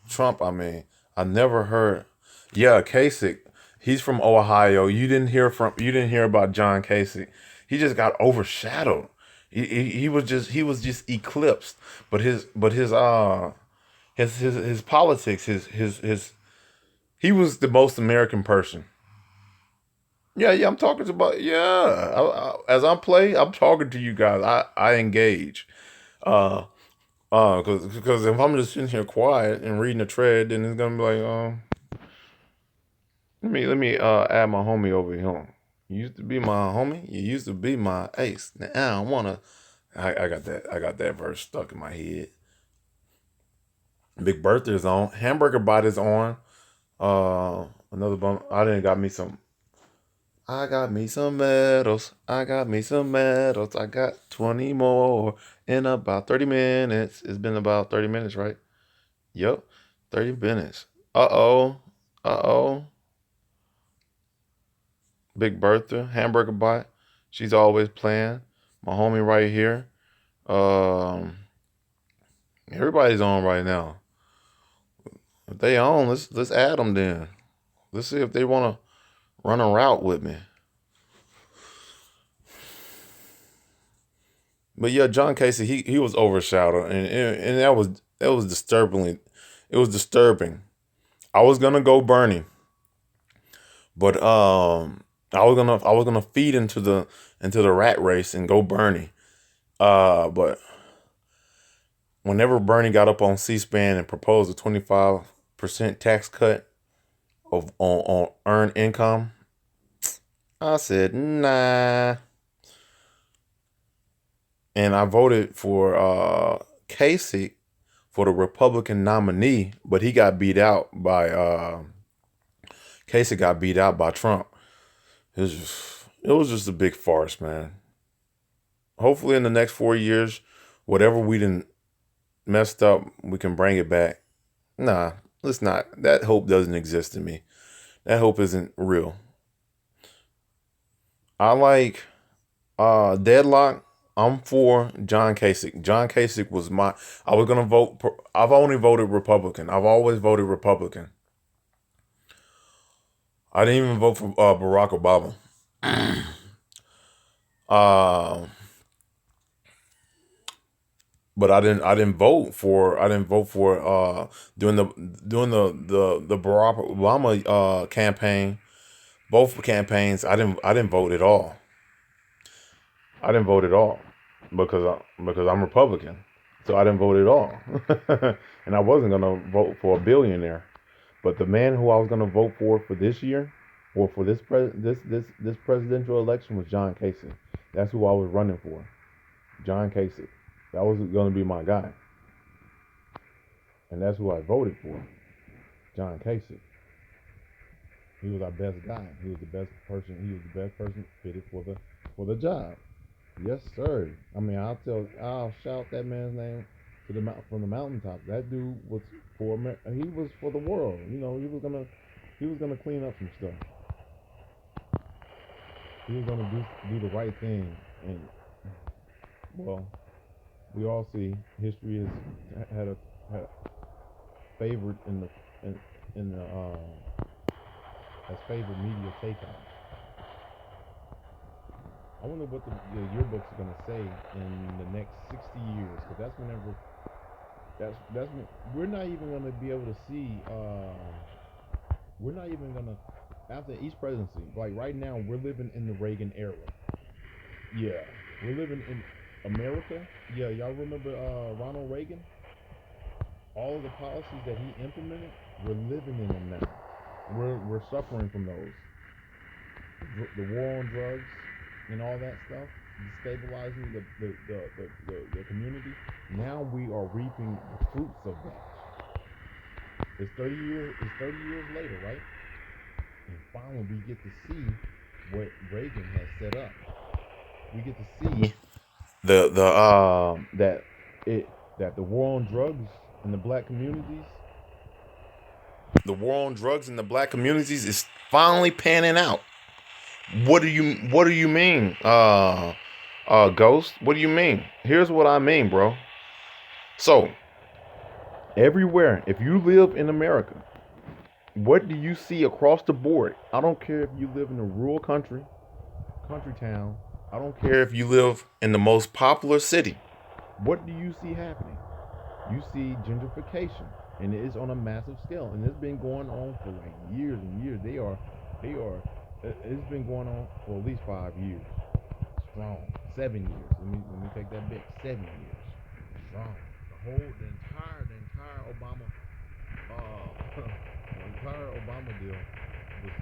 [SPEAKER 2] Trump, I mean, I never heard. Yeah, Kasich. He's from Ohio. You didn't hear about John Kasich. He just got overshadowed. He was just eclipsed. But his politics, his he was the most American person. Yeah, yeah, I'm talking about, yeah. As I'm playing, I'm talking to you guys. I engage. Uh, because if I'm just sitting here quiet and reading the thread, then it's gonna be like, let me add my homie over here. You used to be my homie. You used to be my ace. Now I don't wanna. I got that verse stuck in my head. Big Bertha is on. Hamburger Bot is on. Another bum. I didn't got me some. I got me some medals. I got me some medals. I got 20 more in about 30 minutes. It's been about 30 minutes, right? Yep. 30 minutes. Uh oh. Uh oh. Big Bertha, Hamburger Bot. She's always playing. My homie right here. Um, Everybody's on right now. If they on, let's add them then. Let's see if they want to run a route with me. But yeah, John Casey, he was overshadowed, and that was disturbingly, it was disturbing. I was gonna go Bernie, but I was gonna feed into the rat race and go Bernie. But whenever Bernie got up on C-SPAN and proposed a 25% tax cut on earned income, I said nah, and I voted for Kasich for the Republican nominee, but he got beat out by Kasich got beat out by Trump. It was just a big farce, man. Hopefully, in the next 4 years, whatever we didn't messed up, we can bring it back. Nah, let's not. That hope doesn't exist in me. That hope isn't real. I like Deadlock. I'm for John Kasich. John Kasich was my. I was gonna vote. I've only voted Republican. I've always voted Republican. I didn't even vote for Barack Obama. Uh, but I didn't vote for during the Barack Obama campaign. Both campaigns, I didn't vote at all. I didn't vote at all because I'm Republican, so I didn't vote at all. And I wasn't gonna vote for a billionaire. But the man who I was gonna vote for this year, or for this presidential election, was John Kasich. That's who I was running for, John Kasich. That was gonna be my guy, and that's who I voted for, John Kasich. He was our best guy. He was the best person. He was the best person fitted for the job. Yes, sir. I mean, I'll shout that man's name to from the mountaintop. That dude was he was for the world. He was gonna clean up some stuff. He was gonna do the right thing, and well,
[SPEAKER 3] we all see history has had favored in the has favored media takeout. I wonder what the yearbooks are gonna say in the next 60 years, because that's whenever that's when, we're not even gonna be able to see. We're not even gonna after each presidency. Like right now, we're living in the Reagan era. Yeah, we're living in America. Yeah, y'all remember Ronald Reagan? All of the policies that he implemented, we're living in them now. We're suffering from those. The war on drugs and all that stuff, destabilizing the community. Now we are reaping the fruits of that. It's 30 years. It's 30 years later, right? And finally, we get to see what Reagan has set up. We get to see the that it that the war on drugs in the black communities. The war on drugs in the black communities is finally panning out. What do you mean, Ghost? What do you mean? Here's what I mean, bro. So everywhere, if you live in America, what do you see across the board? I don't care if you live in a rural country town. I don't care if you live in the most popular city. What do you see happening? You see gentrification, and it is on a massive scale, and it's been going on for like years and years. They are. It's been going on for at least 5 years. Strong. 7 years. Let me take that back. 7 years. Strong. The entire Obama the entire Obama deal was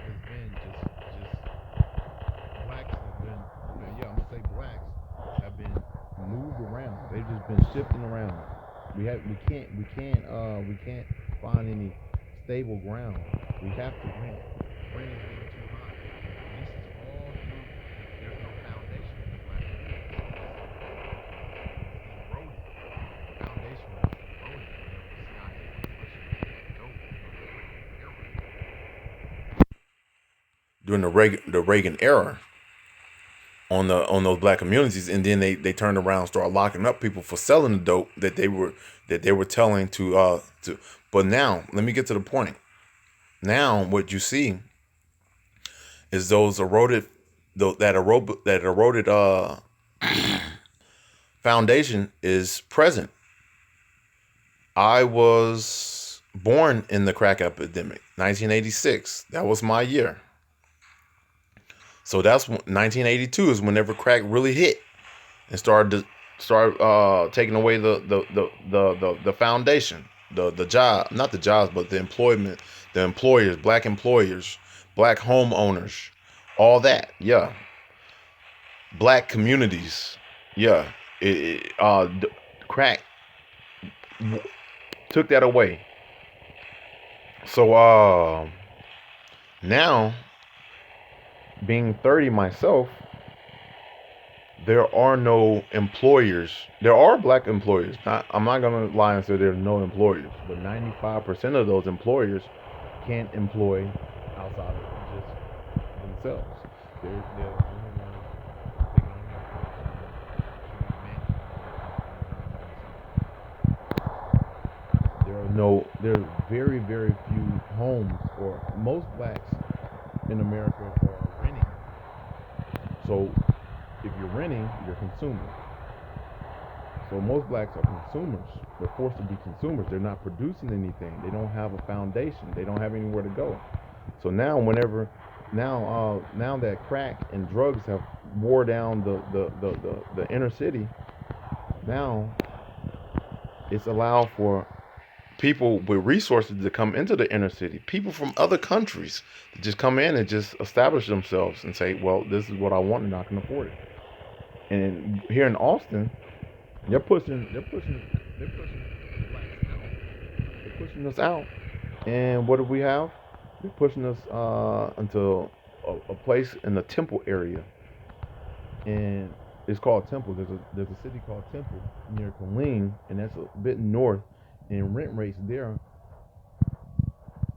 [SPEAKER 3] has been just blacks have been, yeah, I'm gonna say blacks have been moved around. They've just been shifting around. We can't find any stable ground. We have to rent. Rent is getting too high. And this is all through. There's no foundation in the black community. It's eroded. The foundation was eroded whenever the CIA was pushing dope during the Reagan era on those black communities, and then they turned around and started locking up people for selling the dope that they were telling to. But now let me get to the point. Now what you see is those eroded foundation is present. I was born in the crack epidemic, 1986. That was my year. So that's 1982 is whenever crack really hit and started taking away the foundation, the job, not the jobs, but the employment, the employers, black homeowners, all that. Yeah, black communities. Yeah, crack took that away. So now being 30 myself, there are no employers. There are black employers. I'm not gonna lie and say there's no employers, but 95% of those employers can't employ outside of just themselves. They're there's very, very few homes, or most blacks in America are renting. So if you're renting, you're consuming. So most blacks are consumers. They're forced to be consumers. They're not producing anything. They don't have a foundation. They don't have anywhere to go. So now that crack and drugs have wore down the inner city, now it's allowed for people with resources to come into the inner city. People from other countries to just come in and just establish themselves and say, "Well, this is what I want, and I can afford it." And here in Austin, they're pushing blacks out. They're pushing us out. And what do we have? They're pushing us into a place in the Temple area, and it's called Temple. There's a city called Temple near Killeen, and that's a bit north. And rent rates there,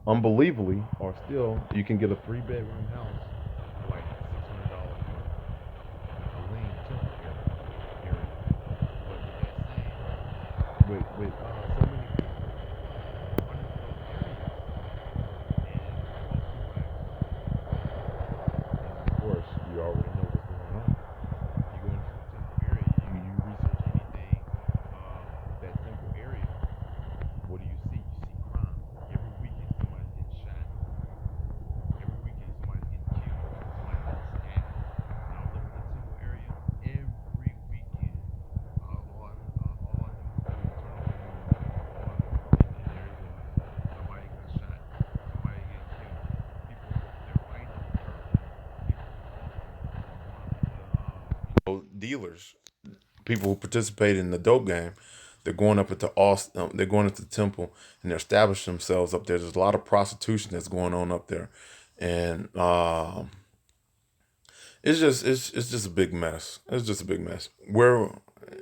[SPEAKER 3] unbelievably, are still, you can get a 3-bedroom house for like $600 a month.
[SPEAKER 2] dealers, people who participate in the dope game. They're going up into Austin. They're going into the temple and they're establishing themselves up there. There's a lot of prostitution that's going on up there, and it's just a big mess. It's just a big mess. Where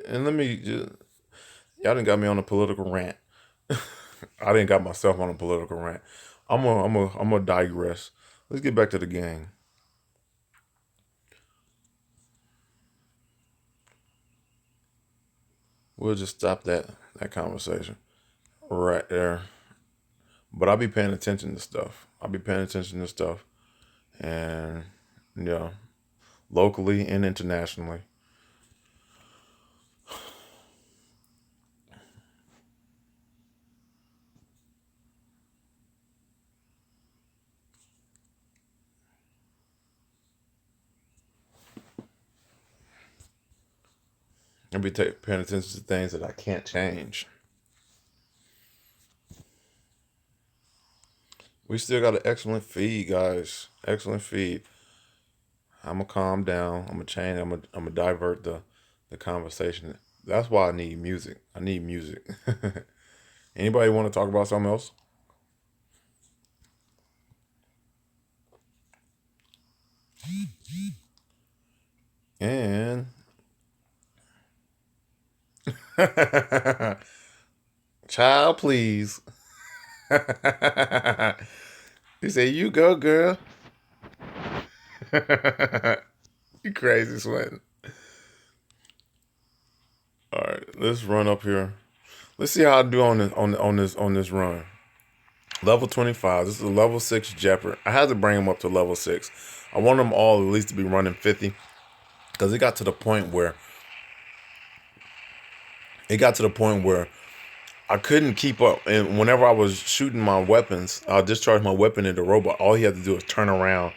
[SPEAKER 2] and let me just, y'all didn't got me on a political rant. I didn't got myself on a political rant. I'm gonna digress. Let's get back to the game. We'll just stop that conversation right there. But I'll be paying attention to stuff. I'll be paying attention to stuff, and yeah, locally and internationally. I'll be paying attention to things that I can't change. We still got an excellent feed, guys. Excellent feed. I'm gonna calm down. I'm gonna change. I'm gonna divert the conversation. That's why I need music. I need music. Anybody want to talk about something else? And child, please. He said, "You go, girl." You crazy, sweating. All right, let's run up here. Let's see how I do on this run. Level 25. This is a level 6 Jeopard. I had to bring him up to level 6. I want them all at least to be running 50 because it got to the point where I couldn't keep up. And whenever I was shooting my weapons, I'll discharge my weapon at the robot. All he had to do was turn around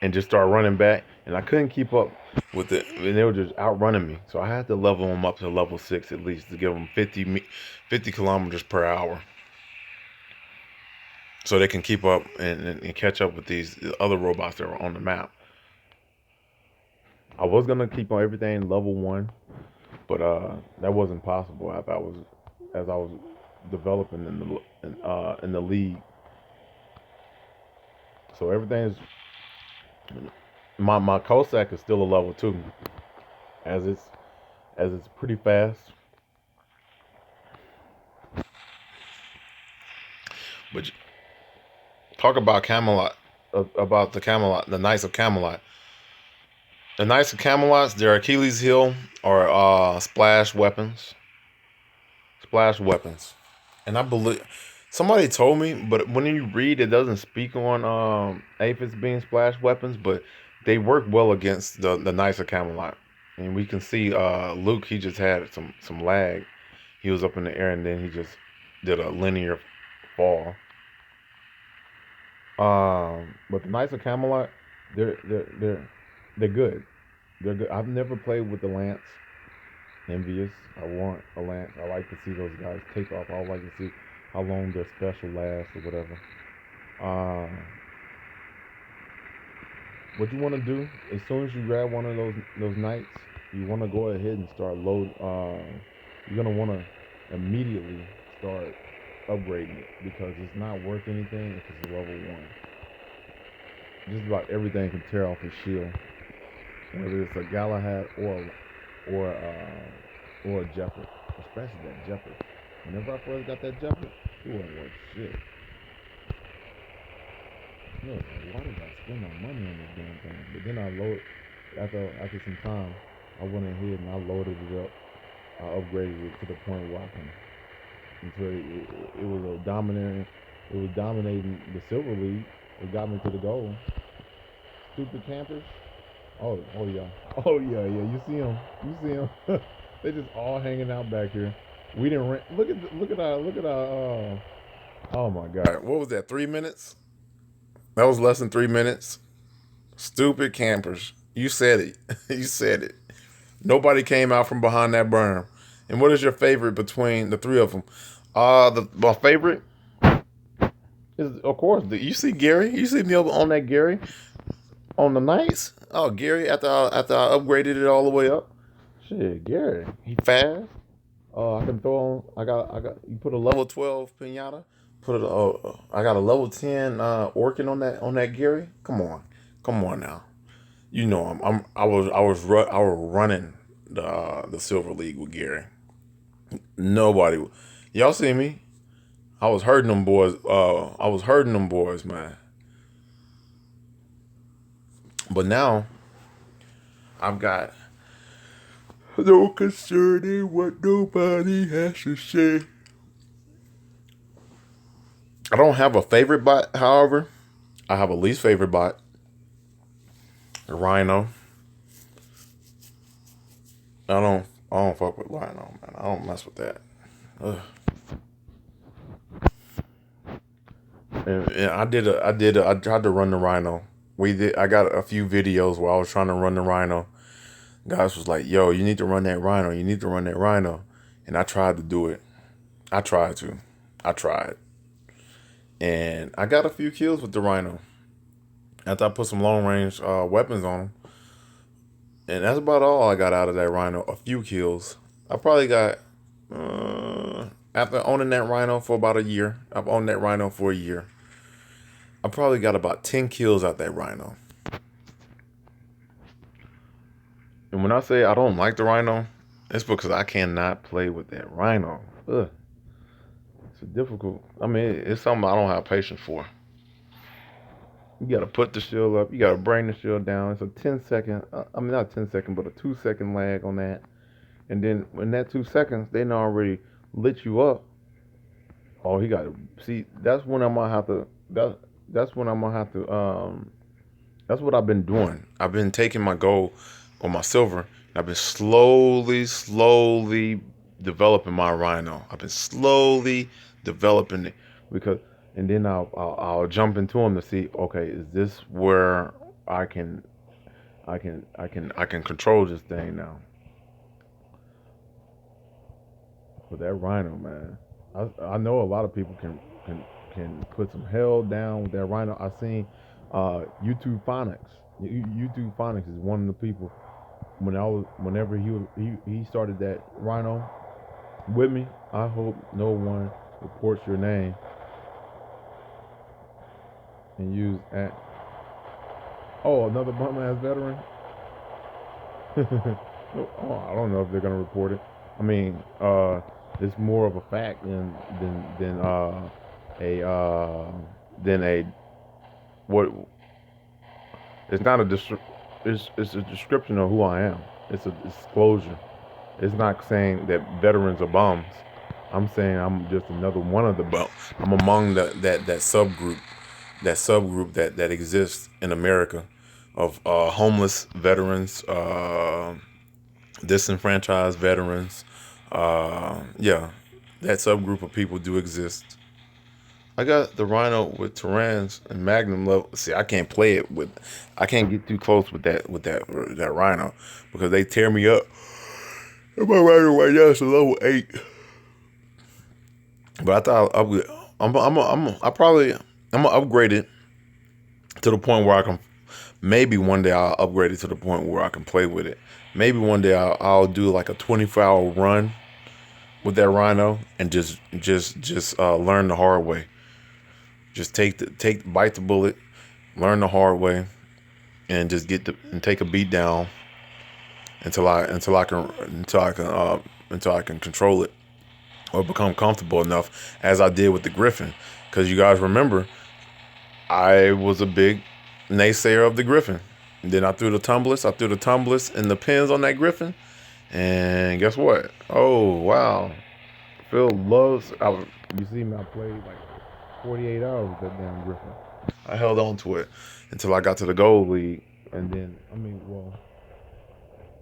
[SPEAKER 2] and just start running back. And I couldn't keep up with it. And they were just outrunning me. So I had to level them up to level 6 at least to give them 50 kilometers per hour. So they can keep up and catch up with these other robots that were on the map. I was going to keep on everything level 1. But that wasn't possible as I was developing in the league. So everything's my Cossack is still a level 2, as it's pretty fast. But talk about Camelot, about the Camelot, the Knights of Camelot. The Knights of Camelot, their Achilles heel are splash weapons. Splash weapons. And I believe somebody told me, but when you read, it doesn't speak on aphids being splash weapons, but they work well against the Knights of Camelot. And we can see Luke, he just had some lag. He was up in the air and then he just did a linear fall. But the Knights of Camelot, they're they're they're they're good. They're good. I've never played with the lance. Envious. I want a lance. I like to see those guys take off. I would like to see how long their special lasts or whatever. Uh, what you want to do as soon as you grab one of those knights, you want to go ahead and start load. You're gonna want to immediately start upgrading it because it's not worth anything if it's level 1. Just about everything can tear off his shield, whether it's a Galahad or a Jeopard, especially that Jeopard. Whenever I first got that Jeopard, it wasn't worth shit. Look, why did I spend my money on this damn thing? But then I loaded after some time. I went ahead and I loaded it up. I upgraded it to the point where I can until it was a dominating. It was dominating the Silver League. It got me to the goal. Stupid campers. Oh yeah. Oh yeah. You see them. You see them. They just all hanging out back here. We didn't rent. Look at our. Oh my God. What was that? 3 minutes? That was less than 3 minutes. Stupid campers. You said it. You said it. Nobody came out from behind that berm. And what is your favorite between the three of them? My favorite is, of course, you see Gary. You see me on that Gary on the Knights. Oh, Gary, after I upgraded it all the way up.
[SPEAKER 3] Shit, Gary, he fast. I can throw on. I got. You put a level 12 pinata. Put a. I got a level 10 orchid on that Gary. Come on now. You know I was running the Silver League with Gary. Nobody, y'all see me? I was hurting them boys. I was hurting them boys, man. But now I've got no concern in what nobody has to say. I don't have a favorite bot, however. I have a least favorite bot. Rhino. I don't fuck with Rhino, man. I don't mess with that. Ugh. And I tried to run the Rhino. I got a few videos where I was trying to run the Rhino. Guys was like, yo, you need to run that Rhino. You need to run that Rhino. And I tried to do it. I tried to. I tried. And I got a few kills with the Rhino. After I put some long range weapons on him. And that's about all I got out of that Rhino. A few kills. I probably got, after owning that Rhino for about a year, I've owned that Rhino for a year. I probably got about 10 kills out that Rhino. And when I say I don't like the Rhino, it's because I cannot play with that Rhino. Ugh. It's difficult. I mean, it's something I don't have patience for. You gotta put the shield up. You gotta bring the shield down. It's a 10 second. I mean, not 10 second, but a 2 second lag on that. And then in that 2 seconds, they done already lit you up. Oh, he got to see. That's when I'm gonna have to. That's when I'm gonna have to. That's what I've been doing. I've been taking my gold or my silver. And I've been slowly developing my Rhino. I've been slowly developing it because, and then I'll jump into them to see. Okay, is this where I can control this thing now? With that Rhino, man, I know a lot of people can put some hell down with that Rhino. I seen YouTube Phonics. YouTube Phonics is one of the people whenever he started that Rhino with me. I hope no one reports your name and use at. Oh, another bum ass veteran. Oh, I don't know if they're gonna report it. I mean, it's more of a fact a than a what. It's not a it's a description of who I am. It's a disclosure. It's not saying that veterans are bums. I'm saying I'm just another one of the bums. I'm among that subgroup that exists in America of homeless veterans, disenfranchised veterans. Yeah, that subgroup of people do exist. I got the Rhino with Terrans and Magnum level. See, I can't play it with. I can't get too close with that Rhino because they tear me up. And my Rhino right now is a level 8. But I thought I'm gonna upgrade it to the point where I can. Maybe one day I'll upgrade it to the point where I can play with it. Maybe one day I'll do like a 24-hour run with that Rhino and just learn the hard way. Just bite the bullet, learn the hard way, and just and take a beat down until I can control it or become comfortable enough, as I did with the Griffin. Because you guys remember, I was a big naysayer of the Griffin. And then I threw the tumblers and the pins on that Griffin, and guess what? Oh wow, Phil loves. You see me? I played like 48 hours with that damn Griffin. I held on to it until I got to the Gold League. And then,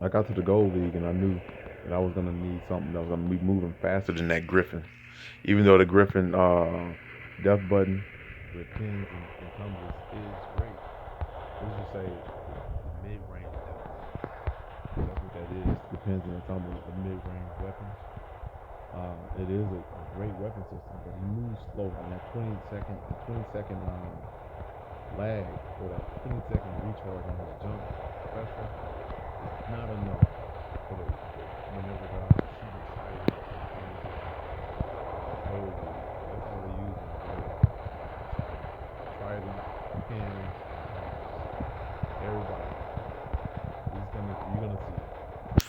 [SPEAKER 3] I got to the Gold League and I knew that I was going to need something that was going to be moving faster than that Griffin. Even though the Griffin death button with pins and tumblers is great. Let's just say mid-range death button. That's what that is. The pins and the tumblers, the mid-range weapons. It is a great weapon system, but he moves slow. And that 20 second lag or that 20-second recharge on his jump special is not enough for everybody. You're gonna see it.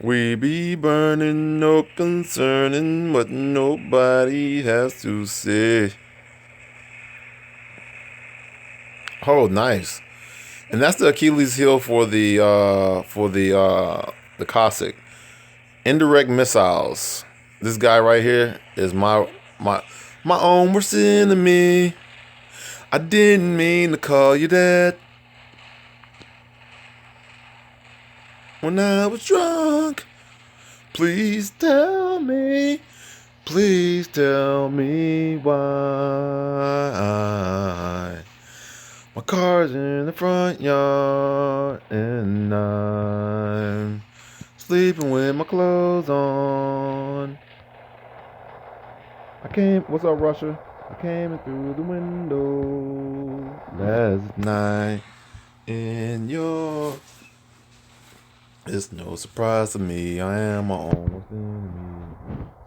[SPEAKER 2] We be burning, no concerning what nobody has to say. Oh, nice. And that's the Achilles heel for the Cossack. Indirect missiles. This guy right here is my my own worst enemy. I didn't mean to call you that when I was drunk. Please tell me. Please tell me why. My car's in the front yard and I'm sleeping with my clothes on. What's up, Russia? I came in through the window last night in your. It's no surprise to me. I am my own worst enemy.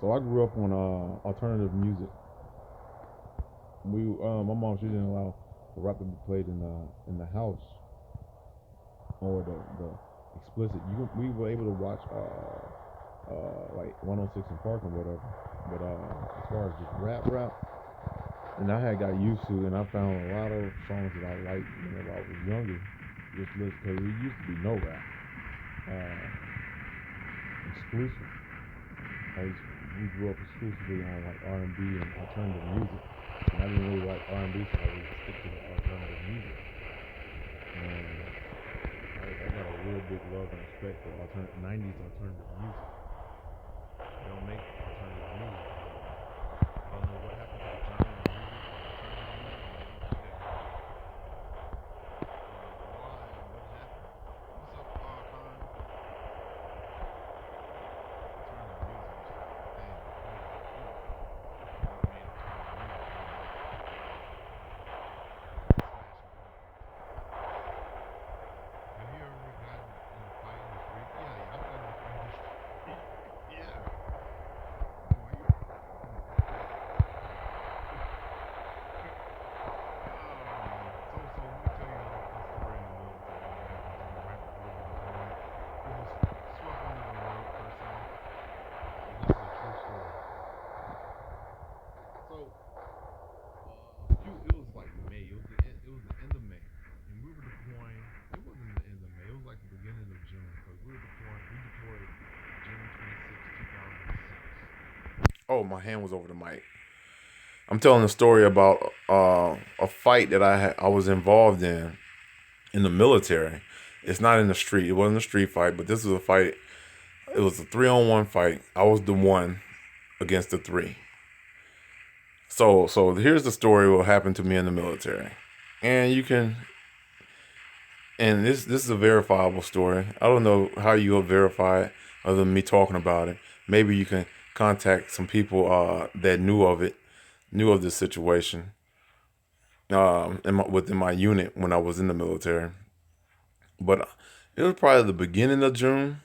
[SPEAKER 3] So I grew up on alternative music. My mom, she didn't allow the rap to be played in the house, or the explicit. We were able to watch like 106 in Park and whatever. But as far as just rap, and I had got used to, and I found a lot of songs that I liked when I was younger. Just listen, because it used to be no rap, uh, exclusive. We grew up exclusively on like R&B and alternative music, and I didn't really like R&B, so I would stick to the alternative music. And I got a real big love and respect for 90s alternative music. They don't make alternative music. I don't know what happened to the genre of music, alternative music. I don't know why. What happened? What's up, Khan? Alternative music used to be a thing. They made alternative music smashing pumpkins. Have you ever gotten in a fight in the street? Yeah, I've gotten in a fight in the street. Yeah. Boy, so let me tell you a story in the military that happened to me right before I was deployed. It was swept under the rug per se, but this is a true story. So it was like May. It was the end of May, and we were deploying. It wasn't the end of May. It was like the beginning of June because we were deploying. We deployed June 26, 2006.
[SPEAKER 2] Oh, my hand was over the mic. I'm telling a story about a fight that I was involved in the military. It's not in the street. It wasn't a street fight, but this was a fight. It was a 3-on-1 fight. I was the one against the three. So here's the story what happened to me in the military, and you can. And this is a verifiable story. I don't know how you'll verify it other than me talking about it. Maybe you can contact some people that knew of this situation within my unit when I was in the military. But it was probably the beginning of June.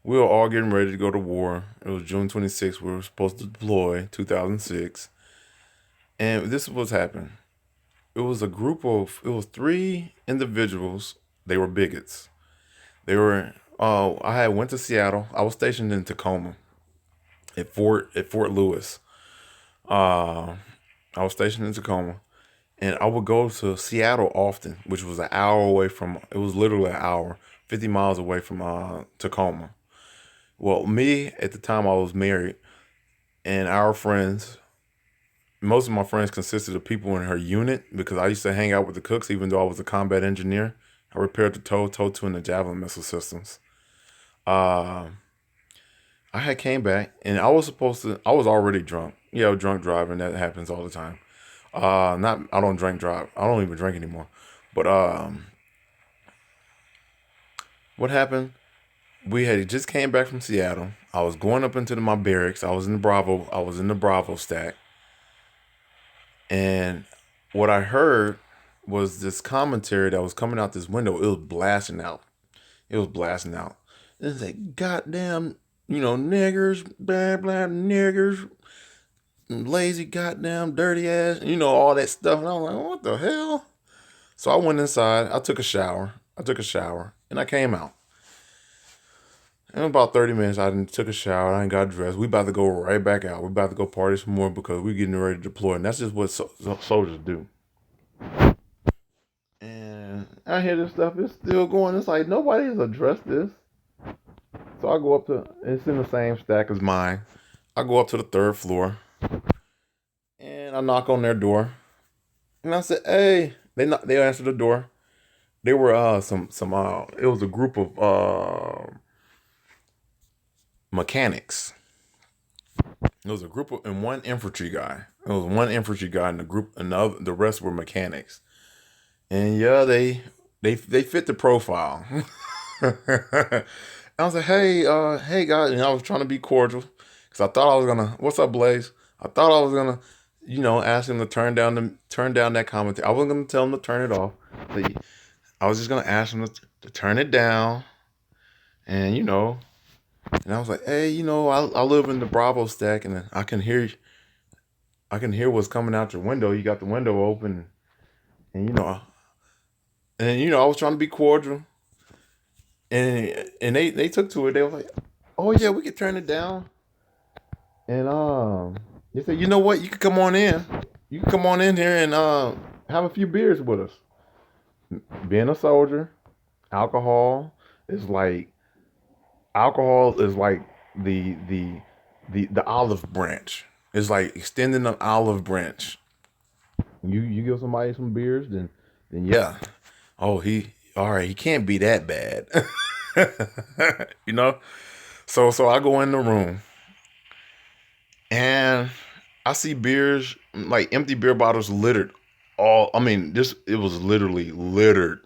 [SPEAKER 2] We were all getting ready to go to war. It was June 26th. We were supposed to deploy 2006. And this is what's happened. It was it was three individuals. They were bigots. I had went to Seattle. I was stationed in Tacoma at Fort Lewis. Uh, I was stationed in Tacoma, and I would go to Seattle often, which was an hour away from. It was literally an hour, 50 miles away from Tacoma. Well, me at the time I was married, and our friends. Most of my friends consisted of people in her unit because I used to hang out with the cooks, even though I was a combat engineer. I repaired the TOW-2, and the Javelin missile systems. Uh, I had came back, and I was supposed to. I was already drunk. Yeah, drunk driving. That happens all the time. Not. I don't drink drive. I don't even drink anymore. But what happened? We had just came back from Seattle. I was going up into my barracks. I was in the Bravo. I was in the Bravo stack, and what I heard was this commentary that was coming out this window. It was blasting out. It was blasting out. And it's like, goddamn, niggers, blah, blah, niggers, lazy, goddamn, dirty ass, all that stuff. And I was like, what the hell? So I went inside. I took a shower. And I came out. In about 30 minutes, I done took a shower. I ain't got dressed. We about to go right back out. We about to go party some more because we getting ready to deploy. And that's just what soldiers do. And I hear this stuff. It's still going. It's like nobody has addressed this. So I go up to, it's in the same stack as mine. I go up to the third floor and I knock on their door. And I said, hey, they answered the door. They were it was a group of mechanics. It was a group of, and one infantry guy. It was one infantry guy in the group, and the rest were mechanics. And yeah, they fit the profile. I was like, hey guys, and I was trying to be cordial because I thought I was gonna, what's up, Blaze? I thought I was gonna, ask him to turn down that commentary. I wasn't gonna tell him to turn it off. I was just gonna ask him to turn it down, and and I was like, hey, I live in the Bravo stack, and I can hear what's coming out your window. You got the window open, and I was trying to be cordial, and they took to it. They were like, oh yeah, we could turn it down, and they said, you know what, you can come on in. You can come on in here and have a few beers with us. Being a soldier, alcohol is like the olive branch. It's like extending an olive branch. You give somebody some beers, then yeah. Oh, all right, he can't be that bad. you know? So I go in the room and I see beers, like empty beer bottles littered it was literally littered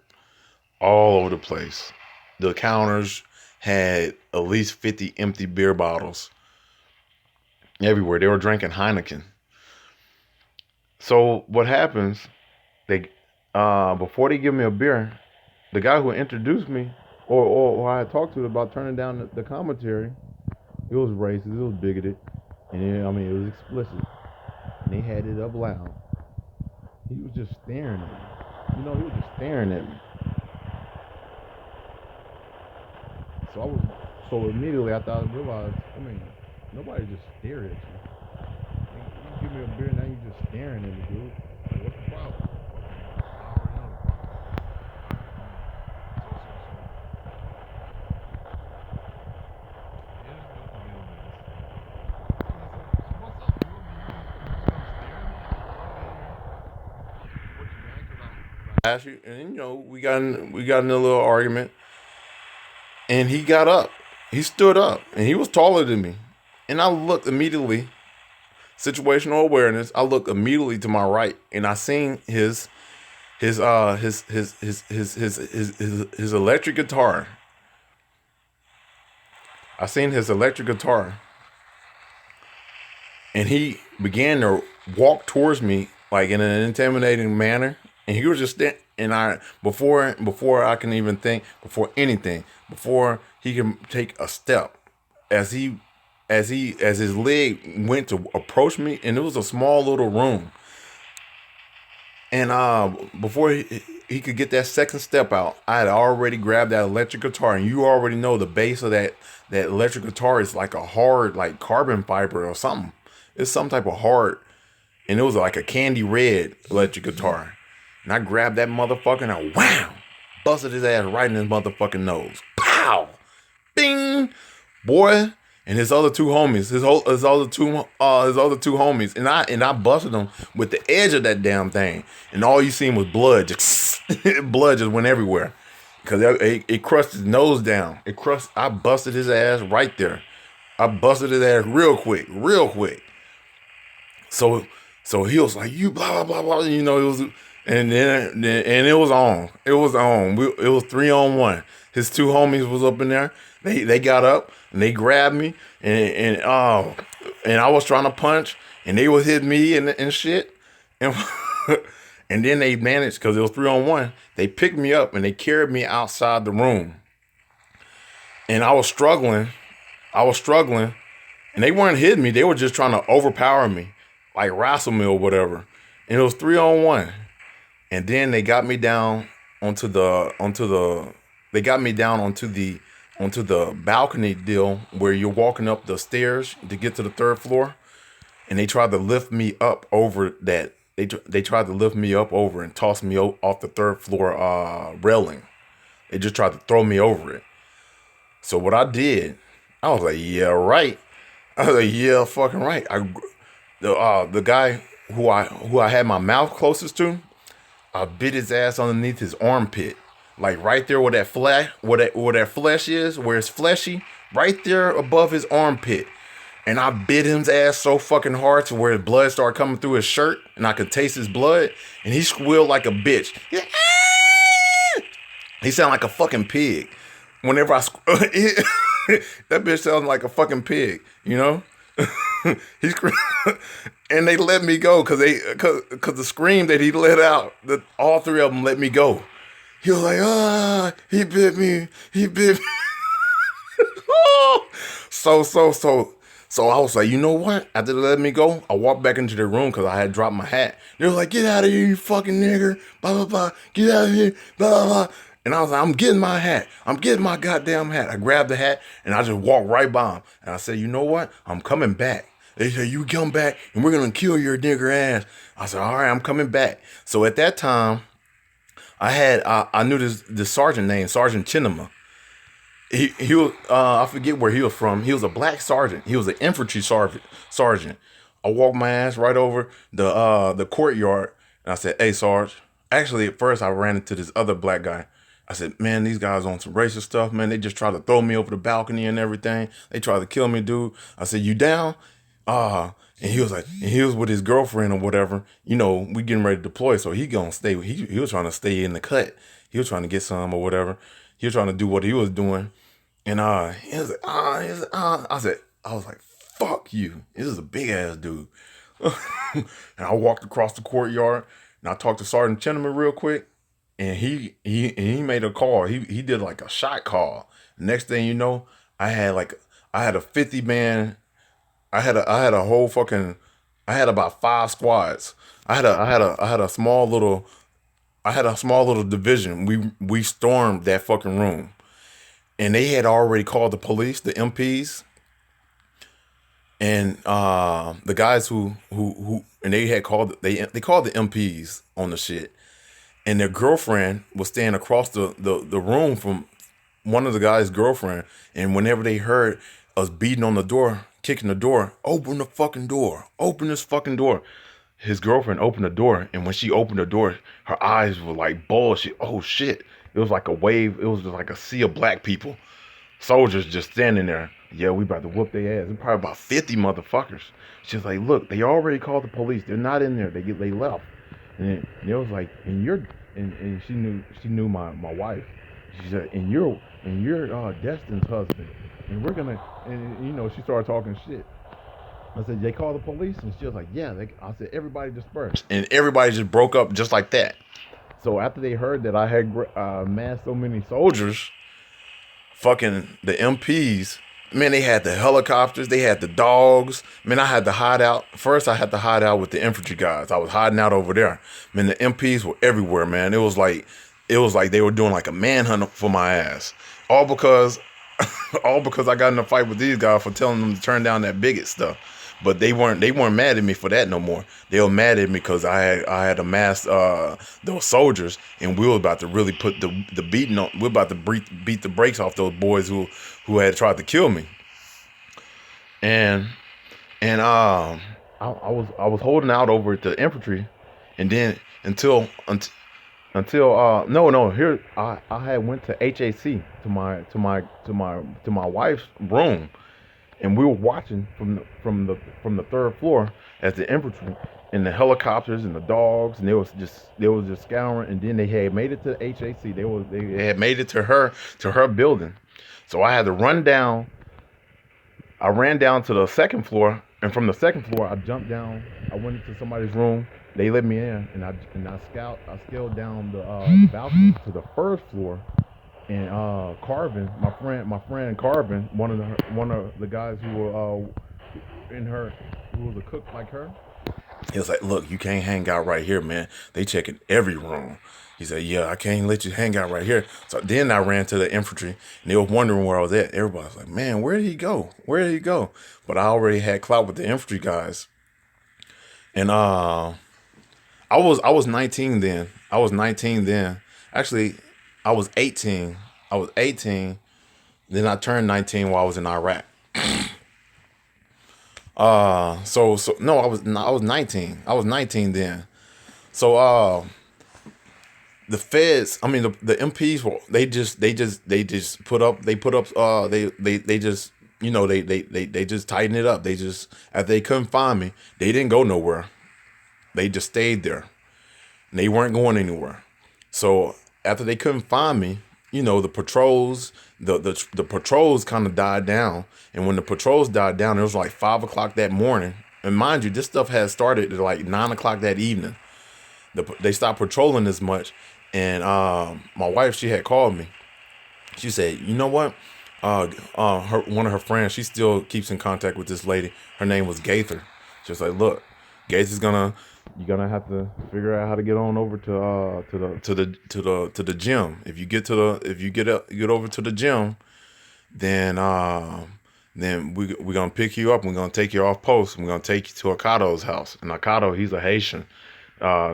[SPEAKER 2] all over the place. The counters had at least 50 empty beer bottles everywhere. They were drinking Heineken. So what happens, they before they give me a beer, the guy who introduced me or I had talked to about turning down the commentary, it was racist, it was bigoted, and it was explicit. And they had it up loud. He was just staring at me. He was just staring at me. So immediately after I realized, nobody just stared at you. You give me a beer, now you just staring at me, dude. Like, what's the problem? I already know the problem. Ask you, and we got in a little argument, and he got up, he stood up, and he was taller than me, and I looked immediately, situational awareness. I looked immediately to my right, and I seen his electric guitar. I seen his electric guitar, and he began to walk towards me like in an intimidating manner. And he was just there, and before I can even think, before he can take a step, as his leg went to approach me, and it was a small little room. And before he could get that second step out, I had already grabbed that electric guitar, and you already know the base of that electric guitar is like a hard, like carbon fiber or something. It's some type of hard, and it was like a candy red electric guitar. And I grabbed that motherfucker and I wham, busted his ass right in his motherfucking nose. Pow, bing, boy. And his other two homies, his other two homies, and I busted them with the edge of that damn thing, and all you seen was blood, just blood just went everywhere, because it crushed his nose down. I busted his ass right there. I busted his ass real quick. So he was like, you blah blah blah blah, it was, and then and it was on. It was 3-on-1. His two homies was up in there. They got up and they grabbed me, and I was trying to punch, and they was hitting me and shit, and and then they managed, because it was 3-on-1. They picked me up and they carried me outside the room, and I was struggling, and they weren't hitting me. They were just trying to overpower me, like wrestle me or whatever. And it was 3-on-1. and then they got me down onto the they got me down onto the balcony deal where you're walking up the stairs to get to the third floor, and they tried to lift me up over that. They tried to lift me up over and toss me off the third floor railing. They just tried to throw me over it. So what I did, I was like, yeah, right. I was like, yeah, fucking right. The guy who I had my mouth closest to, I bit his ass underneath his armpit, like right there where that flesh is, where it's fleshy, right there above his armpit. And I bit his ass so fucking hard to where his blood started coming through his shirt, and I could taste his blood. And he squealed like a bitch. He sounded like a fucking pig. Whenever that bitch sounds like a fucking pig, you know. He's and they let me go because the scream that he let out, that all three of them let me go. He was like, he bit me, he bit me. So I was like, you know what? After they let me go, I walked back into the room because I had dropped my hat. They were like, get out of here, you fucking nigger, blah blah blah, get out of here, blah blah blah. And I was like, I'm getting my hat. I'm getting my goddamn hat. I grabbed the hat and I just walked right by him. And I said, you know what? I'm coming back. They said, you come back and we're going to kill your nigger ass. I said, all right, I'm coming back. So at that time, I knew this sergeant named Sergeant Chinema. He was, I forget where he was from. He was a black sergeant. He was an infantry sergeant. I walked my ass right over the courtyard and I said, hey, Sarge. Actually, at first I ran into this other black guy. I said, man, these guys on some racist stuff, man. They just tried to throw me over the balcony and everything. They tried to kill me, dude. I said, you down? And he was like, and he was with his girlfriend or whatever. You know, we getting ready to deploy, so he gonna stay. He was trying to stay in the cut. He was trying to get some or whatever. He was trying to do what he was doing. And I was like, fuck you. This is a big ass dude. And I walked across the courtyard and I talked to Sergeant Chenneman real quick. And he made a call. He did like a shot call. Next thing you know, I had a 50 man. I had a whole fucking. I had about 5 squads. I had a small little. I had a small little division. We stormed that fucking room, and they had already called the police, the MPs, and the guys who and they had called they called the MPs on the shit. And their girlfriend was staying across the room from one of the guy's girlfriend. And whenever they heard us beating on the door, kicking the door, open the fucking door, open this fucking door. His girlfriend opened the door. And when she opened the door, her eyes were like bullshit. Oh shit. It was like a wave. It was just like a sea of black people. Soldiers just standing there. Yeah, we about to whoop their ass. It's probably about 50 motherfuckers. She's like, look, they already called the police. They're not in there. They left. And it was like, and she knew my wife. She said, and you're Destin's husband, and we're gonna, and you know, she started talking shit. I said, they called the police, and she was like, yeah. I said, everybody dispersed, and everybody just broke up just like that. So after they heard that I had massed so many soldiers, fucking the MPs. Man, they had the helicopters, they had the dogs. Man, I had to hide out. First, I had to hide out with the infantry guys. I was hiding out over there. Man, the MPs were everywhere, man. It was like they were doing like a manhunt for my ass. All because I got in a fight with these guys for telling them to turn down that bigot stuff. But they weren't mad at me for that no more. They were mad at me because I had amassed those soldiers, and we were about to really put the beating on. We're about to beat the brakes off those boys who had tried to kill me. And I was holding out over at the infantry, and then until no here I had went to HAC to my wife's room. And we were watching from the third floor as the infantry and the helicopters and the dogs, and they was just scouring. And then they had made it to HAC. They had made it to her building. So I had to run down. I ran down to the second floor, and from the second floor I jumped down. I went into somebody's room. They let me in, and I scaled down the balcony to the first floor. And Carvin, my friend Carvin, one of the guys who were who was a cook like her, He was like, look, you can't hang out right here, man. They checking every room. He said, yeah, I can't let you hang out right here. So then I ran to the infantry and they were wondering where I was at. Everybody was like, man, where did he go? Where did he go? But I already had clout with the infantry guys. And I was 19 then. I was 19 then. Actually, I was 18. I was 18. Then I turned 19 while I was in Iraq. So no, I was 19. I was 19 then. So the feds, I mean the MPs were they just put up they just they just tightened it up. They just after they couldn't find me, they didn't go nowhere. They just stayed there. And they weren't going anywhere. So after they couldn't find me, the patrols, the patrols kind of died down. And when the patrols died down, it was like 5 o'clock that morning. And mind you, this stuff had started at like 9 o'clock that evening. They stopped patrolling as much. And my wife, she had called me. She said, you know what? One of her friends, she still keeps in contact with this lady. Her name was Gaither. She was like, look, Gaither's you're gonna have to figure out how to get on over to the gym. If you get get over to the gym, then we're gonna pick you up. And we're gonna take you off post. And we're gonna take you to Akado's house. And Akado, he's a Haitian.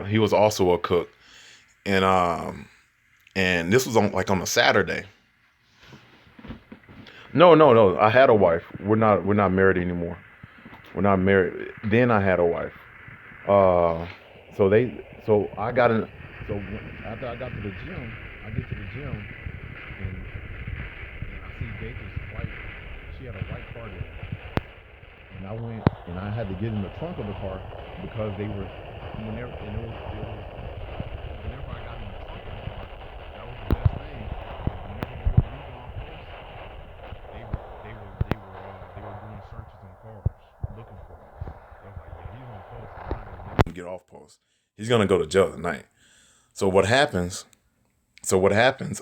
[SPEAKER 2] He was also a cook. And this was on a Saturday. No. I had a wife. We're not married anymore. We're not married. Then I had a wife. Uh, so I got in. So after I got to the gym, I get to the gym and I see Gator's white. She had a white car there, and I went and I had to get in the trunk of the car because they were whenever I got in the trunk of the car, that was the best thing. Whenever we were leaving our post, they were doing searches on cars looking for us. They was like, yeah, he's on post. I'm not gonna let him get off post. He's gonna go to jail tonight. So what happens? So what happens?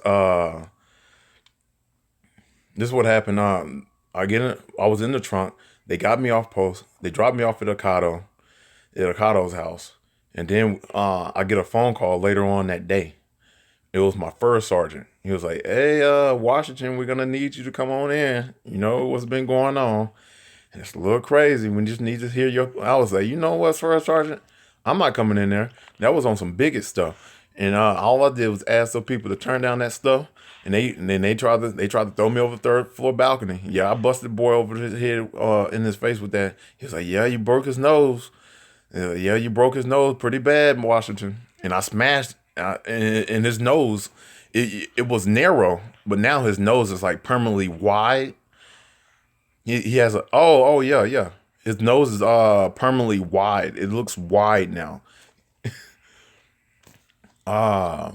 [SPEAKER 2] This is what happened. I was in the trunk. They got me off post. They dropped me off at Akado's house, and then I get a phone call later on that day. It was my first sergeant. He was like, "Hey, Washington, we're gonna need you to come on in. You know what's been going on. And it's a little crazy. We just need to hear your." I was like, "You know what, First Sergeant? I'm not coming in there." That was on some biggest stuff, and all I did was ask those people to turn down that stuff. And then they tried to throw me over the third floor balcony. Yeah, I busted the boy over his head in his face with that. He was like, "Yeah, you broke his nose. Yeah, you broke his nose pretty bad, Washington." And I smashed in his nose. It was narrow, but now his nose is like permanently wide. He has a yeah. His nose is permanently wide. It looks wide now. Uh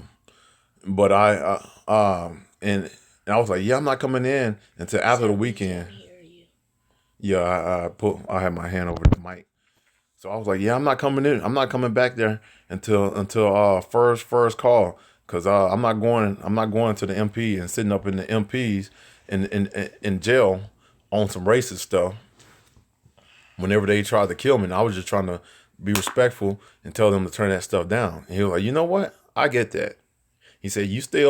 [SPEAKER 2] but and I was like, yeah, I'm not coming in until after the weekend. Yeah, I had my hand over the mic. So I was like, yeah, I'm not coming in. I'm not coming back there until first call, because I'm not going to the MP and sitting up in the MPs in jail on some racist stuff. Whenever they tried to kill me, and I was just trying to be respectful and tell them to turn that stuff down. And he was like, you know what? I get that. He said, you stay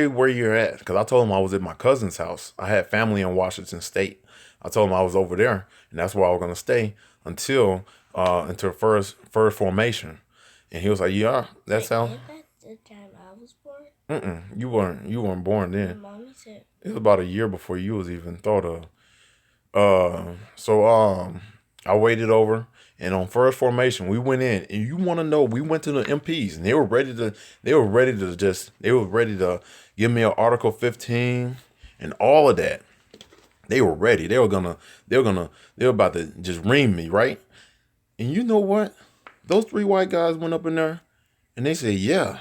[SPEAKER 2] where you're at. Because I told him I was at my cousin's house. I had family in Washington State. I told him I was over there, and that's where I was going to stay until first formation. And he was like, yeah, that sounds.
[SPEAKER 4] The time I was born?
[SPEAKER 2] You weren't born then.
[SPEAKER 4] Mommy said.
[SPEAKER 2] It was about a year before you was even thought of. So I waited over, and on first formation we went in, and you want to know, we went to the MPs, and they were ready to give me an Article 15 and all of that. They were ready. They were about to just ream me, right? And you know what? Those three white guys went up in there, and they said, yeah.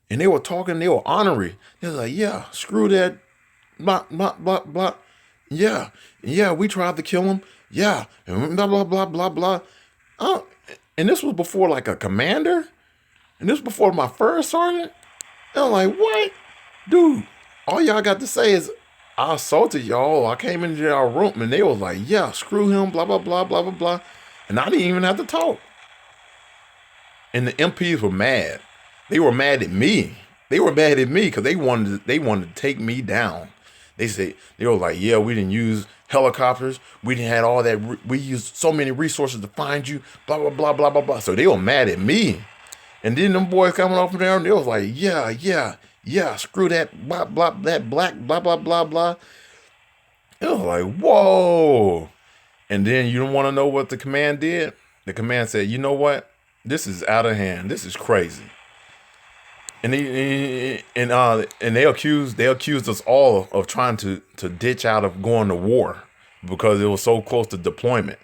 [SPEAKER 2] And they were talking, they were honorary. They was like, yeah, screw that, blah, blah, blah, blah. Yeah, we tried to kill him. Yeah, and blah, blah, blah, blah, blah. Oh, and this was before like a commander? And this was before my first sergeant? And I'm like, what? Dude, all y'all got to say is, I assaulted y'all. I came into y'all room, and they was like, yeah, screw him, blah, blah, blah, blah, blah, blah. and I didn't even have to talk. And the MPs were mad. They were mad at me. They were mad at me because they wanted to take me down. They were like, yeah, we didn't use helicopters. We didn't had all that. We used so many resources to find you. Blah blah blah blah blah blah. So they were mad at me. And then them boys coming off from there, and they was like, yeah, yeah, yeah, screw that, blah, blah, that black, blah, blah, blah, blah. It was like, whoa. And then you don't want to know what the command did? The command said, you know what? This is out of hand. This is crazy. And they accused us all of trying to ditch out of going to war because it was so close to deployment.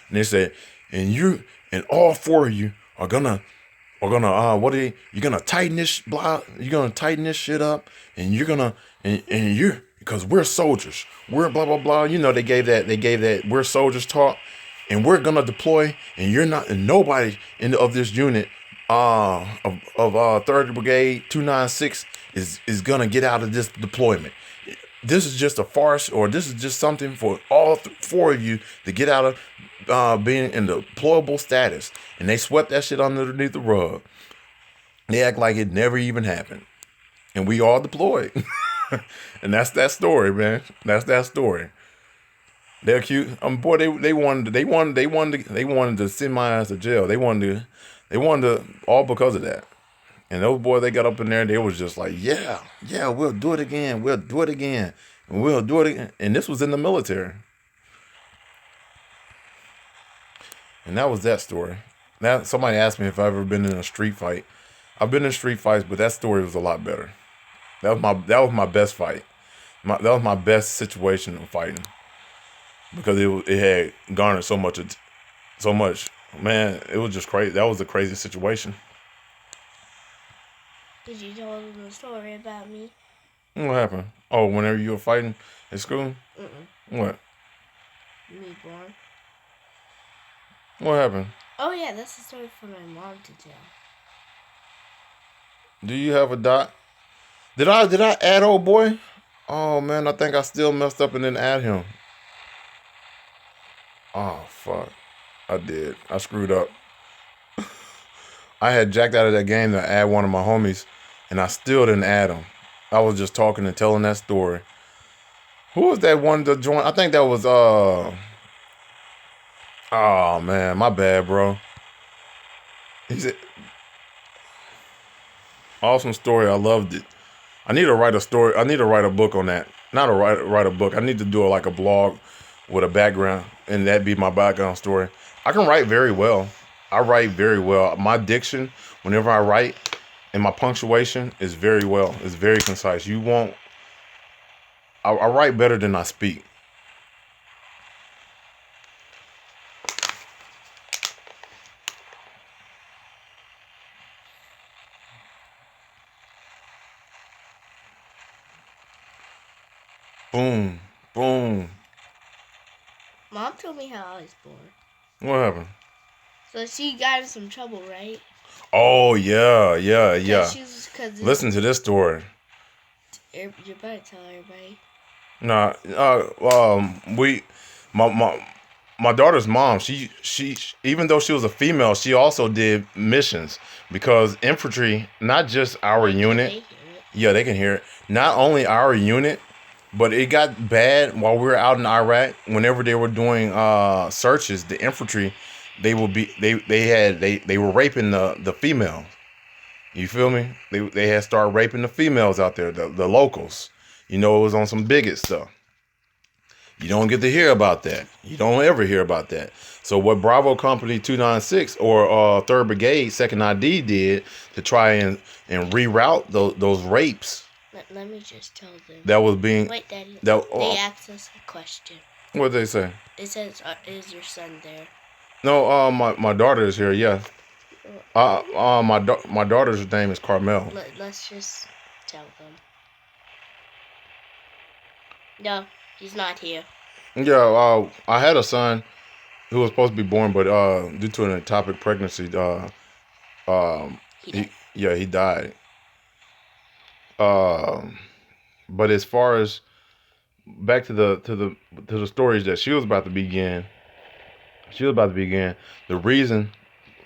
[SPEAKER 2] And they said, and all four of you are gonna you're gonna tighten this you're gonna tighten this shit up, and you're gonna and you're because we're soldiers, we're blah blah blah. They gave that we're soldiers talk, and we're gonna deploy, and you're not, and nobody of this unit of 3rd Brigade 296 is gonna get out of this deployment. This is just a farce, or this is just something for all four of you to get out of being in deployable status. And they swept that shit underneath the rug. They act like it never even happened. And we all deployed. And that's that story, man. That's that story. They're cute. Boy, they wanted to send my ass to jail. They wanted to all because of that. And those boys, they got up in there, they was just like, yeah, we'll do it again. We'll do it again. And we'll do it again. And this was in the military. And that was that story. Now, somebody asked me if I've ever been in a street fight. I've been in street fights, but that story was a lot better. That was my best fight. That was my best situation of fighting. Because it had garnered so much. Man, it was just crazy. That was a crazy situation.
[SPEAKER 4] Did you tell them the story about me?
[SPEAKER 2] What happened? Oh, whenever you were fighting at school? What?
[SPEAKER 4] Me born.
[SPEAKER 2] What happened?
[SPEAKER 4] Oh yeah, that's the story for my mom to tell.
[SPEAKER 2] Do you have a dot? Did I add old boy? Oh man, I think I still messed up and didn't add him. Oh fuck. I did. I screwed up. I had jacked out of that game to add one of my homies, and I still didn't add him. I was just talking and telling that story. Who was that one to join? I think that was oh man, my bad, bro. He said, awesome story. I loved it. I need to write a story. I need to write a book on that. Not a write a book. I need to do like a blog with a background, and that be my background story. I can write very well. I write very well. My diction, whenever I write, and my punctuation is very well. It's very concise. I write better than I speak. Boom, boom.
[SPEAKER 4] Mom told me how I was born.
[SPEAKER 2] What happened?
[SPEAKER 4] So she got in some trouble, right?
[SPEAKER 2] Oh yeah.
[SPEAKER 4] Cause
[SPEAKER 2] Listen to this story.
[SPEAKER 4] you better tell everybody.
[SPEAKER 2] Nah, my daughter's mom, she even though she was a female, she also did missions because infantry, not just our unit. Yeah, they can hear it. Not only our unit, but it got bad while we were out in Iraq. Whenever they were doing searches, the infantry, they were raping the females. You feel me? They had started raping the females out there, the locals. It was on some bigot stuff. You don't get to hear about that. You don't ever hear about that. So what Bravo Company 296 or 3rd Brigade 2nd ID did to try and reroute those rapes.
[SPEAKER 4] Let me just tell them.
[SPEAKER 2] That was being.
[SPEAKER 4] Wait, Daddy.
[SPEAKER 2] They
[SPEAKER 4] asked us a question.
[SPEAKER 2] What did they say?
[SPEAKER 4] It says, "Is your son there?"
[SPEAKER 2] No, my daughter is here. Yeah. My daughter's name is Carmel.
[SPEAKER 4] Let's just tell them. No, he's not here.
[SPEAKER 2] Yeah. I had a son who was supposed to be born, but due to an ectopic pregnancy, he died. But as far as back to the stories that she was about to begin,
[SPEAKER 3] She was about to begin. The reason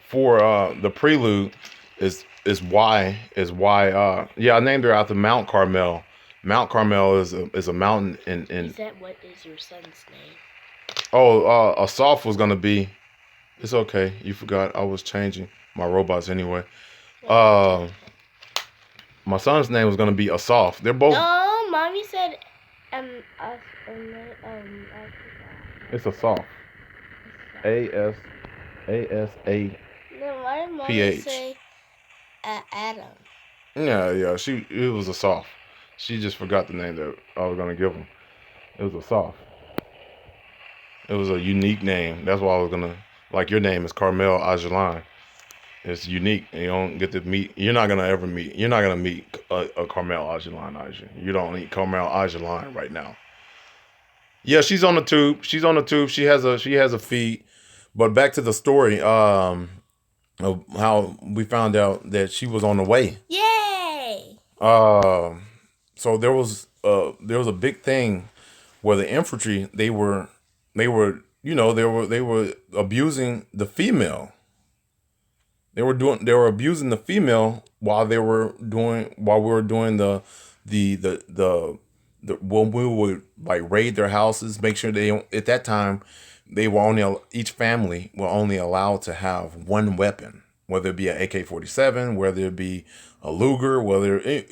[SPEAKER 3] for the prelude is why yeah, I named her after Mount Carmel. Mount Carmel is a mountain in
[SPEAKER 4] Is that what is your son's name?
[SPEAKER 3] Asaf was gonna be. It's okay. You forgot I was changing my robots anyway. Uh, my son's name was gonna be Asaf. They're both.
[SPEAKER 4] No, mommy said
[SPEAKER 3] It's Asaf. A S A
[SPEAKER 4] No, why did mommy
[SPEAKER 3] PH.
[SPEAKER 4] say Adam?
[SPEAKER 3] Yeah. It was Asaf. She just forgot the name that I was gonna give him. It was Asaf. It was a unique name. That's why I was gonna like your name is Carmel Ajalan. It's unique, and you don't get to meet. You're not gonna ever meet. You're not gonna meet a Carmel Ajalan. You don't meet Carmel Ajalan right now. Yeah, she's on the tube. She's on the tube. She has a feed. But back to the story. Of how we found out that she was on the way.
[SPEAKER 4] Yay!
[SPEAKER 3] So there was a big thing where the infantry they were abusing the female. They were abusing the female while we were doing the when we would like raid their houses, make sure they at that time they were only each family were only allowed to have one weapon, whether it be an AK-47, whether it be a Luger, they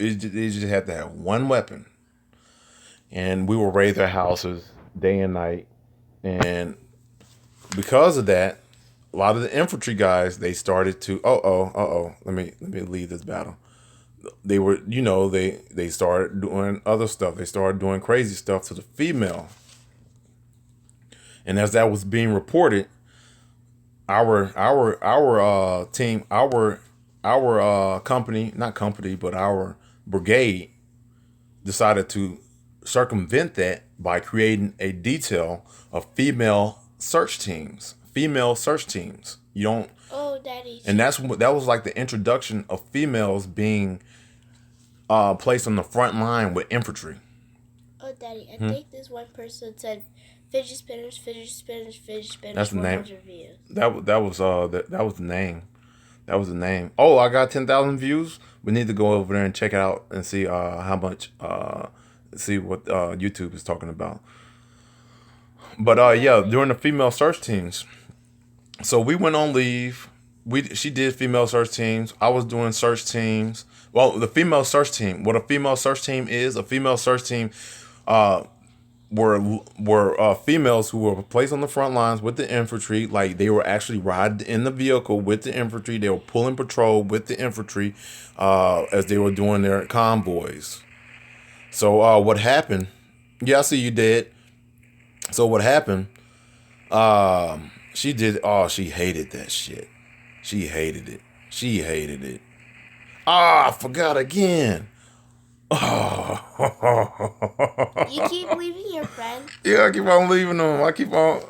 [SPEAKER 3] just had to have one weapon, and we would raid their houses day and night, and because of that, a lot of the infantry guys they started to let me leave this battle. They were they started doing other stuff. They started doing crazy stuff to the female, and as that was being reported, our team, our company, not company, but our brigade decided to circumvent that by creating a detail of female search teams. Female search teams. You don't.
[SPEAKER 4] Oh, Daddy.
[SPEAKER 3] And that was like the introduction of females being placed on the front line with infantry.
[SPEAKER 4] Oh, Daddy, I think this one person said fidget spinners, fidget spinners, fidget spinners.
[SPEAKER 3] That's the name.
[SPEAKER 4] 100 views.
[SPEAKER 3] That was the name. That was the name. Oh, I got 10,000 views. We need to go over there and check it out and see how much. See what YouTube is talking about. But yeah, during the female search teams. So we went on leave. She did female search teams. I was doing search teams. Well, the female search team. What a female search team is? A female search team were females who were placed on the front lines with the infantry. Like they were actually riding in the vehicle with the infantry. They were pulling patrol with the infantry as they were doing their convoys. So what happened? Yeah, I see you dead. So what happened? She did. Oh, she hated that shit. She hated it. She hated it. Ah, I forgot again. Oh.
[SPEAKER 4] You keep leaving your friend?
[SPEAKER 3] Yeah, I keep on leaving them. I keep on.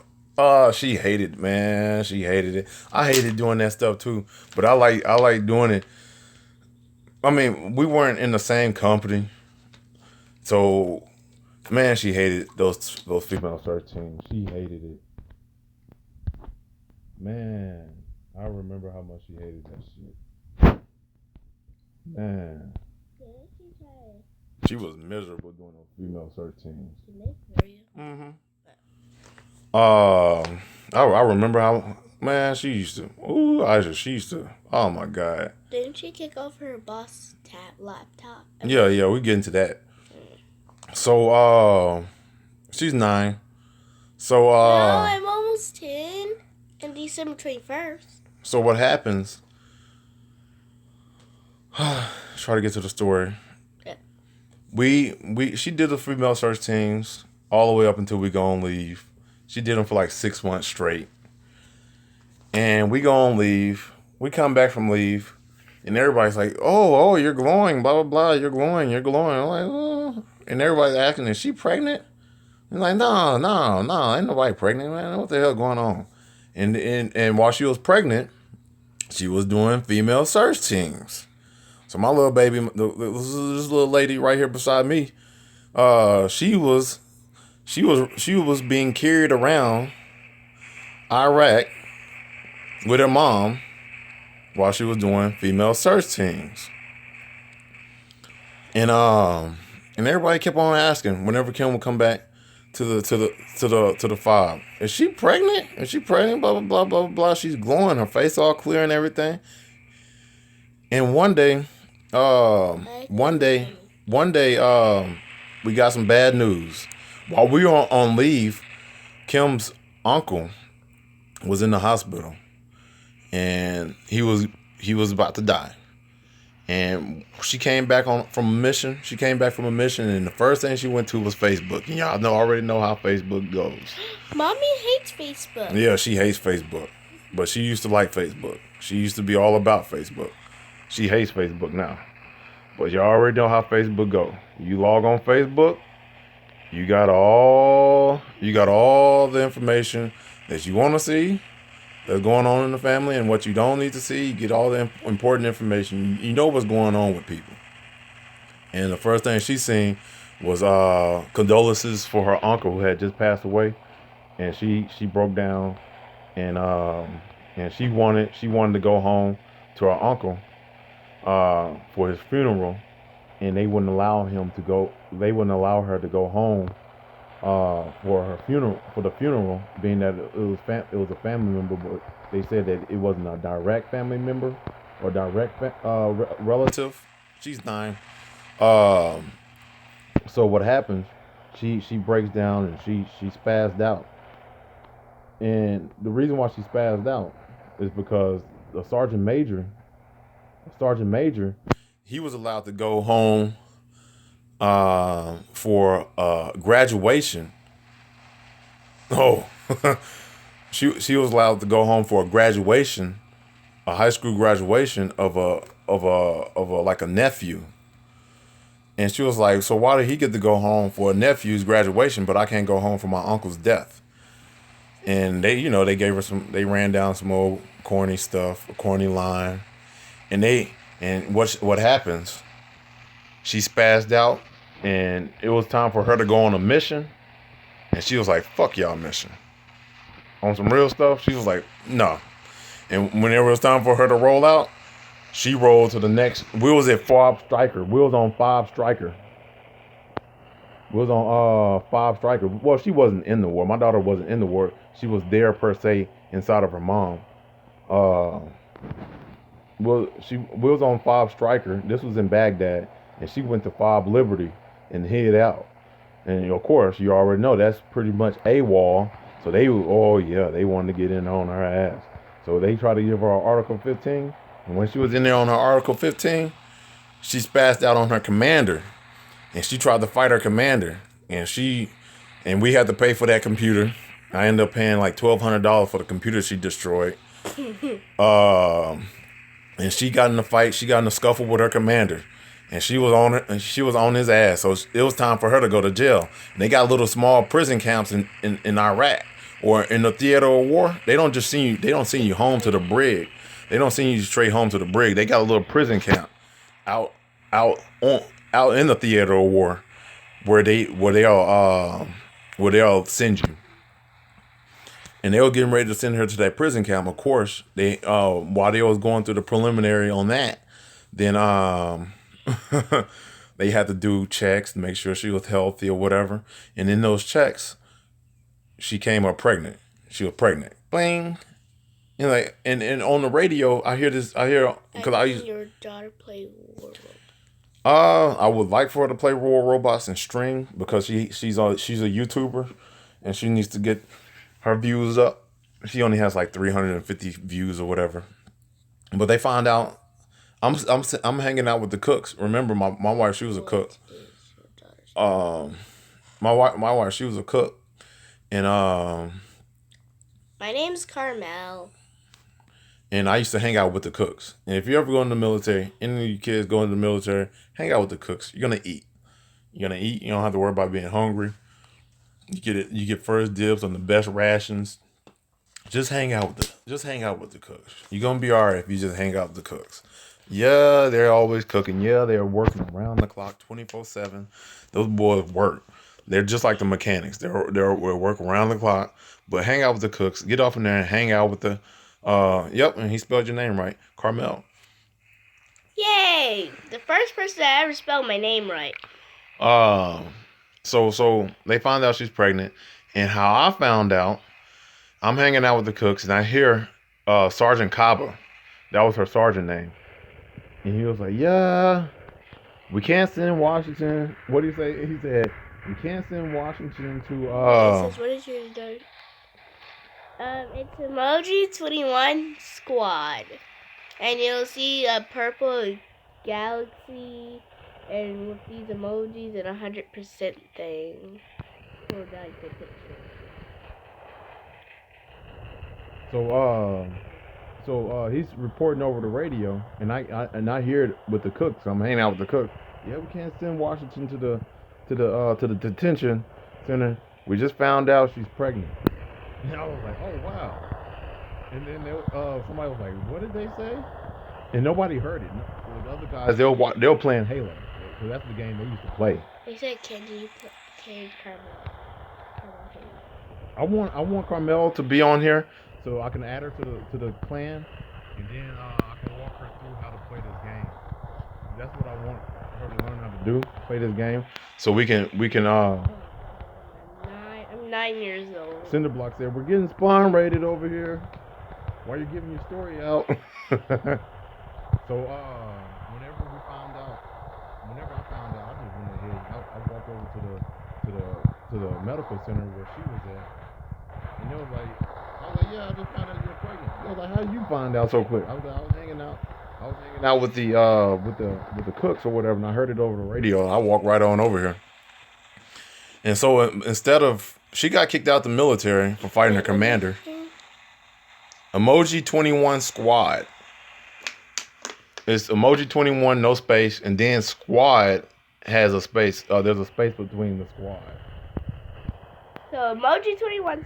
[SPEAKER 3] She hated it, man. She hated it. I hated doing that stuff too. But I like doing it. I mean, we weren't in the same company, so man, she hated those female search teams. She hated it. Man, I remember how much she hated that shit. Man, she was miserable doing those female search teams.
[SPEAKER 4] Mm-hmm.
[SPEAKER 3] I remember how man she used to. Ooh, she used to. Oh my god.
[SPEAKER 4] Didn't she kick off her boss laptop?
[SPEAKER 3] Yeah, we get into that. So she's 9. So
[SPEAKER 4] no, I'm almost 10. On December 21st.
[SPEAKER 3] So what happens? Try to get to the story. Yeah. She did the female search teams all the way up until we go on leave. She did them for like 6 months straight. And we go on leave. We come back from leave, and everybody's like, "Oh, you're glowing, blah blah blah. You're glowing, you're glowing." I'm like, "Oh," and everybody's asking, "Is she pregnant?" I'm like, "No, ain't nobody pregnant, man. What the hell going on?" And while she was pregnant, she was doing female search teams. So my little baby, this little lady right here beside me, she was being carried around.
[SPEAKER 2] Iraq with her mom while she was doing female search teams. And everybody kept on asking whenever Kim would come back to the fob. Is she pregnant? Is she pregnant? Blah blah blah blah blah. She's glowing, her face all clear and everything. And one day, um, one day, one day, we got some bad news. While we were on leave, Kim's uncle was in the hospital, and he was about to die. And she came back from a mission. She came back from a mission, and the first thing she went to was Facebook. And y'all already know how Facebook goes.
[SPEAKER 4] Mommy hates Facebook.
[SPEAKER 2] Yeah, she hates Facebook, but she used to like Facebook. She used to be all about Facebook.
[SPEAKER 3] She hates Facebook now. But you already know how Facebook go. You log on Facebook, you got all
[SPEAKER 2] The information that you want to see that's going on in the family, and what you don't need to see. You get all the important information. You know what's going on with people. And the first thing she seen was condolences for her uncle who had just passed away,
[SPEAKER 3] and she broke down, and she wanted to go home to her uncle for his funeral, and they wouldn't allow him to go. They wouldn't allow her to go home for the funeral, being that it was a family member, but they said that it wasn't a direct family member or direct relative.
[SPEAKER 2] she's 9.
[SPEAKER 3] So what happens? She breaks down and she spazzed out, and the reason why she spazzed out is because the sergeant major,
[SPEAKER 2] He was allowed to go home for graduation. Oh, she was allowed to go home for a graduation, a high school graduation of a like a nephew. And she was like, so why did he get to go home for a nephew's graduation, but I can't go home for my uncle's death? And they gave her they ran down some old corny stuff, a corny line, and what happens? She spazzed out, and it was time for her to go on a mission, and she was like, "Fuck y'all mission." On some real stuff, she was like, "No." And whenever it was time for her to roll out, she rolled to the next. We was at Fob Striker. We was on Fob Striker. We was on Fob Striker. Well, she wasn't in the war. My daughter wasn't in the war. She was there per se inside of her mom. We was on Fob Striker. This was in Baghdad, and she went to Fob Liberty and hid out. And of course, you already know that's pretty much AWOL. So they wanted to get in on her ass. So they tried to give her Article 15. And when she was in there on her Article 15, she spazzed out on her commander, and she tried to fight her commander, and we had to pay for that computer. I ended up paying like $1,200 for the computer she destroyed. And she got in the fight. She got in a scuffle with her commander, and she was on her. And she was on his ass. So it was time for her to go to jail. And they got little small prison camps in Iraq or in the theater of war. They don't just send you. They don't send you home to the brig. They don't send you straight home to the brig. They got a little prison camp out in the theater of war where they'll send you. And they were getting ready to send her to that prison camp. Of course, they while they was going through the preliminary on that, then they had to do checks to make sure she was healthy or whatever. And in those checks, she came up pregnant. She was pregnant. Bling. And like and on the radio, I hear because
[SPEAKER 4] your daughter play War Robots.
[SPEAKER 2] I would like for her to play War Robots and stream because she's a YouTuber and she needs to get her views up. She only has like 350 views or whatever. But they found out I'm hanging out with the cooks. Remember my wife, she was a cook. My wife, she was a cook. And
[SPEAKER 4] my name's Carmel.
[SPEAKER 2] And I used to hang out with the cooks. And if you ever go in the military, any of you kids go into the military, hang out with the cooks. You're gonna eat. You're gonna eat. You don't have to worry about being hungry. You get it. You get first dibs on the best rations. Just hang out with the cooks. You're gonna be alright if you just hang out with the cooks. Yeah, they're always cooking. Yeah, they're working around the clock, 24/7. Those boys work. They're just like the mechanics. They're work around the clock, but hang out with the cooks. Get off in there and hang out with the. Yep, and he spelled your name right, Carmel.
[SPEAKER 4] Yay! The first person that ever spelled my name right.
[SPEAKER 2] So they found out she's pregnant, and how I found out, I'm hanging out with the cooks, and I hear Sergeant Kaba. That was her sergeant name, and he was like, "Yeah, we can't send Washington." What did he say? He said, "We can't send Washington to."
[SPEAKER 4] It says, what is your name? It's Emoji 21 Squad. And you'll see a purple galaxy and with these emojis and 100% thing. Hold on, take a picture.
[SPEAKER 3] So he's reporting over the radio, and I hear it with the cooks. I'm hanging out with the cooks. Yeah, we can't send Washington to the detention center. We just found out she's pregnant. And I was like, oh wow. And then somebody was like, what did they say? And nobody heard it. The other guys, they were playing Halo. So that's the game they used to play.
[SPEAKER 4] They said, can Carmel?
[SPEAKER 3] I want Carmel to be on here so I can add her to the clan, and then I can walk her through how to play this game. That's what I want her to learn how to do. Play this game, so we can.
[SPEAKER 4] I'm 9 years old.
[SPEAKER 3] Cinderblock said we're getting spawn rated over here. Why are you giving your story out? So whenever I found out, I just went ahead. I walked over to the medical center where she was at, and they was like, yeah, I just found out you're pregnant. They was like, how did you find out so quick? I was hanging out. I was hanging out with the cooks or whatever, and I heard it over the radio. I walked right on over here. And so instead of, she got kicked out the military for fighting her commander. Emoji 21 Squad. It's Emoji 21, no space, and then Squad has a space. There's a space between the squad.
[SPEAKER 4] So Emoji 21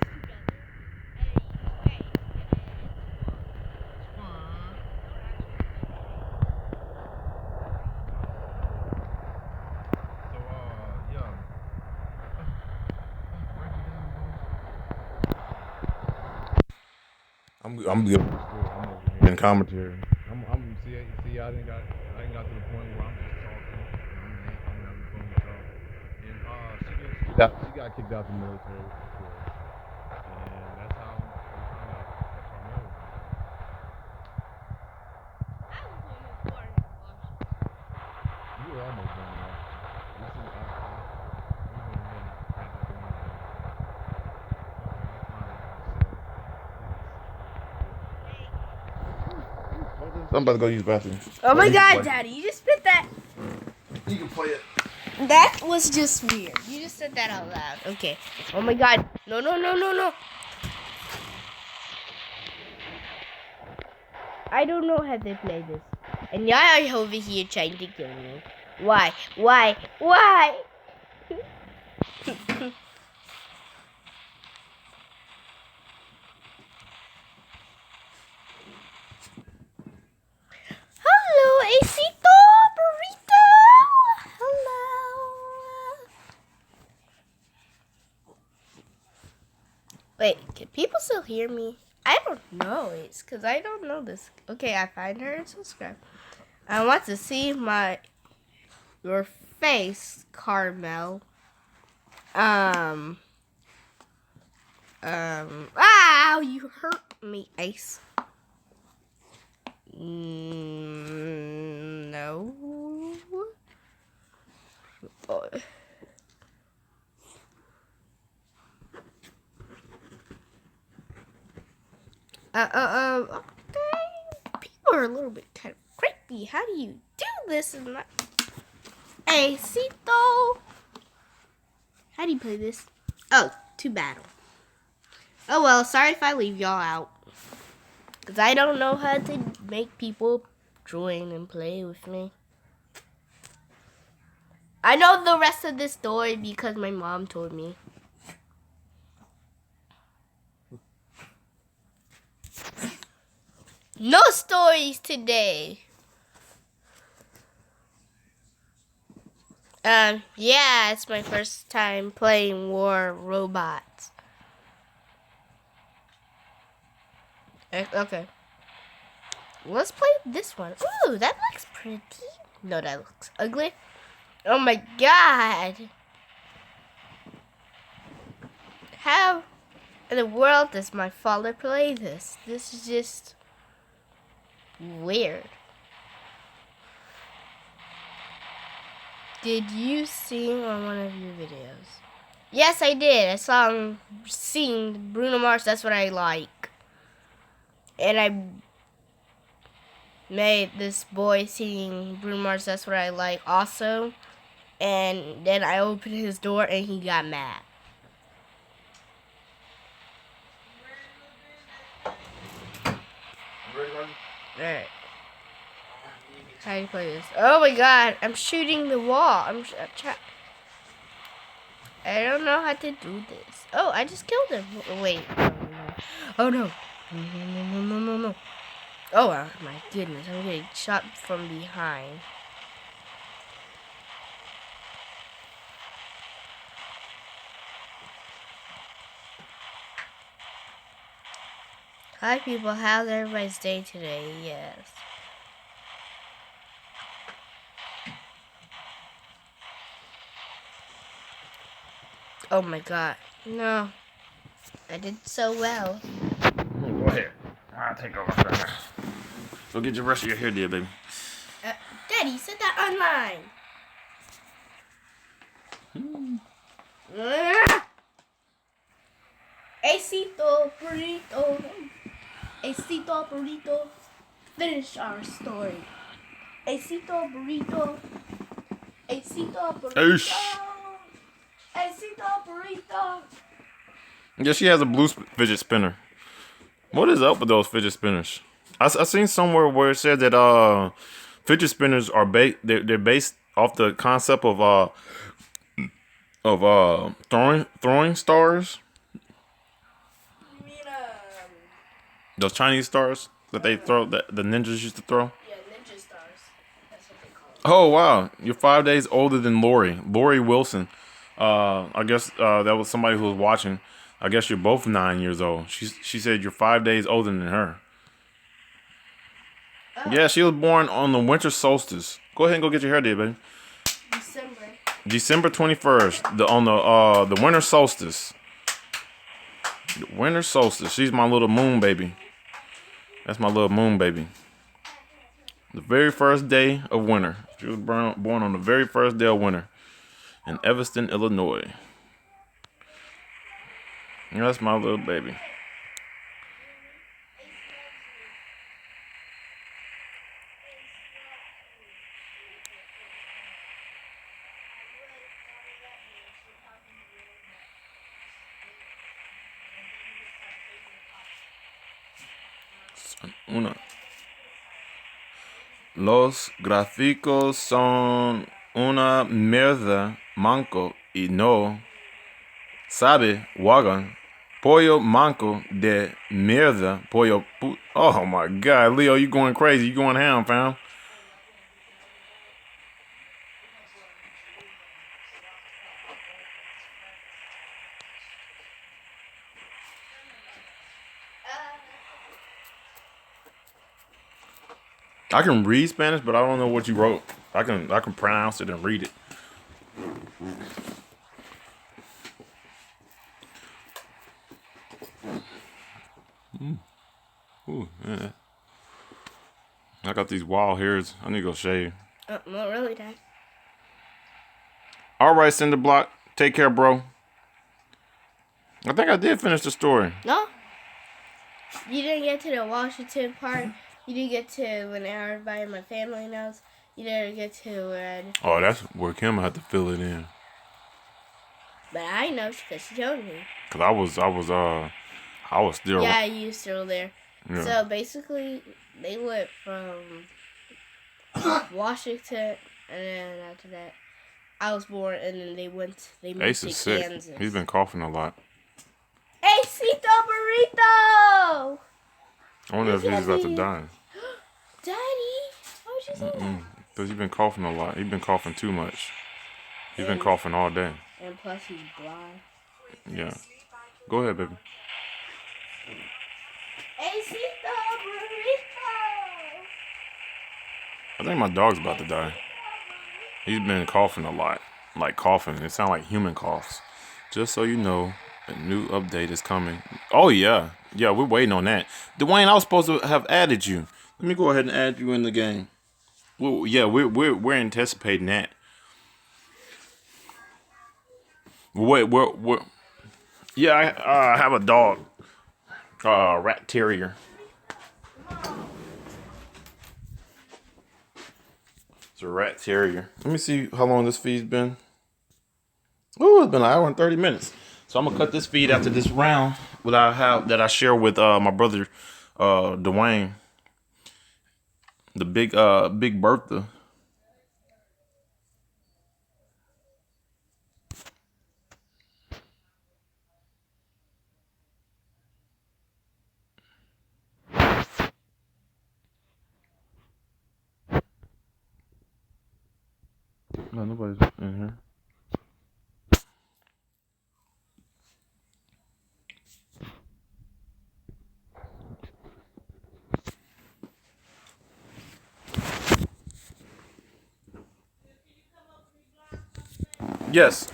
[SPEAKER 3] I'm good. I'm in commentary. See, I didn't got to the point where I'm just talking. I'm having fun with y'all. And she got kicked out the military before, and that's how we found out that Carmel was. You were almost done. I'm about to go use the bathroom.
[SPEAKER 4] Oh my god, Daddy, you just spit that.
[SPEAKER 3] You can play it.
[SPEAKER 4] That was just weird. You just said that out loud. Okay. Oh my god. No. I don't know how they play this. And y'all are over here trying to kill me. Why? Hello, Acito Burrito. Hello. Wait, can people still hear me? I don't know. It's because I don't know this. Okay, I find her and subscribe. I want to see your face, Carmel. Ow, you hurt me, Ace. No. Okay. People are a little bit kind of creepy. How do you do this? And that? Hey, Cito. How do you play this? Oh, to battle. Oh well, sorry if I leave y'all out. Because I don't know how to make people join and play with me. I know the rest of the story because my mom told me. No stories today. Yeah, it's my first time playing War Robots. Okay. Let's play this one. Ooh, that looks pretty. No, that looks ugly. Oh my god. How in the world does my father play this? This is just weird. Did you sing on one of your videos? Yes, I did. I saw him sing Bruno Mars, That's What I Like. And I made this boy sing Bruno Mars, That's What I Like also. And then I opened his door and he got mad. Alright. How do you play this? Oh my god, I'm shooting the wall. I don't know how to do this. Oh, I just killed him. Wait. Oh no. No. Oh my goodness, I'm getting shot from behind. Hi people, how's everybody's day today? Yes. Oh my god. No. I did so well.
[SPEAKER 1] Go ahead. I'll take over. Go get the rest of your hair, dear baby.
[SPEAKER 4] Daddy, set that online. Acito burrito. Acito burrito. Finish our story. Acito burrito. Acito burrito.
[SPEAKER 1] Aish.
[SPEAKER 4] Acito burrito.
[SPEAKER 1] Yeah, she has a blue fidget spinner. What is up with those fidget spinners? I seen somewhere where it said that fidget spinners are they're based off the concept of throwing stars.
[SPEAKER 4] You mean
[SPEAKER 1] Those Chinese stars that they throw, that the ninjas used to throw.
[SPEAKER 4] yeah, ninja stars. That's what they call it.
[SPEAKER 1] Oh wow, you're 5 days older than Lori Wilson. I guess that was somebody who was watching. I guess you're both 9 years old. She said you're 5 days older than her.
[SPEAKER 4] Oh.
[SPEAKER 1] Yeah, she was born on the winter solstice. Go ahead and go get your hair did, baby. December 21st. On the winter solstice. The winter solstice. She's my little moon baby. That's my little moon baby. The very first day of winter. She was born on the very first day of winter in Evanston, Illinois. And that's my little baby. Los gráficos son una mierda manco y no sabe wagon. Pollo manco de mierda. Pollo oh my god, Leo, you going crazy. You going ham, fam. I can read Spanish, but I don't know what you wrote. I can pronounce it and read it. Ooh, yeah. I got these wild hairs. I need to go shave.
[SPEAKER 4] Not really, Dad.
[SPEAKER 1] All right, Cinderblock. Take care, bro. I think I did finish the story.
[SPEAKER 4] No? You didn't get to the Washington part. You didn't get to when everybody in my family knows. You didn't get to when...
[SPEAKER 1] Oh, that's where Kim had to fill it in.
[SPEAKER 4] But I know because she told me.
[SPEAKER 1] Cause I was still.
[SPEAKER 4] Yeah, you still there.
[SPEAKER 1] Yeah.
[SPEAKER 4] So basically, they went from Washington, and then after that, I was born, and then they moved
[SPEAKER 1] Ace
[SPEAKER 4] to
[SPEAKER 1] is sick.
[SPEAKER 4] Kansas.
[SPEAKER 1] He's been coughing a lot.
[SPEAKER 4] Acito burrito!
[SPEAKER 1] I wonder if he's about to die.
[SPEAKER 4] Daddy, why would you say that?
[SPEAKER 1] Cause he's been coughing a lot. He's been coughing too much. He's been coughing all day.
[SPEAKER 4] And plus he's blind.
[SPEAKER 1] Yeah. Go ahead, baby.
[SPEAKER 4] Acito burrito.
[SPEAKER 1] I think my dog's about to die. He's been coughing a lot. Like coughing. It sounds like human coughs. Just so you know, a new update is coming. Oh, yeah. Yeah, we're waiting on that. Dwayne, I was supposed to have added you. Let me go ahead and add you in the game. Well, yeah, we're anticipating that. We're yeah, I have a dog. Rat terrier. It's a rat terrier. Let me see how long this feed's been. Oh, it's been an hour and 30 minutes. So I'm gonna cut this feed after this round that I share with my brother Dwayne. The big Bertha. No, nobody's in here. Yes.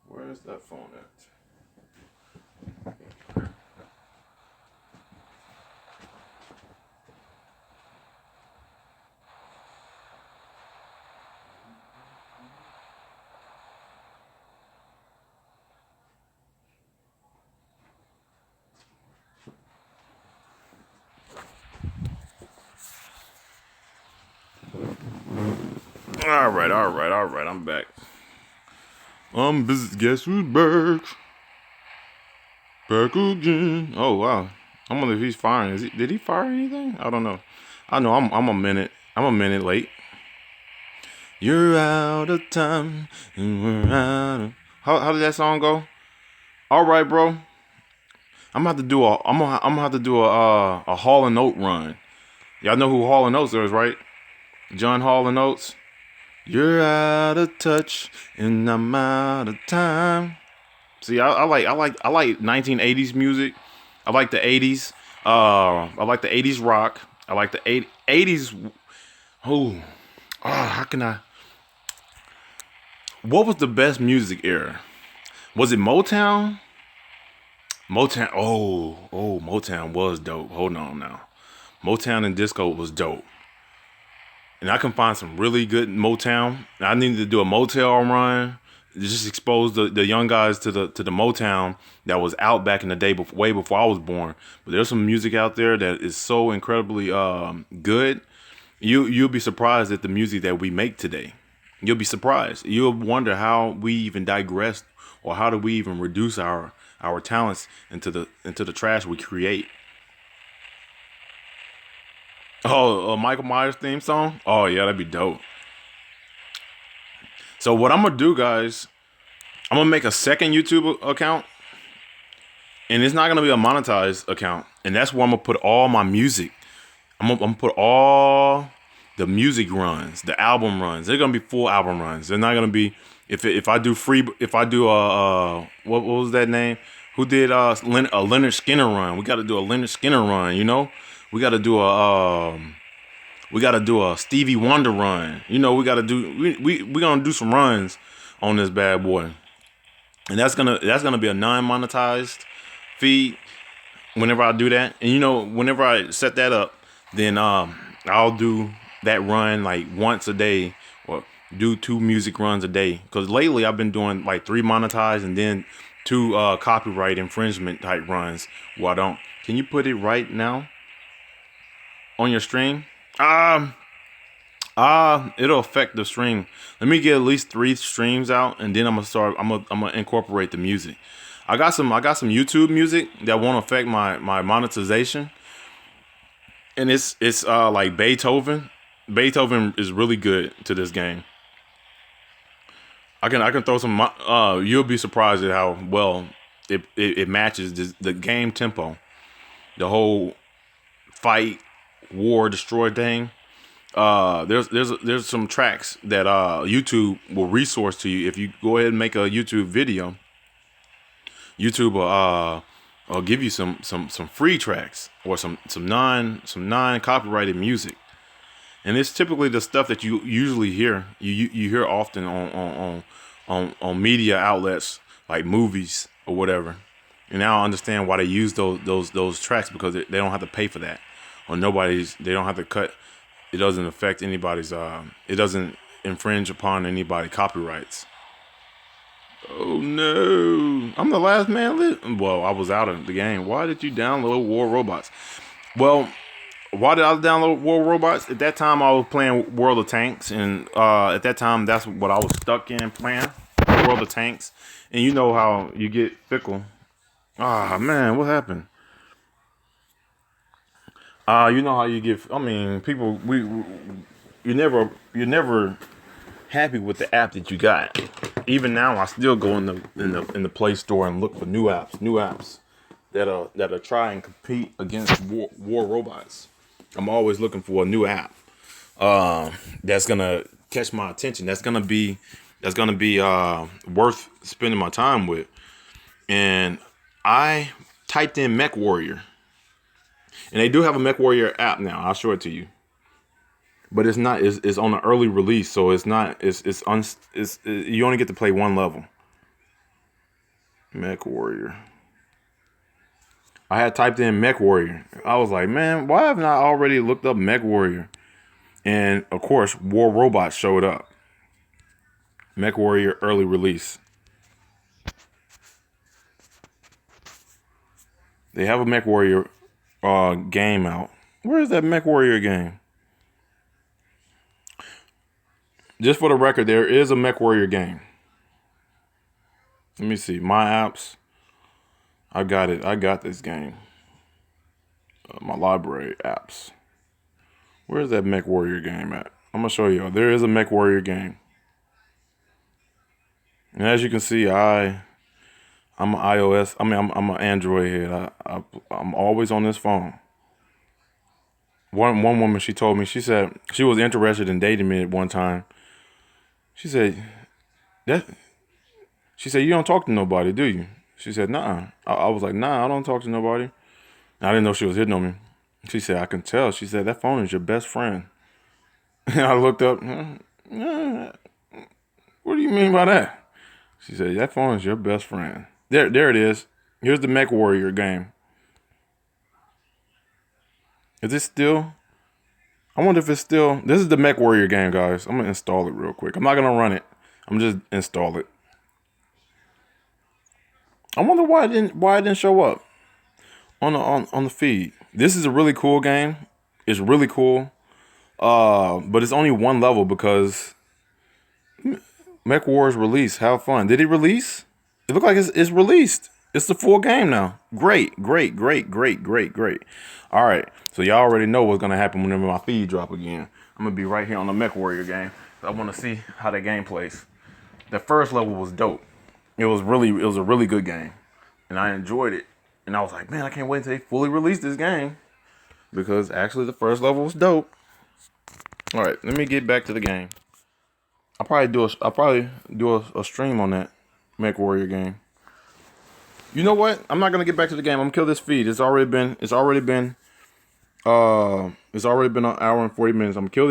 [SPEAKER 1] Where's that phone at? All right. I'm back. Guess who's back? Back again. Oh wow. I wonder if he's firing. Did he fire anything? I don't know. I know I'm a minute. I'm a minute late. You're out of time and we're out of. How did that song go? All right, bro. I'm gonna have to do a Hall and Oates run. Y'all know who Hall and Oates is, right? John Hall and Oates. You're out of touch and I'm out of time. See, I like 1980s music. I like the 80s. I like the 80s rock. I like the 80s. How can I? What was the best music era? Was it Motown? Motown. Motown was dope. Hold on now. Motown and disco was dope. And I can find some really good Motown. I need to do a Motel run. Just expose the young guys to the Motown that was out back in the day, way before I was born. But there's some music out there that is so incredibly good. You'll be surprised at the music that we make today. You'll be surprised. You'll wonder how we even digress, or how do we even reduce our talents into the trash we create. Oh, a Michael Myers theme song? Oh, yeah, that'd be dope. So what I'm going to do, guys, I'm going to make a second YouTube account. And it's not going to be a monetized account. And that's where I'm going to put all my music. I'm going to put all the music runs, the album runs. They're going to be full album runs. They're not going to be, if I do what was that name? Who did a Leonard Skinner run? We got to do a Leonard Skinner run, you know? We got to do a Stevie Wonder run. You know, we gonna do some runs on this bad boy. And that's gonna be a non-monetized feed whenever I do that. And you know, whenever I set that up, then I'll do that run like once a day, or do 2 music runs a day. Cause lately I've been doing like 3 monetized and then 2 copyright infringement type runs where I don't. Can you put it right now on your stream?
[SPEAKER 5] It'll affect the stream. Let me get at least 3 streams out, and then I'm gonna start. I'm gonna incorporate the music. I got some YouTube music that won't affect my monetization, and it's like Beethoven. Beethoven is really good to this game. I can throw some. You'll be surprised at how well it matches the game tempo, the whole fight, war, destroy thing. There's some tracks that YouTube will resource to you if you go ahead and make a YouTube video. YouTube will give you some free tracks or some non copyrighted music, and it's typically the stuff that you usually hear. You hear often on media outlets like movies or whatever. And now I understand why they use those tracks, because they don't have to pay for that, or they don't have to cut. It doesn't affect anybody's. It doesn't infringe upon anybody copyrights. Oh no! I'm the last man living. Well, I was out of the game. Why did you download War Robots? Well, why did I download War Robots? At that time, I was playing World of Tanks, and at that time, that's what I was stuck in playing, World of Tanks. And you know how you get fickle. Ah man, what happened? You know how you get. I mean, people. You're never happy with the app that you got. Even now, I still go in the Play Store and look for new apps that are try and compete against War Robots. I'm always looking for a new app that's gonna catch my attention. That's gonna be worth spending my time with. And I typed in Mech Warrior, and they do have a Mech Warrior app now. I'll show it to you. But it's not. It's on the early release, so it's not. You only get to play one level. Mech Warrior. I had typed in Mech Warrior. I was like, man, why haven't I already looked up Mech Warrior? And of course, War Robots showed up. Mech Warrior early release. They have a Mech Warrior game out. Where is that Mech Warrior game? Just for the record, there is a Mech Warrior game. Let me see. My apps. I got it. I got this game. My library apps. Where's that Mech Warrior game at? I'm going to show you. There is a Mech Warrior game. And as you can see, I'm an iOS. I mean, I'm an Android head. I'm always on this phone. One woman, she told me, she said she was interested in dating me at one time. She said, that. She said, you don't talk to nobody, do you? She said, nah. I was like, nah, I don't talk to nobody. I didn't know she was hitting on me. She said, I can tell. She said, that phone is your best friend. And I looked up. What do you mean by that? She said, that phone is your best friend. There it is. Here's the Mech Warrior game. Is it still? I wonder if it's still. This is the Mech Warrior game, guys. I'm going to install it real quick. I'm not going to run it. I'm just install it. I wonder why it didn't show up on the feed. This is a really cool game. It's really cool. But it's only one level because Mech Wars released. Have fun. Did he release? It looked like it's released. It's the full game now. Great. All right. So y'all already know what's gonna happen whenever my feed drop again. I'm gonna be right here on the Mech Warrior game. I want to see how that game plays. The first level was dope. It was a really good game, and I enjoyed it. And I was like, man, I can't wait until they fully release this game, because actually the first level was dope. All right, let me get back to the game. I'll probably do a stream on that Mech Warrior game. You know what? I'm not gonna get back to the game. I'm gonna kill this feed. It's already been an hour and 40 minutes. I'm gonna kill this